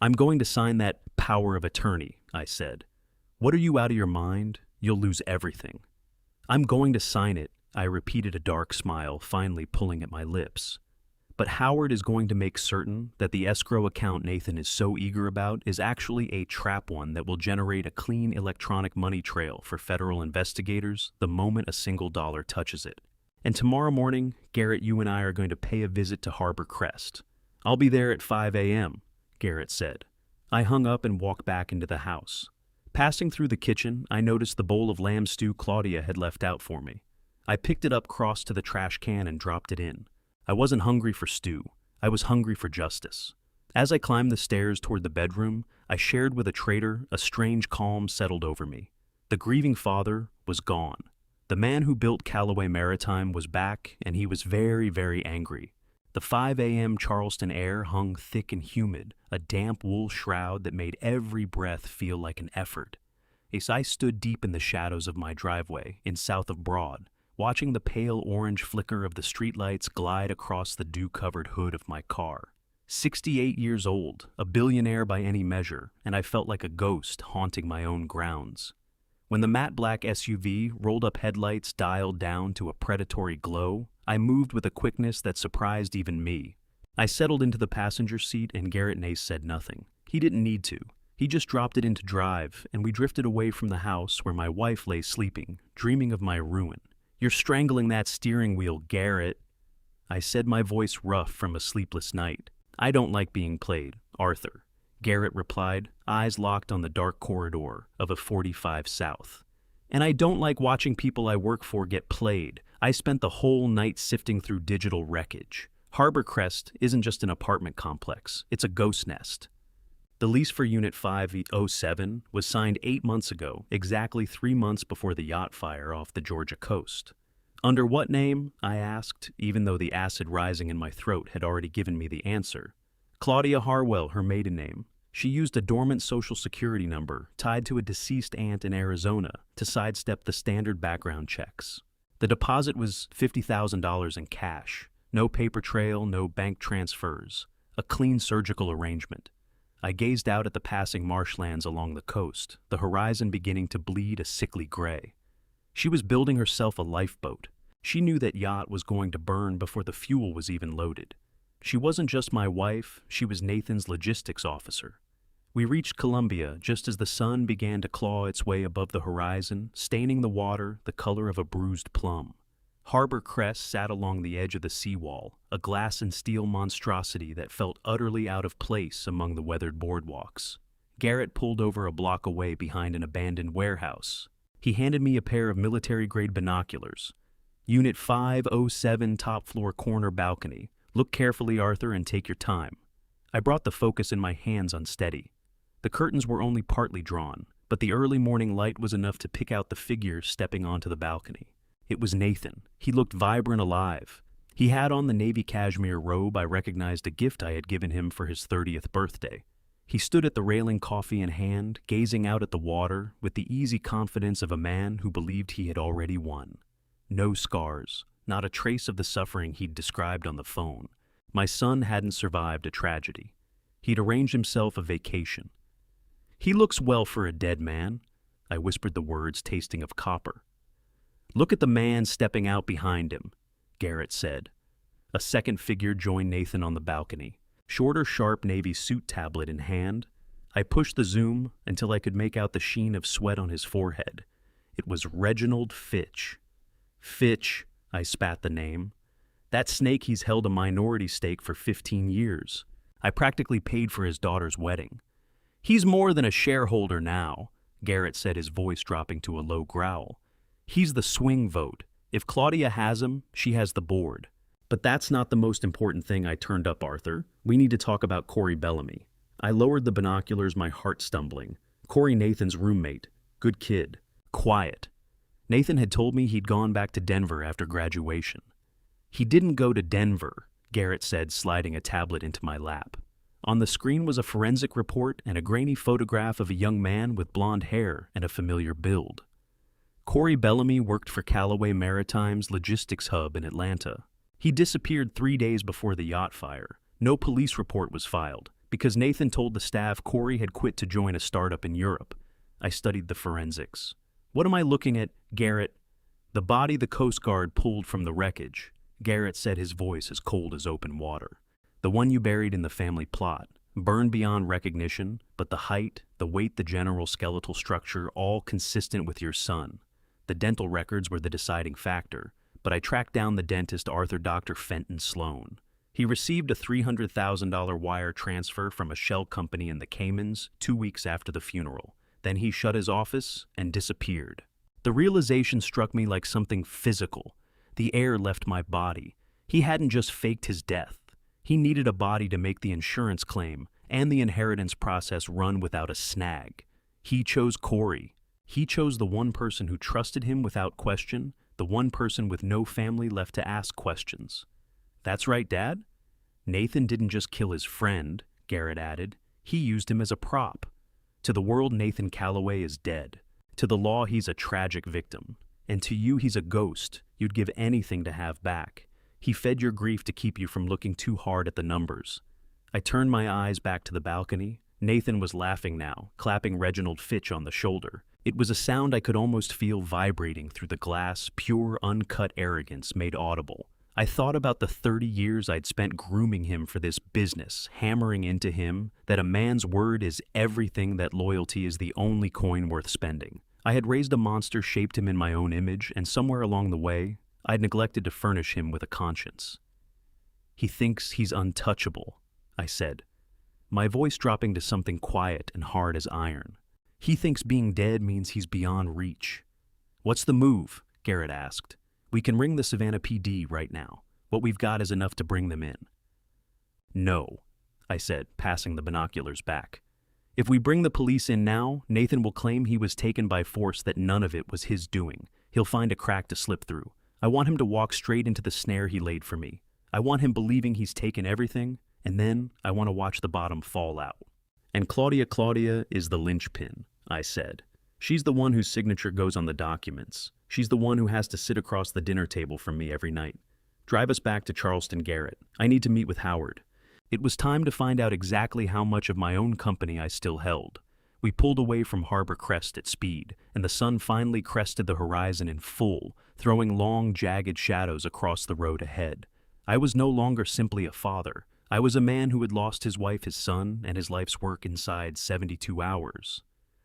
I'm going to sign that power of attorney, I said. What are you, out of your mind? You'll lose everything. I'm going to sign it, I repeated, a dark smile finally pulling at my lips. But Howard is going to make certain that the escrow account Nathan is so eager about is actually a trap one that will generate a clean electronic money trail for federal investigators the moment a single dollar touches it. And tomorrow morning, Garrett, you and I are going to pay a visit to Harbor Crest. I'll be there at 5 a.m., Garrett said. I hung up and walked back into the house. Passing through the kitchen, I noticed the bowl of lamb stew Claudia had left out for me. I picked it up, crossed to the trash can, and dropped it in. I wasn't hungry for stew. I was hungry for justice. As I climbed the stairs toward the bedroom, I shared with a traitor a strange calm settled over me. The grieving father was gone. The man who built Callaway Maritime was back, and he was very, very angry. The 5 a.m. Charleston air hung thick and humid, a damp wool shroud that made every breath feel like an effort. As I stood deep in the shadows of my driveway in south of Broad, watching the pale orange flicker of the streetlights glide across the dew-covered hood of my car. 68 years old, a billionaire by any measure, and I felt like a ghost haunting my own grounds. When the matte black SUV rolled up, headlights dialed down to a predatory glow, I moved with a quickness that surprised even me. I settled into the passenger seat, and Garrett Nace said nothing. He didn't need to. He just dropped it into drive, and we drifted away from the house where my wife lay sleeping, dreaming of my ruin. You're strangling that steering wheel, Garrett. I said, my voice rough from a sleepless night. I don't like being played, Arthur, Garrett replied, eyes locked on the dark corridor of a 45 South. And I don't like watching people I work for get played. I spent the whole night sifting through digital wreckage. Harbor Crest isn't just an apartment complex, it's a ghost nest. The lease for Unit 507 was signed 8 months ago, exactly 3 months before the yacht fire off the Georgia coast. Under what name? I asked, even though the acid rising in my throat had already given me the answer. Claudia Harwell, her maiden name. She used a dormant social security number tied to a deceased aunt in Arizona to sidestep the standard background checks. The deposit was $50,000 in cash. No paper trail, no bank transfers. A clean surgical arrangement. I gazed out at the passing marshlands along the coast, the horizon beginning to bleed a sickly gray. She was building herself a lifeboat. She knew that yacht was going to burn before the fuel was even loaded. She wasn't just my wife, she was Nathan's logistics officer. We reached Columbia just as the sun began to claw its way above the horizon, staining the water the color of a bruised plum. Harbor Crest sat along the edge of the seawall, a glass and steel monstrosity that felt utterly out of place among the weathered boardwalks. Garrett pulled over a block away behind an abandoned warehouse. He handed me a pair of military-grade binoculars. Unit 507, top floor corner balcony. Look carefully, Arthur, and take your time. I brought the focus in my hands unsteady. The curtains were only partly drawn, but the early morning light was enough to pick out the figure stepping onto the balcony. It was Nathan. He looked vibrant, alive. He had on the navy cashmere robe I recognized a gift I had given him for his 30th birthday. He stood at the railing, coffee in hand, gazing out at the water with the easy confidence of a man who believed he had already won. No scars, not a trace of the suffering he'd described on the phone. My son hadn't survived a tragedy. He'd arranged himself a vacation. He looks well for a dead man. I whispered the words tasting of copper. Look at the man stepping out behind him, Garrett said. A second figure joined Nathan on the balcony, shorter, sharp navy suit tablet in hand. I pushed the zoom until I could make out the sheen of sweat on his forehead. It was Reginald Fitch. Fitch, I spat the name. That snake, he's held a minority stake for 15 years. I practically paid for his daughter's wedding. He's more than a shareholder now, Garrett said, his voice dropping to a low growl. He's the swing vote. If Claudia has him, she has the board. But that's not the most important thing. I turned up, Arthur. We need to talk about Corey Bellamy. I lowered the binoculars, my heart stumbling. Corey, Nathan's roommate. Good kid. Quiet. Nathan had told me he'd gone back to Denver after graduation. He didn't go to Denver, Garrett said, sliding a tablet into my lap. On the screen was a forensic report and a grainy photograph of a young man with blonde hair and a familiar build. Corey Bellamy worked for Callaway Maritime's logistics hub in Atlanta. He disappeared 3 days before the yacht fire. No police report was filed, because Nathan told the staff Corey had quit to join a startup in Europe. I studied the forensics. What am I looking at, Garrett? The body the Coast Guard pulled from the wreckage. Garrett said, his voice as cold as open water. The one you buried in the family plot. Burned beyond recognition, but the height, the weight, the general skeletal structure, all consistent with your son. The dental records were the deciding factor, but I tracked down the dentist Arthur Dr. Fenton Sloan. He received a $300,000 wire transfer from a shell company in the Caymans 2 weeks after the funeral. Then he shut his office and disappeared. The realization struck me like something physical. The air left my body. He hadn't just faked his death. He needed a body to make the insurance claim and the inheritance process run without a snag. He chose Corey. He chose the one person who trusted him without question, the one person with no family left to ask questions. That's right, Dad? Nathan didn't just kill his friend, Garrett added. He used him as a prop. To the world, Nathan Callaway is dead. To the law, he's a tragic victim. And to you, he's a ghost you'd give anything to have back. He fed your grief to keep you from looking too hard at the numbers. I turned my eyes back to the balcony. Nathan was laughing now, clapping Reginald Fitch on the shoulder. It was a sound I could almost feel vibrating through the glass, pure, uncut arrogance made audible. I thought about the 30 years I'd spent grooming him for this business, hammering into him that a man's word is everything, that loyalty is the only coin worth spending. I had raised a monster, shaped him in my own image, and somewhere along the way, I'd neglected to furnish him with a conscience. He thinks he's untouchable, I said, my voice dropping to something quiet and hard as iron. He thinks being dead means he's beyond reach. What's the move? Garrett asked. We can ring the Savannah PD right now. What we've got is enough to bring them in. No, I said, passing the binoculars back. If we bring the police in now, Nathan will claim he was taken by force, that none of it was his doing. He'll find a crack to slip through. I want him to walk straight into the snare he laid for me. I want him believing he's taken everything, and then I want to watch the bottom fall out. And Claudia is the linchpin, I said. She's the one whose signature goes on the documents. She's the one who has to sit across the dinner table from me every night. Drive us back to Charleston, Garrett. I need to meet with Howard. It was time to find out exactly how much of my own company I still held. We pulled away from Harbor Crest at speed, and the sun finally crested the horizon in full, throwing long, jagged shadows across the road ahead. I was no longer simply a father. I was a man who had lost his wife, his son, and his life's work inside 72 hours.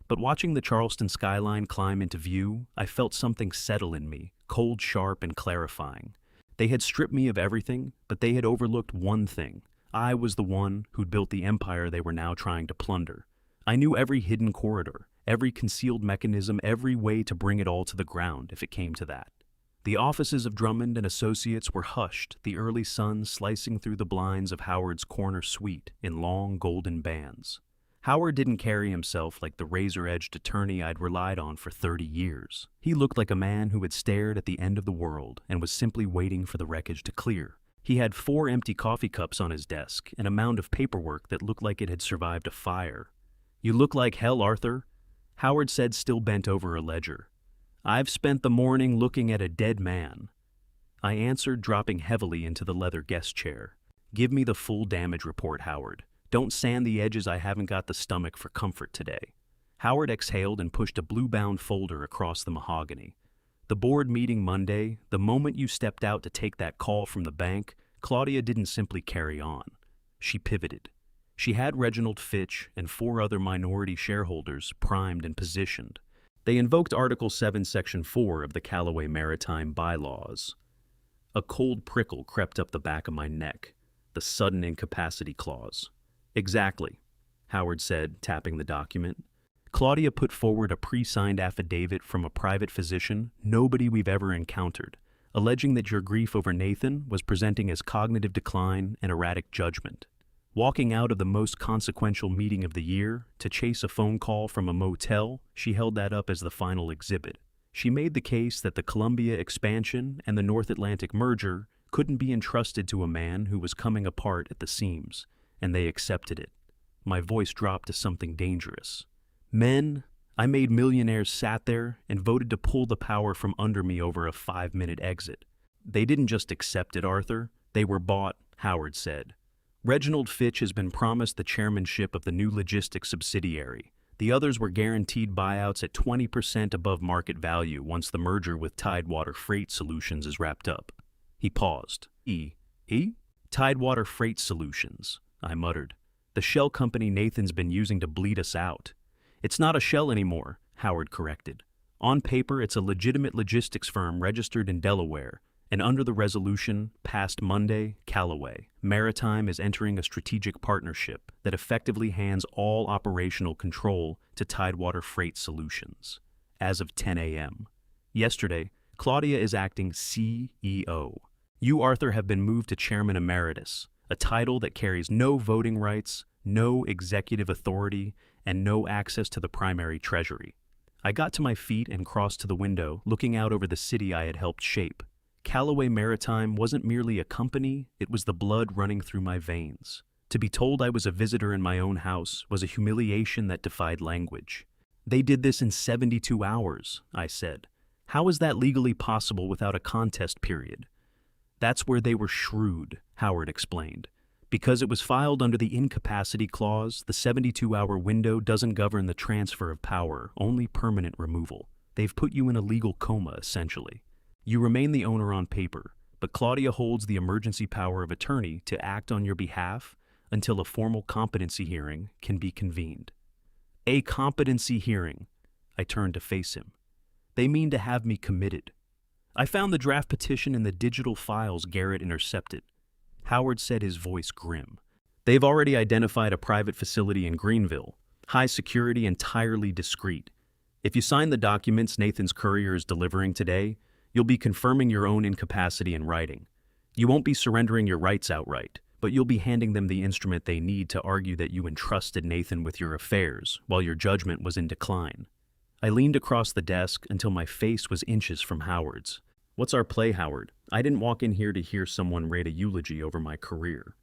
But watching the Charleston skyline climb into view, I felt something settle in me, cold, sharp, and clarifying. They had stripped me of everything, but they had overlooked one thing. I was the one who'd built the empire they were now trying to plunder. I knew every hidden corridor, every concealed mechanism, every way to bring it all to the ground if it came to that. The offices of Drummond and Associates were hushed, the early sun slicing through the blinds of Howard's corner suite in long golden bands. Howard didn't carry himself like the razor-edged attorney I'd relied on for 30 years. He looked like a man who had stared at the end of the world and was simply waiting for the wreckage to clear. He had 4 empty coffee cups on his desk and a mound of paperwork that looked like it had survived a fire. You look like hell, Arthur, Howard said, still bent over a ledger. I've spent the morning looking at a dead man. I answered, dropping heavily into the leather guest chair. Give me the full damage report, Howard. Don't sand the edges. I haven't got the stomach for comfort today. Howard exhaled and pushed a blue-bound folder across the mahogany. The board meeting Monday, the moment you stepped out to take that call from the bank, Claudia didn't simply carry on. She pivoted. She had Reginald Fitch and 4 other minority shareholders primed and positioned. They invoked Article 7, Section 4 of the Callaway Maritime bylaws. A cold prickle crept up the back of my neck. The sudden incapacity clause. Exactly, Howard said, tapping the document. Claudia put forward a pre-signed affidavit from a private physician, nobody we've ever encountered, alleging that your grief over Nathan was presenting as cognitive decline and erratic judgment. Walking out of the most consequential meeting of the year to chase a phone call from a motel, she held that up as the final exhibit. She made the case that the Columbia expansion and the North Atlantic merger couldn't be entrusted to a man who was coming apart at the seams. and they accepted it. My voice dropped to something dangerous. Men I made millionaires sat there and voted to pull the power from under me over a 5-minute exit. They didn't just accept it, Arthur. They were bought, Howard said. Reginald Fitch has been promised the chairmanship of the new logistics subsidiary. The others were guaranteed buyouts at 20% above market value once the merger with Tidewater Freight Solutions is wrapped up. He paused. Tidewater Freight Solutions, I muttered. The shell company Nathan's been using to bleed us out. It's not a shell anymore, Howard corrected. On paper, it's a legitimate logistics firm registered in Delaware, and under the resolution passed Monday, Callaway Maritime is entering a strategic partnership that effectively hands all operational control to Tidewater Freight Solutions. As of 10 a.m. Yesterday, Claudia is acting CEO. You, Arthur, have been moved to Chairman Emeritus, a title that carries no voting rights, no executive authority, and no access to the primary treasury. I got to my feet and crossed to the window, looking out over the city I had helped shape. Callaway Maritime wasn't merely a company, it was the blood running through my veins. To be told I was a visitor in my own house was a humiliation that defied language. They did this in 72 hours, I said. How is that legally possible without a contest period? That's where they were shrewd, Howard explained. Because it was filed under the incapacity clause, the 72-hour window doesn't govern the transfer of power, only permanent removal. They've put you in a legal coma, essentially. You remain the owner on paper, but Claudia holds the emergency power of attorney to act on your behalf until a formal competency hearing can be convened. A competency hearing. I turned to face him. They mean to have me committed. I found the draft petition in the digital files Garrett intercepted. Howard said, his voice grim. They've already identified a private facility in Greenville, high security, entirely discreet. If you sign the documents Nathan's courier is delivering today, you'll be confirming your own incapacity in writing. You won't be surrendering your rights outright, but you'll be handing them the instrument they need to argue that you entrusted Nathan with your affairs while your judgment was in decline. I leaned across the desk until my face was inches from Howard's. What's our play, Howard? I didn't walk in here to hear someone rate a eulogy over my career.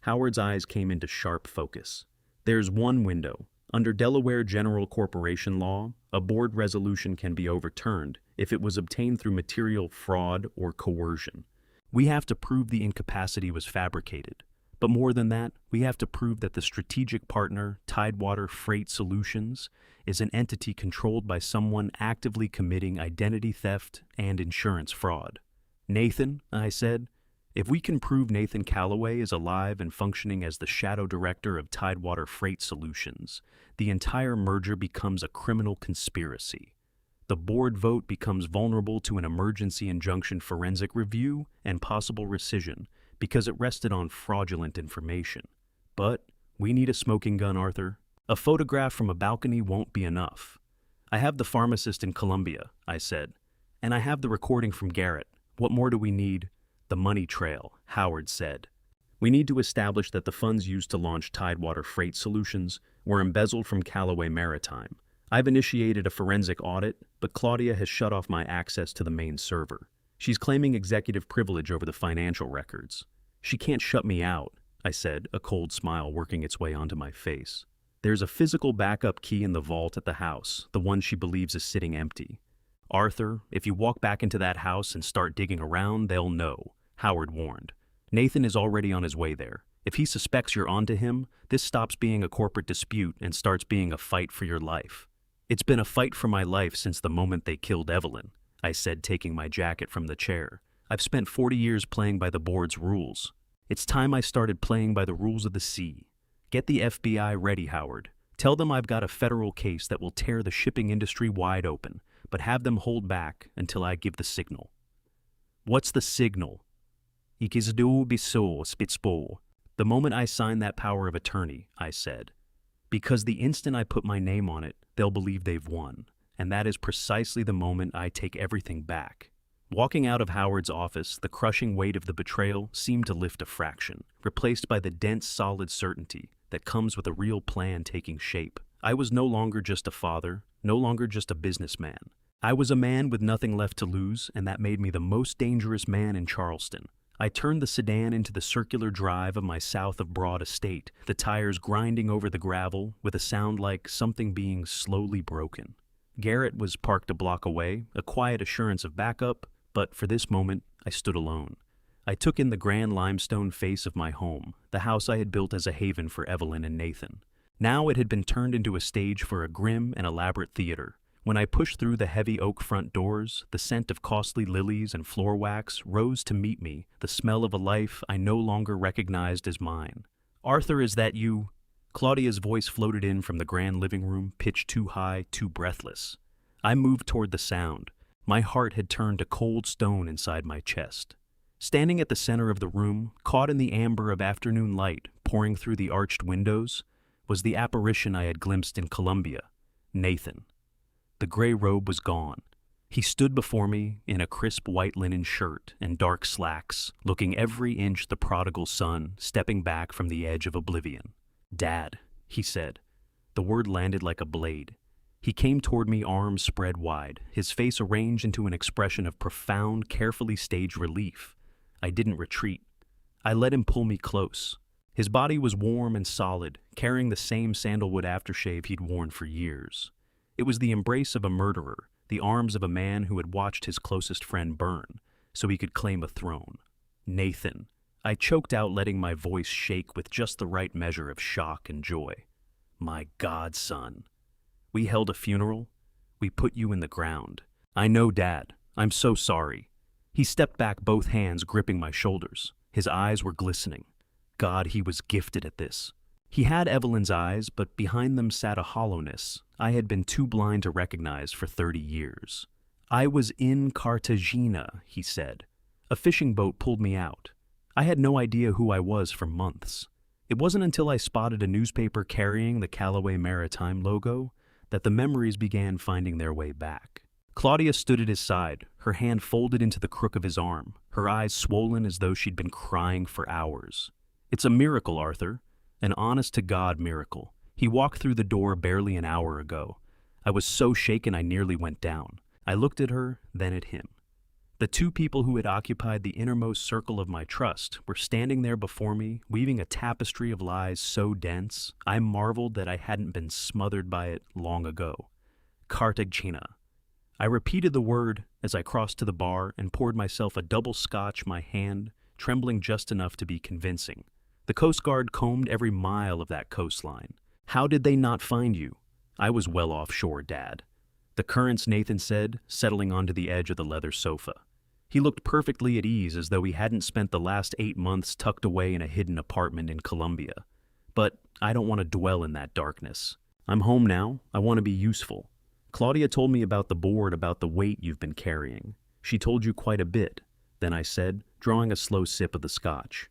Howard's eyes came into sharp focus. There's one window. Under Delaware General Corporation law, a board resolution can be overturned if it was obtained through material fraud or coercion. We have to prove the incapacity was fabricated. But more than that, we have to prove that the strategic partner, Tidewater Freight Solutions, is an entity controlled by someone actively committing identity theft and insurance fraud. Nathan, I said, if we can prove Nathan Callaway is alive and functioning as the shadow director of Tidewater Freight Solutions, the entire merger becomes a criminal conspiracy. The board vote becomes vulnerable to an emergency injunction forensic review and possible rescission because it rested on fraudulent information. But we need a smoking gun, Arthur. A photograph from a balcony won't be enough. I have the pharmacist in Columbia, I said, and I have the recording from Garrett. What more do we need? The money trail, Howard said. We need to establish that the funds used to launch Tidewater Freight Solutions were embezzled from Callaway Maritime. I've initiated a forensic audit, but Claudia has shut off my access to the main server. She's claiming executive privilege over the financial records. She can't shut me out, I said, a cold smile working its way onto my face. There's a physical backup key in the vault at the house, the one she believes is sitting empty. Arthur, if you walk back into that house and start digging around, they'll know, Howard warned. Nathan is already on his way there. If he suspects you're onto him, this stops being a corporate dispute and starts being a fight for your life. It's been a fight for my life since the moment they killed Evelyn, I said, taking my jacket from the chair. I've spent 40 years playing by the board's rules. It's time I started playing by the rules of the sea. Get the FBI ready, Howard. Tell them I've got a federal case that will tear the shipping industry wide open, but have them hold back until I give the signal. What's the signal? The moment I sign that power of attorney, I said. Because the instant I put my name on it, they'll believe they've won. And that is precisely the moment I take everything back. Walking out of Howard's office, the crushing weight of the betrayal seemed to lift a fraction, replaced by the dense, solid certainty that comes with a real plan taking shape. I was no longer just a father, no longer just a businessman. I was a man with nothing left to lose, and that made me the most dangerous man in Charleston. I turned the sedan into the circular drive of my south of Broad estate, the tires grinding over the gravel with a sound like something being slowly broken. Garrett was parked a block away, a quiet assurance of backup, but for this moment, I stood alone. I took in the grand limestone face of my home, the house I had built as a haven for Evelyn and Nathan. Now it had been turned into a stage for a grim and elaborate theater. When I pushed through the heavy oak front doors, the scent of costly lilies and floor wax rose to meet me, the smell of a life I no longer recognized as mine. "Arthur, is that you?" Claudia's voice floated in from the grand living room, pitched too high, too breathless. I moved toward the sound. My heart had turned to cold stone inside my chest. Standing at the center of the room, caught in the amber of afternoon light pouring through the arched windows, was the apparition I had glimpsed in Columbia, Nathan. The gray robe was gone. He stood before me in a crisp white linen shirt and dark slacks, looking every inch the prodigal son stepping back from the edge of oblivion. "Dad," he said. The word landed like a blade. He came toward me, arms spread wide, his face arranged into an expression of profound, carefully staged relief. I didn't retreat. I let him pull me close. His body was warm and solid, carrying the same sandalwood aftershave he'd worn for years. It was the embrace of a murderer, the arms of a man who had watched his closest friend burn, so he could claim a throne. "Nathan." I choked out, letting my voice shake with just the right measure of shock and joy. "My God, son. We held a funeral. We put you in the ground. I know, Dad. I'm so sorry." He stepped back, both hands gripping my shoulders. His eyes were glistening. God, he was gifted at this. He had Evelyn's eyes, but behind them sat a hollowness I had been too blind to recognize for 30 years. "I was in Cartagena," he said. "A fishing boat pulled me out. I had no idea who I was for months. It wasn't until I spotted a newspaper carrying the Callaway Maritime logo that the memories began finding their way back." Claudia stood at his side, her hand folded into the crook of his arm, her eyes swollen as though she'd been crying for hours. "It's a miracle, Arthur. An honest-to-God miracle. He walked through the door barely an hour ago. I was so shaken I nearly went down. I looked at her, then at him. The two people who had occupied the innermost circle of my trust were standing there before me, weaving a tapestry of lies so dense, I marveled that I hadn't been smothered by it long ago. Cartagena. I repeated the word as I crossed to the bar and poured myself a double scotch, my hand trembling just enough to be convincing. The Coast Guard combed every mile of that coastline. How did they not find you? I was well offshore, Dad. The currents, Nathan said, settling onto the edge of the leather sofa. He looked perfectly at ease, as though he hadn't spent the last 8 months tucked away in a hidden apartment in Colombia. But I don't want to dwell in that darkness. I'm home now. I want to be useful. Claudia told me about the board, about the weight you've been carrying. She told you quite a bit, then I said, drawing a slow sip of the scotch.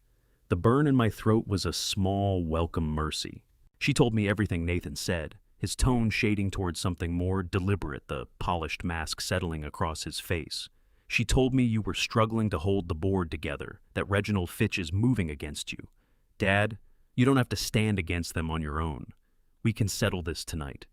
The burn in my throat was a small, welcome mercy. She told me everything Nathan said, his tone shading towards something more deliberate, the polished mask settling across his face. She told me you were struggling to hold the board together, that Reginald Fitch is moving against you. Dad, you don't have to stand against them on your own. We can settle this tonight.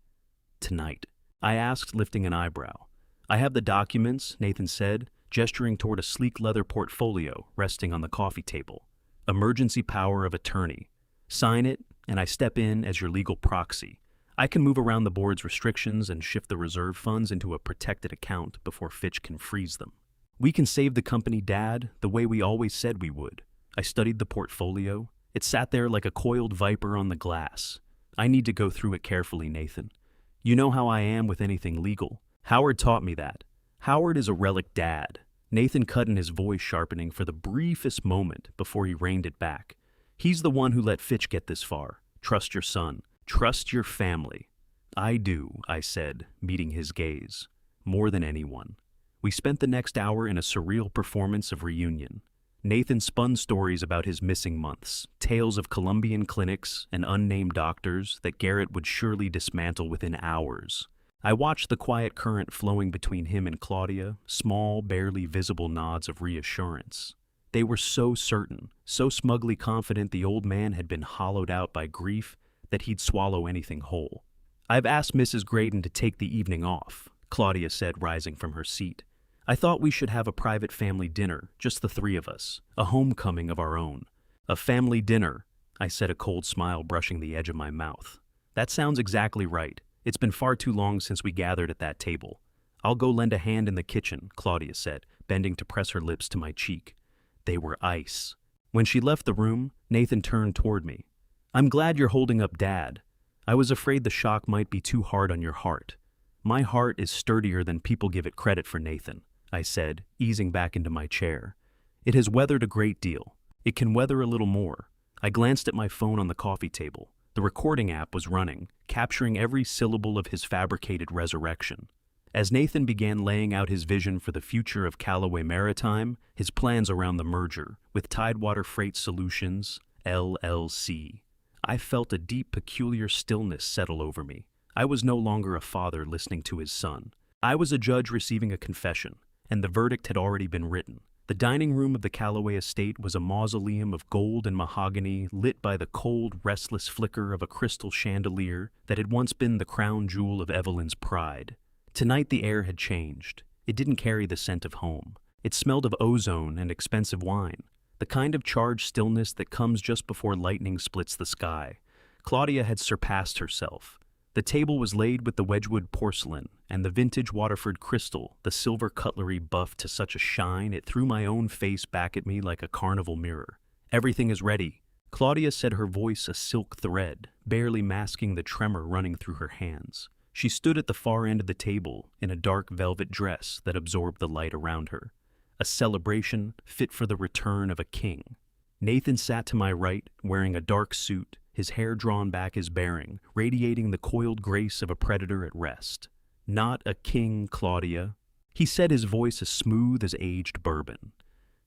Tonight. I asked, lifting an eyebrow. I have the documents, Nathan said, gesturing toward a sleek leather portfolio resting on the coffee table. Emergency power of attorney. Sign it, and I step in as your legal proxy. I can move around the board's restrictions and shift the reserve funds into a protected account before Fitch can freeze them. We can save the company, Dad, the way we always said we would. I studied the portfolio. It sat there like a coiled viper on the glass. I need to go through it carefully, Nathan. You know how I am with anything legal. Howard taught me that. Howard is a relic, Dad. Nathan cut in, his voice sharpening for the briefest moment before he reined it back. He's the one who let Fitch get this far. Trust your son. Trust your family. I do, I said, meeting his gaze. More than anyone. We spent the next hour in a surreal performance of reunion. Nathan spun stories about his missing months, tales of Colombian clinics and unnamed doctors that Garrett would surely dismantle within hours. I watched the quiet current flowing between him and Claudia, small, barely visible nods of reassurance. They were so certain, so smugly confident the old man had been hollowed out by grief that he'd swallow anything whole. I've asked Mrs. Graydon to take the evening off, Claudia said, rising from her seat. I thought we should have a private family dinner, just the three of us, a homecoming of our own. A family dinner, I said, a cold smile brushing the edge of my mouth. That sounds exactly right. It's been far too long since we gathered at that table. I'll go lend a hand in the kitchen, Claudia said, bending to press her lips to my cheek. They were ice. When she left the room, Nathan turned toward me. I'm glad you're holding up, Dad. I was afraid the shock might be too hard on your heart. My heart is sturdier than people give it credit for, Nathan, I said, easing back into my chair. It has weathered a great deal. It can weather a little more. I glanced at my phone on the coffee table. The recording app was running, capturing every syllable of his fabricated resurrection. As Nathan began laying out his vision for the future of Callaway Maritime, his plans around the merger with Tidewater Freight Solutions, LLC, I felt a deep, peculiar stillness settle over me. I was no longer a father listening to his son. I was a judge receiving a confession, and the verdict had already been written. The dining room of the Callaway estate was a mausoleum of gold and mahogany lit by the cold, restless flicker of a crystal chandelier that had once been the crown jewel of Evelyn's pride. Tonight the air had changed. It didn't carry the scent of home. It smelled of ozone and expensive wine, the kind of charged stillness that comes just before lightning splits the sky. Claudia had surpassed herself. The table was laid with the Wedgwood porcelain and the vintage Waterford crystal, the silver cutlery buffed to such a shine it threw my own face back at me like a carnival mirror. Everything is ready, Claudia said, her voice a silk thread, barely masking the tremor running through her hands. She stood at the far end of the table in a dark velvet dress that absorbed the light around her. A celebration fit for the return of a king. Nathan sat to my right, wearing a dark suit, his hair drawn back his bearing, radiating the coiled grace of a predator at rest. Not a king, Claudia, he said, his voice as smooth as aged bourbon.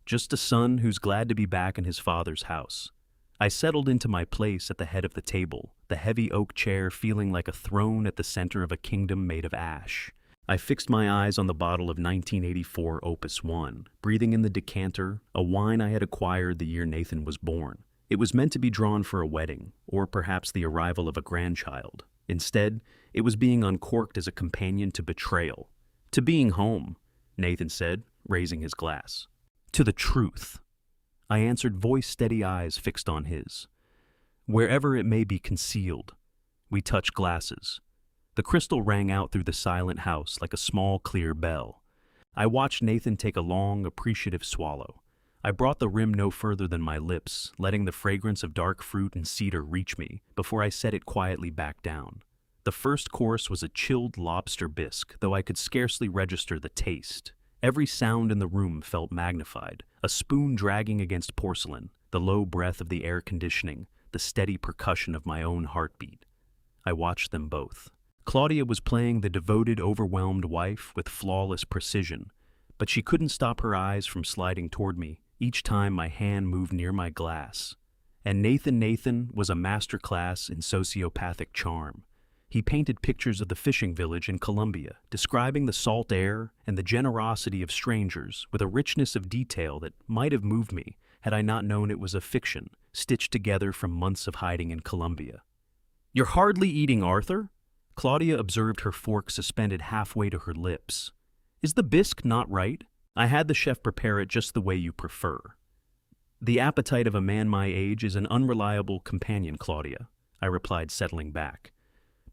Just a son who's glad to be back in his father's house. I settled into my place at the head of the table, the heavy oak chair feeling like a throne at the center of a kingdom made of ash. I fixed my eyes on the bottle of 1984 Opus 1, breathing in the decanter, a wine I had acquired the year Nathan was born. It was meant to be drawn for a wedding, or perhaps the arrival of a grandchild. Instead, it was being uncorked as a companion to betrayal. To being home, Nathan said, raising his glass. To the truth, I answered, voice steady, eyes fixed on his. Wherever it may be concealed. We touched glasses. The crystal rang out through the silent house like a small, clear bell. I watched Nathan take a long, appreciative swallow. I brought the rim no further than my lips, letting the fragrance of dark fruit and cedar reach me before I set it quietly back down. The first course was a chilled lobster bisque, though I could scarcely register the taste. Every sound in the room felt magnified, a spoon dragging against porcelain, the low breath of the air conditioning, the steady percussion of my own heartbeat. I watched them both. Claudia was playing the devoted, overwhelmed wife with flawless precision, but she couldn't stop her eyes from sliding toward me each time my hand moved near my glass. And Nathan was a master class in sociopathic charm. He painted pictures of the fishing village in Colombia, describing the salt air and the generosity of strangers with a richness of detail that might have moved me had I not known it was a fiction stitched together from months of hiding in Colombia. You're hardly eating, Arthur? Claudia observed, her fork suspended halfway to her lips. Is the bisque not right? I had the chef prepare it just the way you prefer. The appetite of a man my age is an unreliable companion, Claudia, I replied, settling back.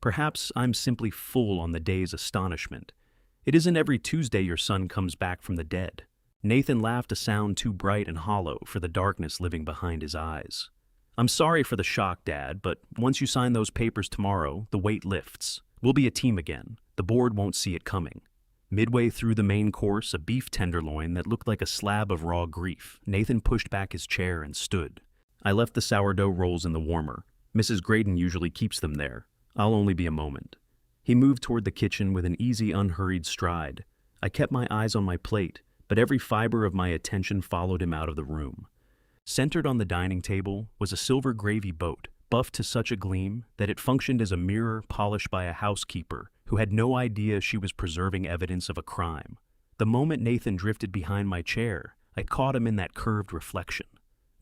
Perhaps I'm simply full on the day's astonishment. It isn't every Tuesday your son comes back from the dead. Nathan laughed, a sound too bright and hollow for the darkness living behind his eyes. I'm sorry for the shock, Dad, but once you sign those papers tomorrow, the weight lifts. We'll be a team again. The board won't see it coming. Midway through the main course, a beef tenderloin that looked like a slab of raw grief, Nathan pushed back his chair and stood. I left the sourdough rolls in the warmer. Mrs. Graydon usually keeps them there. I'll only be a moment. He moved toward the kitchen with an easy, unhurried stride. I kept my eyes on my plate, but every fiber of my attention followed him out of the room. Centered on the dining table was a silver gravy boat, buffed to such a gleam that it functioned as a mirror polished by a housekeeper who had no idea she was preserving evidence of a crime. The moment Nathan drifted behind my chair, I caught him in that curved reflection.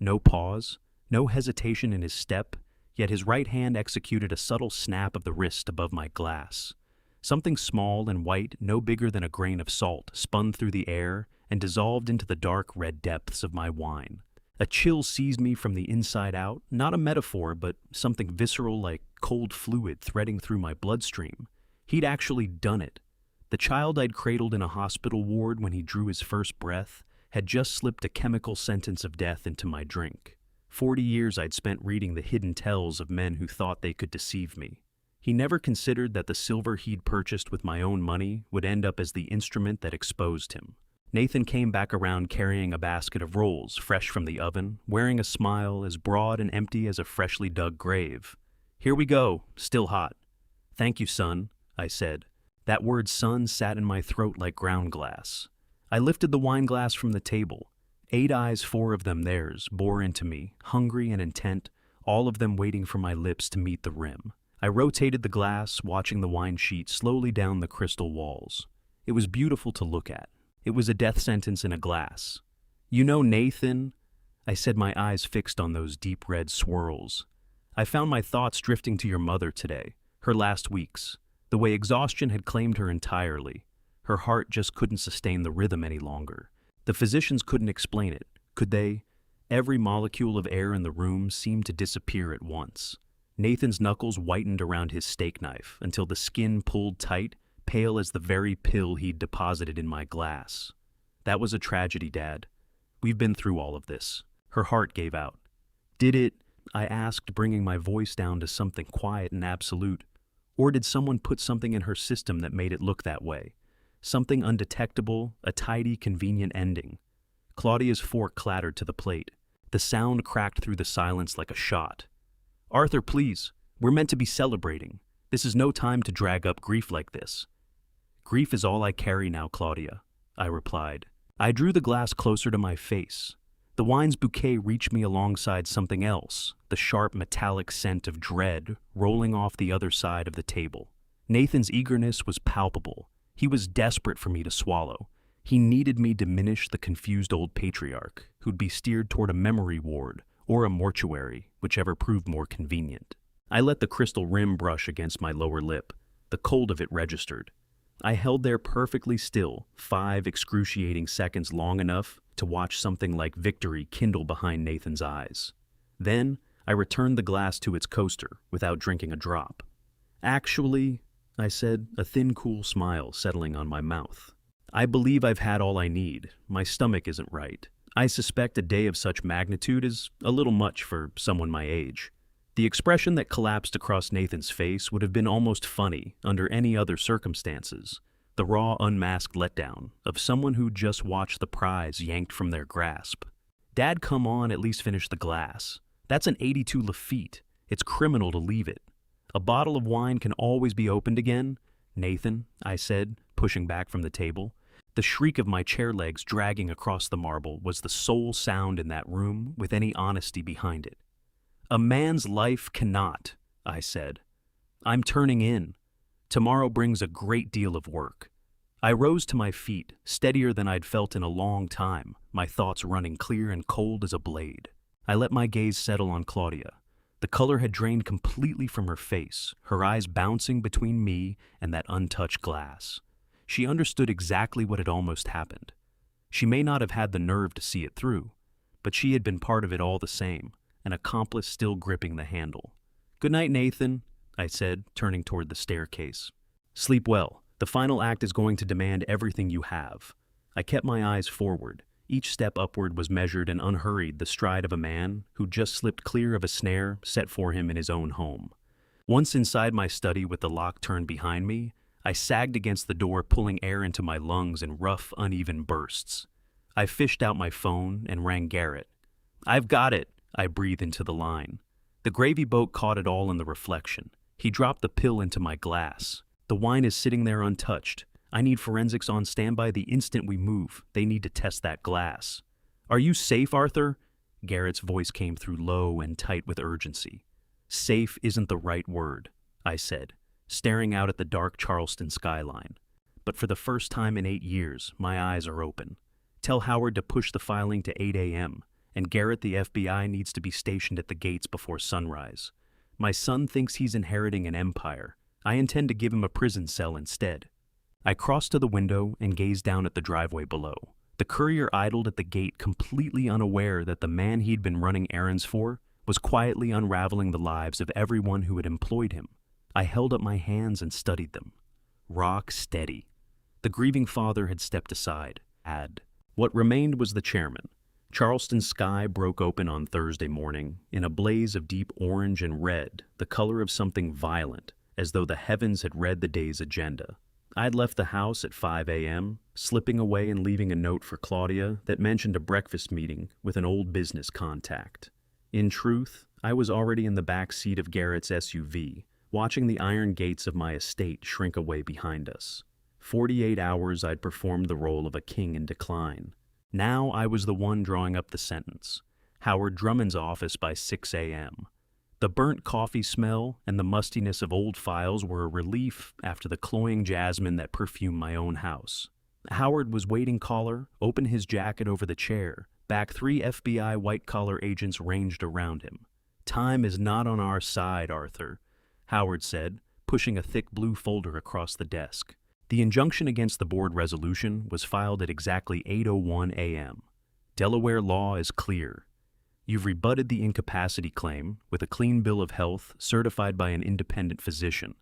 No pause, no hesitation in his step, yet his right hand executed a subtle snap of the wrist above my glass. Something small and white, no bigger than a grain of salt, spun through the air and dissolved into the dark red depths of my wine. A chill seized me from the inside out, not a metaphor, but something visceral like cold fluid threading through my bloodstream. He'd actually done it. The child I'd cradled in a hospital ward when he drew his first breath had just slipped a chemical sentence of death into my drink. 40 years I'd spent reading the hidden tells of men who thought they could deceive me. He never considered that the silver he'd purchased with my own money would end up as the instrument that exposed him. Nathan came back around carrying a basket of rolls fresh from the oven, wearing a smile as broad and empty as a freshly dug grave. "Here we go, still hot." "Thank you, son," I said. That word son sat in my throat like ground glass. I lifted the wine glass from the table. 8 eyes, 4 of them theirs, bore into me, hungry and intent, all of them waiting for my lips to meet the rim. I rotated the glass, watching the wine sheet slowly down the crystal walls. It was beautiful to look at. It was a death sentence in a glass. "You know, Nathan," I said, my eyes fixed on those deep red swirls. "I found my thoughts drifting to your mother today, her last weeks. The way exhaustion had claimed her entirely. Her heart just couldn't sustain the rhythm any longer. The physicians couldn't explain it, could they? Every molecule of air in the room seemed to disappear at once. Nathan's knuckles whitened around his steak knife until the skin pulled tight, pale as the very pill he'd deposited in my glass. That was a tragedy, Dad. We've been through all of this." Her heart gave out. "Did it?" I asked, bringing my voice down to something quiet and absolute. "Or did someone put something in her system that made it look that way? Something undetectable, a tidy, convenient ending." Claudia's fork clattered to the plate. The sound cracked through the silence like a shot. "Arthur, please. We're meant to be celebrating. This is no time to drag up grief like this." "Grief is all I carry now, Claudia," I replied. I drew the glass closer to my face. The wine's bouquet reached me alongside something else, the sharp metallic scent of dread rolling off the other side of the table. Nathan's eagerness was palpable. He was desperate for me to swallow. He needed me to diminish the confused old patriarch, who'd be steered toward a memory ward or a mortuary, whichever proved more convenient. I let the crystal rim brush against my lower lip. The cold of it registered. I held there perfectly still, 5 excruciating seconds, long enough to watch something like victory kindle behind Nathan's eyes. Then I returned the glass to its coaster without drinking a drop. "Actually," I said, a thin, cool smile settling on my mouth, "I believe I've had all I need. My stomach isn't right. I suspect a day of such magnitude is a little much for someone my age." The expression that collapsed across Nathan's face would have been almost funny under any other circumstances. The raw, unmasked letdown of someone who'd just watched the prize yanked from their grasp. "Dad, come on, at least finish the glass. That's an 82 Lafite. It's criminal to leave it. A bottle of wine can always be opened again." "Nathan," I said, pushing back from the table. The shriek of my chair legs dragging across the marble was the sole sound in that room with any honesty behind it. "A man's life cannot," I said. "I'm turning in. Tomorrow brings a great deal of work." I rose to my feet, steadier than I'd felt in a long time, my thoughts running clear and cold as a blade. I let my gaze settle on Claudia. The color had drained completely from her face, her eyes bouncing between me and that untouched glass. She understood exactly what had almost happened. She may not have had the nerve to see it through, but she had been part of it all the same, an accomplice still gripping the handle. "Good night, Nathan," I said, turning toward the staircase. "Sleep well. The final act is going to demand everything you have." I kept my eyes forward. Each step upward was measured and unhurried, the stride of a man who'd just slipped clear of a snare set for him in his own home. Once inside my study with the lock turned behind me, I sagged against the door, pulling air into my lungs in rough, uneven bursts. I fished out my phone and rang Garrett. "I've got it," I breathed into the line. The gravy boat caught it all in the reflection. He dropped the pill into my glass. "The wine is sitting there untouched. I need forensics on standby the instant we move. They need to test that glass." "Are you safe, Arthur?" Garrett's voice came through low and tight with urgency. "Safe isn't the right word," I said, staring out at the dark Charleston skyline. "But for the first time in 8 years, my eyes are open. Tell Howard to push the filing to 8 a.m., and Garrett, the FBI, needs to be stationed at the gates before sunrise. My son thinks he's inheriting an empire. I intend to give him a prison cell instead. I crossed to the window and gazed down at the driveway below. The courier idled at the gate, completely unaware that the man he'd been running errands for was quietly unraveling the lives of everyone who had employed him. I held up my hands and studied them. Rock steady. The grieving father had stepped aside. What remained was the chairman. Charleston's sky broke open on Thursday morning in a blaze of deep orange and red, the color of something violent, as though the heavens had read the day's agenda. I'd left the house at 5 a.m., slipping away and leaving a note for Claudia that mentioned a breakfast meeting with an old business contact. In truth, I was already in the back seat of Garrett's SUV, watching the iron gates of my estate shrink away behind us. 48 hours I'd performed the role of a king in decline. Now I was the one drawing up the sentence. Howard Drummond's office by 6 a.m. The burnt coffee smell and the mustiness of old files were a relief after the cloying jasmine that perfumed my own house. Howard was waiting caller, opened his jacket over the chair. Back 3 FBI white-collar agents ranged around him. "Time is not on our side, Arthur," Howard said, pushing a thick blue folder across the desk. The injunction against the board resolution was filed at exactly 8:01 a.m. Delaware law is clear. You've rebutted the incapacity claim with a clean bill of health certified by an independent physician,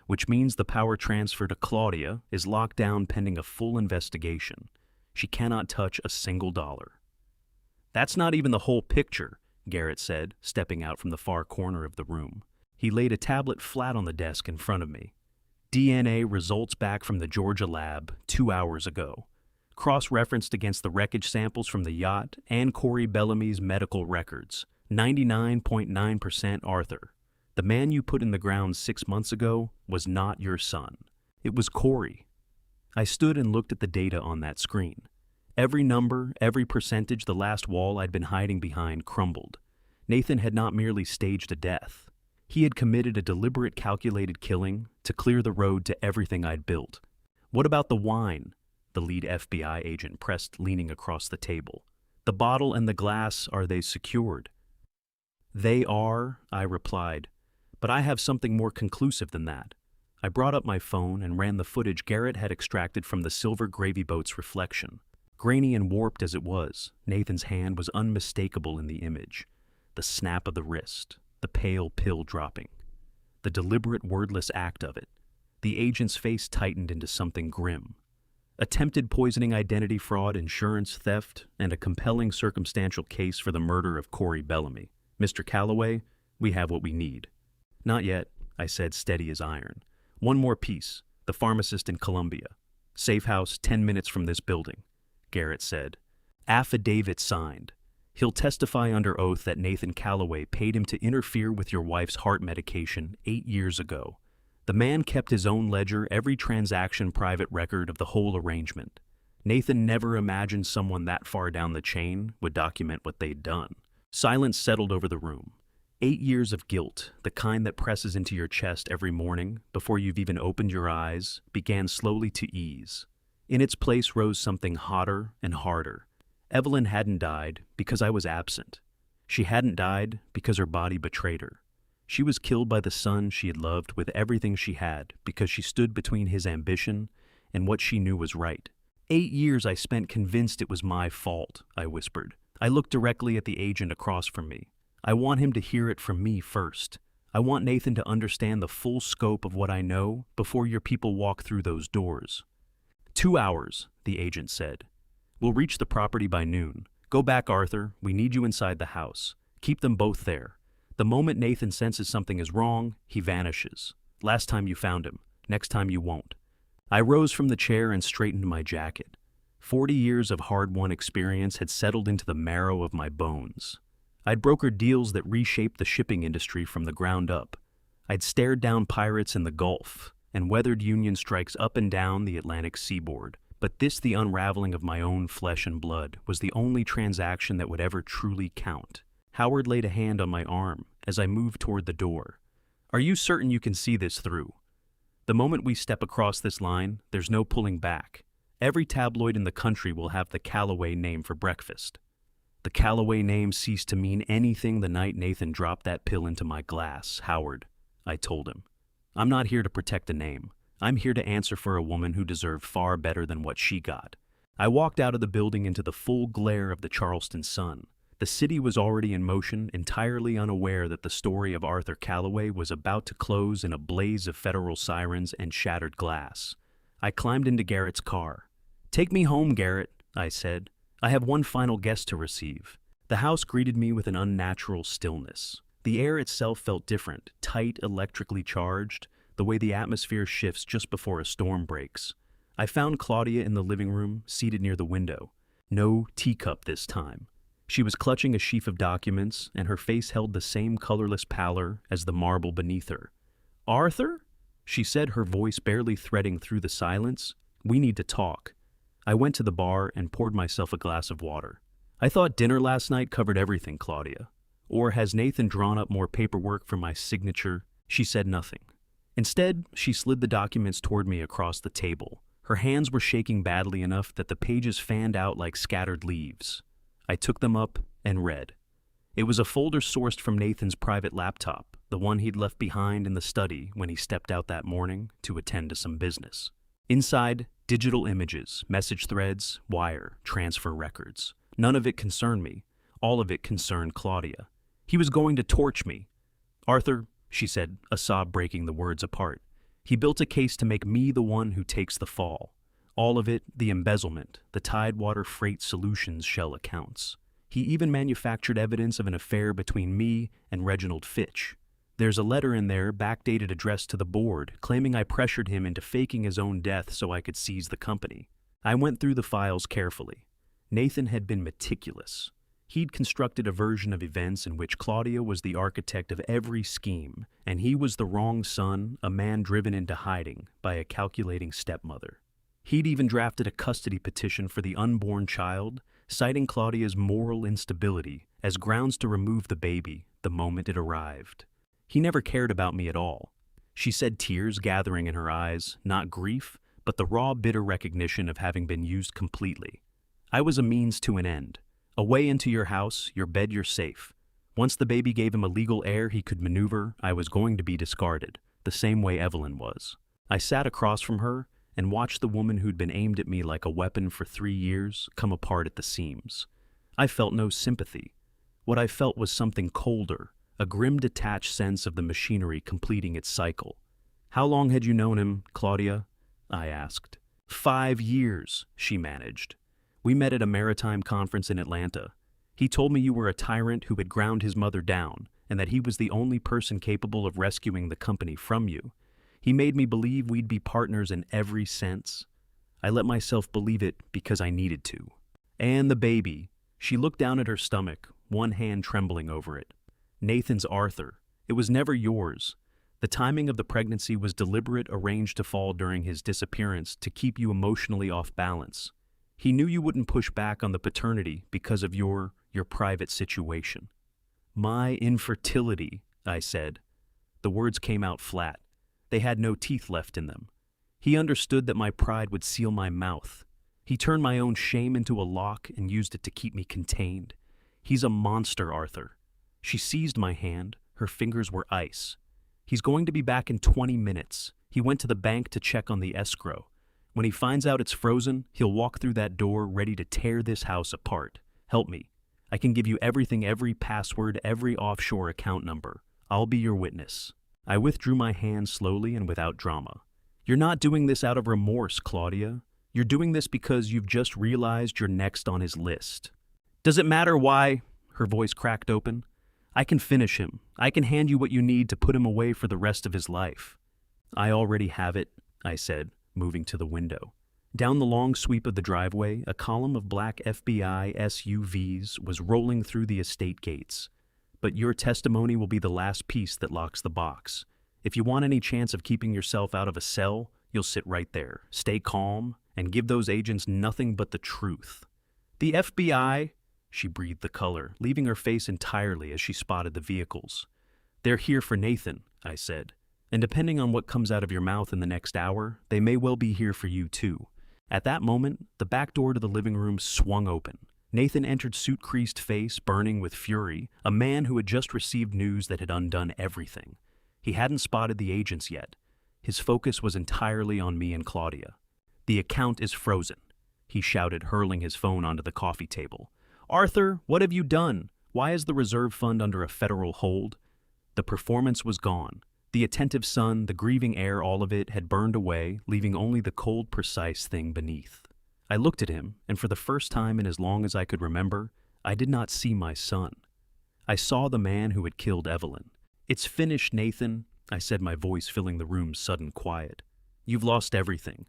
which means the power transfer to Claudia is locked down pending a full investigation. She cannot touch a single dollar. "That's not even the whole picture," Garrett said, stepping out from the far corner of the room. He laid a tablet flat on the desk in front of me. "DNA results back from the Georgia lab 2 hours ago. Cross-referenced against the wreckage samples from the yacht and Corey Bellamy's medical records. 99.9% Arthur. The man you put in the ground 6 months ago was not your son. It was Corey." I stood and looked at the data on that screen. Every number, every percentage, the last wall I'd been hiding behind crumbled. Nathan had not merely staged a death. He had committed a deliberate, calculated killing to clear the road to everything I'd built. "What about the wine?" the lead FBI agent pressed, leaning across the table. "The bottle and the glass, are they secured?" "They are," I replied, "but I have something more conclusive than that." I brought up my phone and ran the footage Garrett had extracted from the silver gravy boat's reflection. Grainy and warped as it was, Nathan's hand was unmistakable in the image. The snap of the wrist, the pale pill dropping, the deliberate wordless act of it. The agent's face tightened into something grim. Attempted poisoning, identity fraud, insurance theft, and a compelling circumstantial case for the murder of Corey Bellamy. "Mr. Calloway, we have what we need." "Not yet," I said, steady as iron. "One more piece, the pharmacist in Columbia. Safe house 10 minutes from this building," Garrett said. "Affidavit signed. He'll testify under oath that Nathan Calloway paid him to interfere with your wife's heart medication 8 years ago. The man kept his own ledger, every transaction private record of the whole arrangement. Nathan never imagined someone that far down the chain would document what they'd done." Silence settled over the room. 8 years of guilt, the kind that presses into your chest every morning before you've even opened your eyes, began slowly to ease. In its place rose something hotter and harder. Evelyn hadn't died because I was absent. She hadn't died because her body betrayed her. She was killed by the son she had loved with everything she had because she stood between his ambition and what she knew was right. 8 years I spent convinced it was my fault, I whispered. I looked directly at the agent across from me. I want him to hear it from me first. I want Nathan to understand the full scope of what I know before your people walk through those doors. 2 hours, the agent said. We'll reach the property by noon. Go back, Arthur. We need you inside the house. Keep them both there. The moment Nathan senses something is wrong, he vanishes. Last time you found him. Next time you won't. I rose from the chair and straightened my jacket. 40 years of hard-won experience had settled into the marrow of my bones. I'd brokered deals that reshaped the shipping industry from the ground up. I'd stared down pirates in the Gulf and weathered Union strikes up and down the Atlantic seaboard. But this, the unraveling of my own flesh and blood, was the only transaction that would ever truly count. Howard laid a hand on my arm as I moved toward the door. Are you certain you can see this through? The moment we step across this line, there's no pulling back. Every tabloid in the country will have the Calloway name for breakfast. The Calloway name ceased to mean anything the night Nathan dropped that pill into my glass, Howard, I told him. I'm not here to protect a name. I'm here to answer for a woman who deserved far better than what she got. I walked out of the building into the full glare of the Charleston sun. The city was already in motion, entirely unaware that the story of Arthur Calloway was about to close in a blaze of federal sirens and shattered glass. I climbed into Garrett's car. "Take me home, Garrett," I said. "I have one final guest to receive." The house greeted me with an unnatural stillness. The air itself felt different, tight, electrically charged, the way the atmosphere shifts just before a storm breaks. I found Claudia in the living room, seated near the window. No teacup this time. She was clutching a sheaf of documents, and her face held the same colorless pallor as the marble beneath her. "Arthur?" she said, her voice barely threading through the silence. "We need to talk." I went to the bar and poured myself a glass of water. "I thought dinner last night covered everything, Claudia. Or has Nathan drawn up more paperwork for my signature?" She said nothing. Instead, she slid the documents toward me across the table. Her hands were shaking badly enough that the pages fanned out like scattered leaves. I took them up and read. It was a folder sourced from Nathan's private laptop, the one he'd left behind in the study when he stepped out that morning to attend to some business. Inside, digital images, message threads, wire, transfer records. None of it concerned me. All of it concerned Claudia. He was going to torch me. "Arthur," she said, a sob breaking the words apart. "He built a case to make me the one who takes the fall. All of it, the embezzlement, the Tidewater Freight Solutions shell accounts. He even manufactured evidence of an affair between me and Reginald Fitch. There's a letter in there, backdated, addressed to the board, claiming I pressured him into faking his own death so I could seize the company." I went through the files carefully. Nathan had been meticulous. He'd constructed a version of events in which Claudia was the architect of every scheme, and he was the wrong son, a man driven into hiding by a calculating stepmother. He'd even drafted a custody petition for the unborn child, citing Claudia's moral instability as grounds to remove the baby the moment it arrived. He never cared about me at all. She said, tears gathering in her eyes, not grief, but the raw, bitter recognition of having been used completely. I was a means to an end. A way into your house, your bed, your safe. Once the baby gave him a legal heir he could maneuver, I was going to be discarded, the same way Evelyn was. I sat across from her and watched the woman who'd been aimed at me like a weapon for 3 years come apart at the seams. I felt no sympathy. What I felt was something colder, a grim detached sense of the machinery completing its cycle. "How long had you known him, Claudia?" I asked. 5 years, she managed. "We met at a maritime conference in Atlanta. He told me you were a tyrant who had ground his mother down, and that he was the only person capable of rescuing the company from you. He made me believe we'd be partners in every sense. I let myself believe it because I needed to. And the baby." She looked down at her stomach, one hand trembling over it. "Nathan's Arthur. It was never yours. The timing of the pregnancy was deliberate, arranged to fall during his disappearance to keep you emotionally off balance. He knew you wouldn't push back on the paternity because of your private situation." "My infertility," I said. The words came out flat. They had no teeth left in them. He understood that my pride would seal my mouth. He turned my own shame into a lock and used it to keep me contained. "He's a monster, Arthur." She seized my hand. Her fingers were ice. "He's going to be back in 20 minutes. He went to the bank to check on the escrow. When he finds out it's frozen, he'll walk through that door ready to tear this house apart. Help me. I can give you everything, every password, every offshore account number. I'll be your witness." I withdrew my hand slowly and without drama. "You're not doing this out of remorse, Claudia. You're doing this because you've just realized you're next on his list." "Does it matter why?" Her voice cracked open. "I can finish him. I can hand you what you need to put him away for the rest of his life." "I already have it," I said, moving to the window. Down the long sweep of the driveway, a column of black FBI SUVs was rolling through the estate gates. "But your testimony will be the last piece that locks the box. If you want any chance of keeping yourself out of a cell, you'll sit right there, stay calm, and give those agents nothing but the truth." "The FBI?" She breathed the color, leaving her face entirely as she spotted the vehicles. "They're here for Nathan," I said. "And depending on what comes out of your mouth in the next hour, they may well be here for you too." At that moment, the back door to the living room swung open. Nathan entered, suit-creased face burning with fury, a man who had just received news that had undone everything. He hadn't spotted the agents yet, His focus was entirely on me and Claudia. "The account is frozen," he shouted, hurling his phone onto the coffee table. "Arthur, what have you done? Why is the reserve fund under a federal hold?" The performance was gone. The attentive sun, the grieving air, all of it had burned away, leaving only the cold, precise thing beneath. I looked at him, and for the first time in as long as I could remember, I did not see my son. I saw the man who had killed Evelyn. "It's finished, Nathan," I said, my voice filling the room's sudden quiet. "You've lost everything."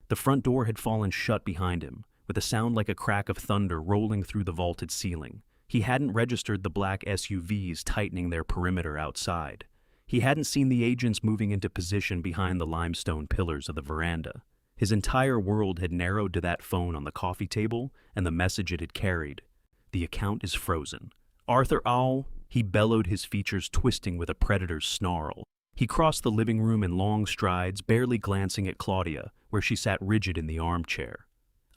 The front door had fallen shut behind him, with a sound like a crack of thunder rolling through the vaulted ceiling. He hadn't registered the black SUVs tightening their perimeter outside. He hadn't seen the agents moving into position behind the limestone pillars of the veranda. His entire world had narrowed to that phone on the coffee table and the message it had carried. "The account is frozen." "Arthur, ow!" He bellowed, his features twisting with a predator's snarl. He crossed the living room in long strides, barely glancing at Claudia, where she sat rigid in the armchair.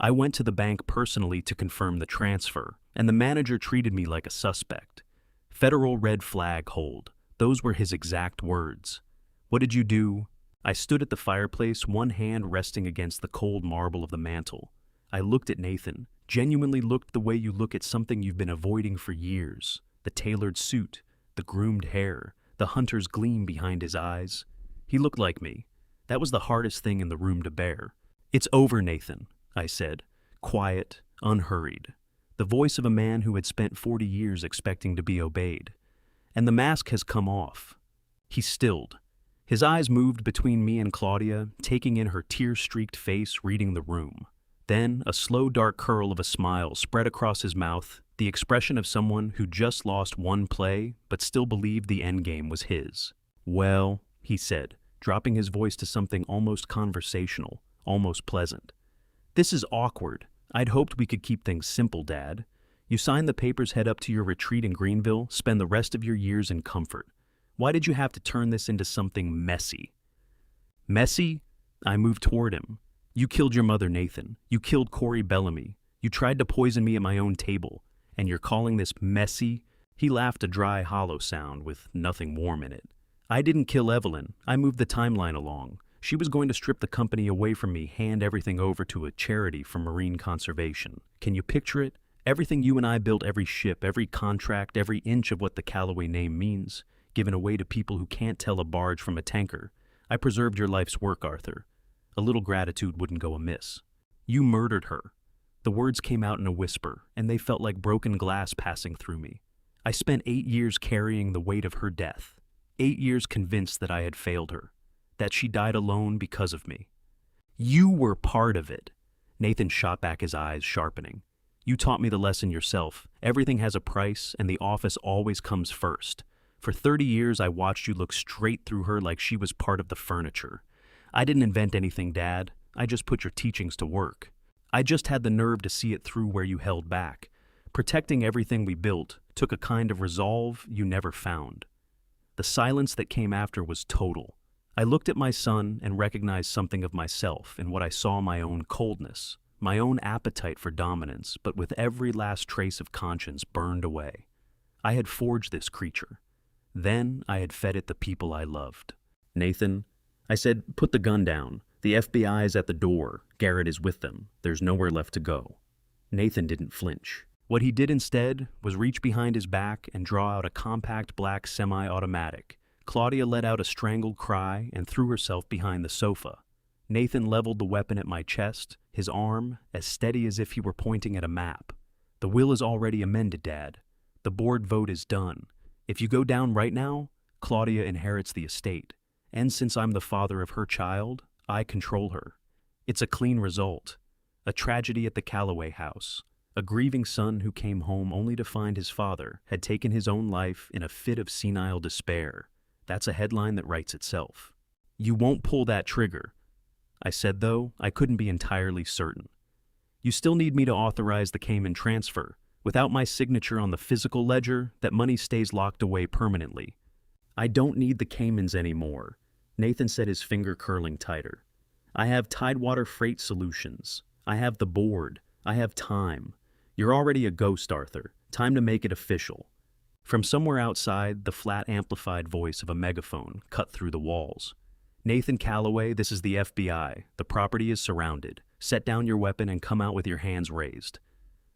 I went to the bank personally to confirm the transfer, and the manager treated me like a suspect. "Federal red flag hold." Those were his exact words. "What did you do?" I stood at the fireplace, one hand resting against the cold marble of the mantel. I looked at Nathan, genuinely looked the way you look at something you've been avoiding for years. The tailored suit, the groomed hair, the hunter's gleam behind his eyes. He looked like me. That was the hardest thing in the room to bear. "It's over, Nathan," I said, quiet, unhurried. The voice of a man who had spent 40 years expecting to be obeyed. "And the mask has come off." He stilled. His eyes moved between me and Claudia, taking in her tear-streaked face, reading the room. Then a slow, dark curl of a smile spread across his mouth, the expression of someone who just lost one play but still believed the endgame was his. "Well," he said, dropping his voice to something almost conversational, almost pleasant. "This is awkward. I'd hoped we could keep things simple, Dad. You signed the papers, head up to your retreat in Greenville, spend the rest of your years in comfort. Why did you have to turn this into something messy?" "Messy?" I moved toward him. "You killed your mother, Nathan. You killed Corey Bellamy. You tried to poison me at my own table. And you're calling this messy?" He laughed, a dry, hollow sound with nothing warm in it. "I didn't kill Evelyn. I moved the timeline along. She was going to strip the company away from me, hand everything over to a charity for marine conservation. Can you picture it? Everything you and I built, every ship, every contract, every inch of what the Callaway name means, given away to people who can't tell a barge from a tanker. I preserved your life's work, Arthur. A little gratitude wouldn't go amiss. You murdered her." The words came out in a whisper, and they felt like broken glass passing through me. "I spent 8 years carrying the weight of her death. 8 years convinced that I had failed her, that she died alone because of me." "You were part of it." Nathan shot back, his eyes sharpening. "You taught me the lesson yourself. Everything has a price, and the office always comes first. For 30 years, I watched you look straight through her like she was part of the furniture. I didn't invent anything, Dad. I just put your teachings to work. I just had the nerve to see it through where you held back. Protecting everything we built took a kind of resolve you never found." The silence that came after was total. I looked at my son and recognized something of myself in what I saw: my own coldness, my own appetite for dominance, but with every last trace of conscience burned away. I had forged this creature. Then I had fed it the people I loved. "Nathan," I said, "put the gun down. The FBI is at the door. Garrett is with them. There's nowhere left to go." Nathan didn't flinch. What he did instead was reach behind his back and draw out a compact black semi-automatic. Claudia let out a strangled cry and threw herself behind the sofa. Nathan leveled the weapon at my chest, his arm as steady as if he were pointing at a map. "The will is already amended, Dad. The board vote is done. If you go down right now, Claudia inherits the estate. And since I'm the father of her child, I control her. It's a clean result. A tragedy at the Callaway house. A grieving son who came home only to find his father had taken his own life in a fit of senile despair. That's a headline that writes itself." "You won't pull that trigger," I said, though I couldn't be entirely certain. "You still need me to authorize the Cayman transfer. Without my signature on the physical ledger, that money stays locked away permanently." "I don't need the Caymans anymore." Nathan said, his finger curling tighter. "I have Tidewater Freight Solutions. I have the board. I have time. You're already a ghost, Arthur. Time to make it official." From somewhere outside, the flat, amplified voice of a megaphone cut through the walls. Nathan Calloway, this is the FBI. The property is surrounded. Set down your weapon and come out with your hands raised.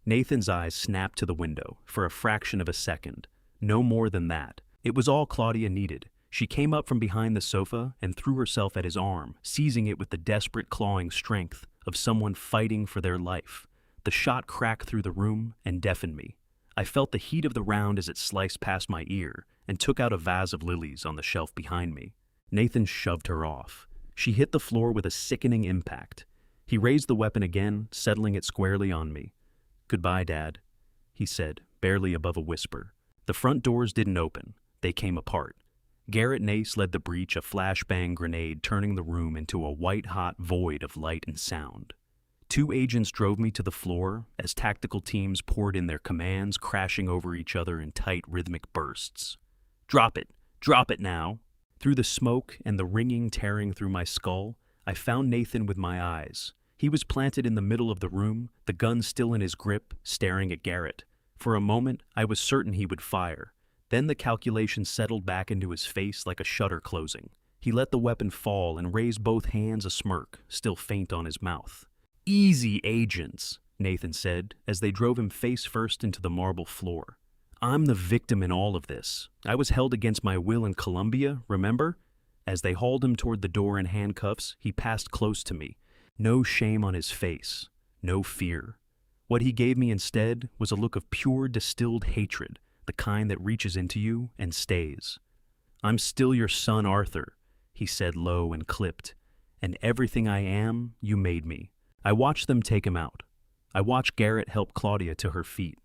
Nathan's eyes snapped to the window for a fraction of a second. No more than that. It was all Claudia needed. She came up from behind the sofa and threw herself at his arm, seizing it with the desperate clawing strength of someone fighting for their life. The shot cracked through the room and deafened me. I felt the heat of the round as it sliced past my ear and took out a vase of lilies on the shelf behind me. Nathan shoved her off. She hit the floor with a sickening impact. He raised the weapon again, settling it squarely on me. "Goodbye, Dad," he said, barely above a whisper. The front doors didn't open. They came apart. Garrett Nace led the breach, a flashbang grenade turning the room into a white-hot void of light and sound. Two agents drove me to the floor as tactical teams poured in their commands, crashing over each other in tight, rhythmic bursts. "Drop it! Drop it now!" Through the smoke and the ringing tearing through my skull, I found Nathan with my eyes. He was planted in the middle of the room, the gun still in his grip, staring at Garrett. For a moment, I was certain he would fire. Then the calculation settled back into his face like a shutter closing. He let the weapon fall and raised both hands, a smirk, still faint on his mouth. "Easy, agents," Nathan said, as they drove him face first into the marble floor. "I'm the victim in all of this. I was held against my will in Colombia, remember?" As they hauled him toward the door in handcuffs, he passed close to me. No shame on his face, no fear. What he gave me instead was a look of pure distilled hatred, the kind that reaches into you and stays. "I'm still your son, Arthur," he said low and clipped, "and everything I am, you made me." I watched them take him out. I watched Garrett help Claudia to her feet.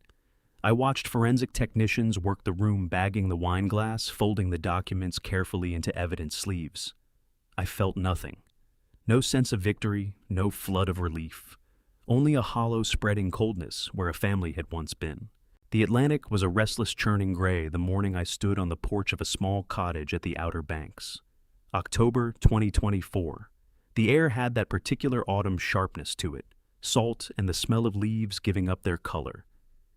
I watched forensic technicians work the room, bagging the wine glass, folding the documents carefully into evidence sleeves. I felt nothing. No sense of victory, no flood of relief. Only a hollow, spreading coldness where a family had once been. The Atlantic was a restless, churning gray the morning I stood on the porch of a small cottage at the Outer Banks. October 2024. The air had that particular autumn sharpness to it, salt and the smell of leaves giving up their color.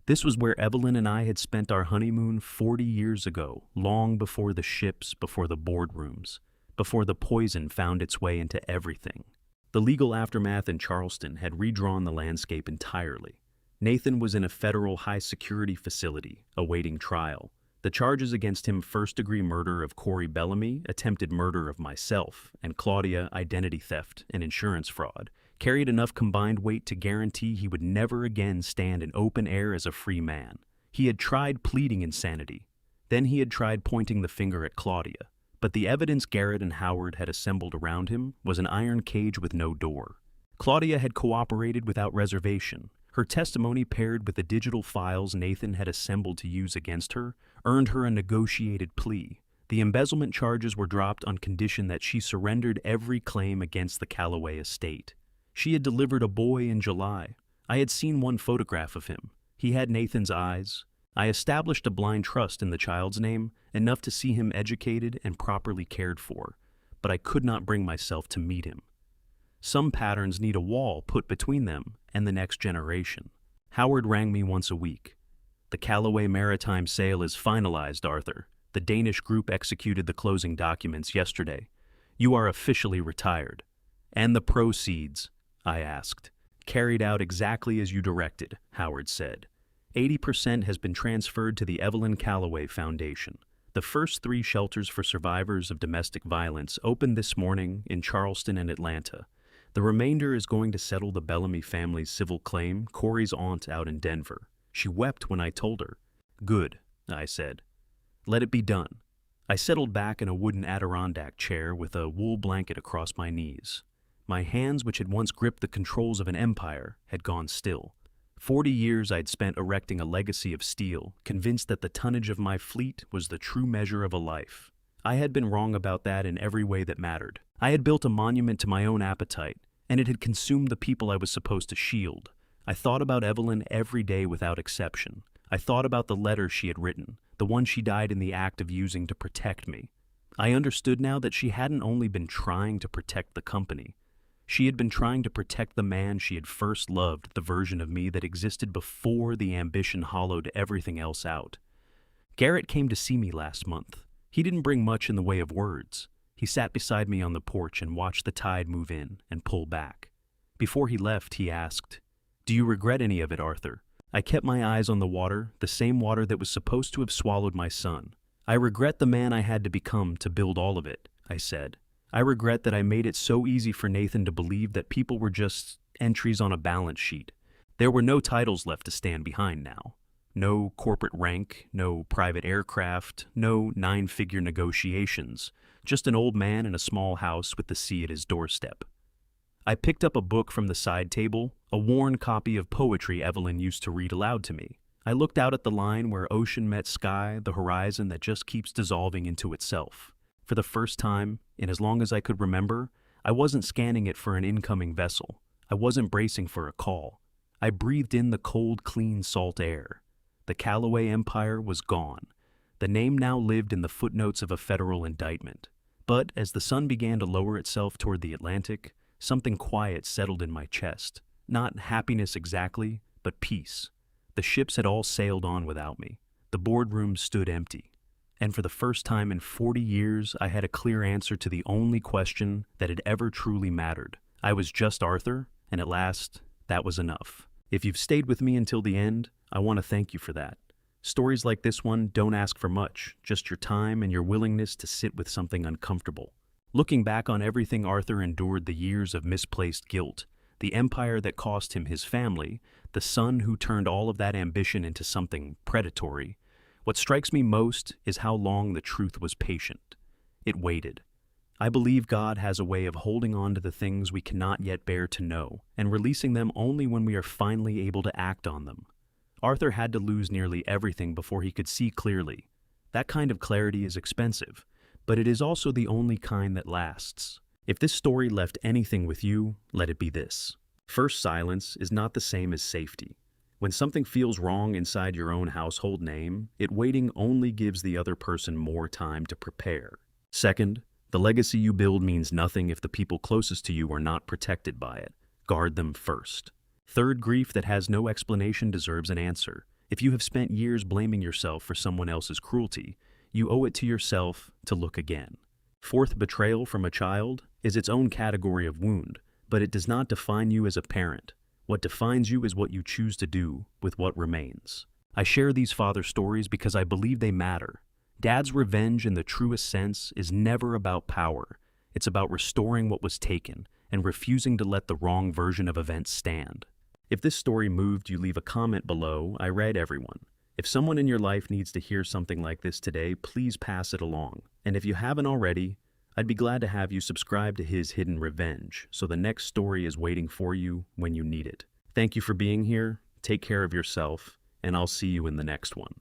This was where Evelyn and I had spent our honeymoon 40 years ago, long before the ships, before the boardrooms, before the poison found its way into everything. The legal aftermath in Charleston had redrawn the landscape entirely. Nathan was in a federal high-security facility, awaiting trial. The charges against him: first-degree murder of Corey Bellamy, attempted murder of myself, and Claudia, identity theft and insurance fraud, carried enough combined weight to guarantee he would never again stand in open air as a free man. He had tried pleading insanity. Then he had tried pointing the finger at Claudia. But the evidence Garrett and Howard had assembled around him was an iron cage with no door. Claudia had cooperated without reservation. Her testimony, paired with the digital files Nathan had assembled to use against her, earned her a negotiated plea. The embezzlement charges were dropped on condition that she surrendered every claim against the Calloway estate. She had delivered a boy in July. I had seen one photograph of him. He had Nathan's eyes. I established a blind trust in the child's name, enough to see him educated and properly cared for, but I could not bring myself to meet him. Some patterns need a wall put between them and the next generation. Howard rang me once a week. "The Calloway Maritime sale is finalized, Arthur. The Danish group executed the closing documents yesterday. You are officially retired." "And the proceeds?" I asked. "Carried out exactly as you directed," Howard said. 80% has been transferred to the Evelyn Calloway Foundation. The first 3 shelters for survivors of domestic violence opened this morning in Charleston and Atlanta. The remainder is going to settle the Bellamy family's civil claim, Corey's aunt out in Denver. She wept when I told her. "Good," I said. "Let it be done." I settled back in a wooden Adirondack chair with a wool blanket across my knees. My hands, which had once gripped the controls of an empire, had gone still. 40 years I'd spent erecting a legacy of steel, convinced that the tonnage of my fleet was the true measure of a life. I had been wrong about that in every way that mattered. I had built a monument to my own appetite, and it had consumed the people I was supposed to shield. I thought about Evelyn every day without exception. I thought about the letter she had written, the one she died in the act of using to protect me. I understood now that she hadn't only been trying to protect the company. She had been trying to protect the man she had first loved, the version of me that existed before the ambition hollowed everything else out. Garrett came to see me last month. He didn't bring much in the way of words. He sat beside me on the porch and watched the tide move in and pull back. Before he left, he asked, "Do you regret any of it, Arthur?" I kept my eyes on the water, the same water that was supposed to have swallowed my son. "I regret the man I had to become to build all of it," I said. "I regret that I made it so easy for Nathan to believe that people were just entries on a balance sheet. There were no titles left to stand behind now. No corporate rank, no private aircraft, no nine-figure negotiations, just an old man in a small house with the sea at his doorstep." I picked up a book from the side table, a worn copy of poetry Evelyn used to read aloud to me. I looked out at the line where ocean met sky, the horizon that just keeps dissolving into itself. For the first time, in as long as I could remember, I wasn't scanning it for an incoming vessel. I wasn't bracing for a call. I breathed in the cold, clean, salt air. The Callaway Empire was gone. The name now lived in the footnotes of a federal indictment. But as the sun began to lower itself toward the Atlantic, something quiet settled in my chest. Not happiness exactly, but peace. The ships had all sailed on without me. The boardroom stood empty. And for the first time in 40 years, I had a clear answer to the only question that had ever truly mattered. I was just Arthur, and at last, that was enough. If you've stayed with me until the end, I want to thank you for that. Stories like this one don't ask for much, just your time and your willingness to sit with something uncomfortable. Looking back on everything Arthur endured, the years of misplaced guilt, the empire that cost him his family, the son who turned all of that ambition into something predatory, what strikes me most is how long the truth was patient. It waited. I believe God has a way of holding on to the things we cannot yet bear to know, and releasing them only when we are finally able to act on them. Arthur had to lose nearly everything before he could see clearly. That kind of clarity is expensive, but it is also the only kind that lasts. If this story left anything with you, let it be this. First silence is not the same as safety. When something feels wrong inside your own household name, waiting only gives the other person more time to prepare. Second, the legacy you build means nothing if the people closest to you are not protected by it. Guard them first. Third, grief that has no explanation deserves an answer. If you have spent years blaming yourself for someone else's cruelty, you owe it to yourself to look again. Fourth, betrayal from a child is its own category of wound, but it does not define you as a parent. What defines you is what you choose to do with what remains. I share these father stories because I believe they matter. Dad's revenge in the truest sense is never about power. It's about restoring what was taken and refusing to let the wrong version of events stand. If this story moved you, leave a comment below. I read everyone. If someone in your life needs to hear something like this today, please pass it along. And if you haven't already, I'd be glad to have you subscribe to his Hidden Revenge, so the next story is waiting for you when you need it. Thank you for being here, take care of yourself, and I'll see you in the next one.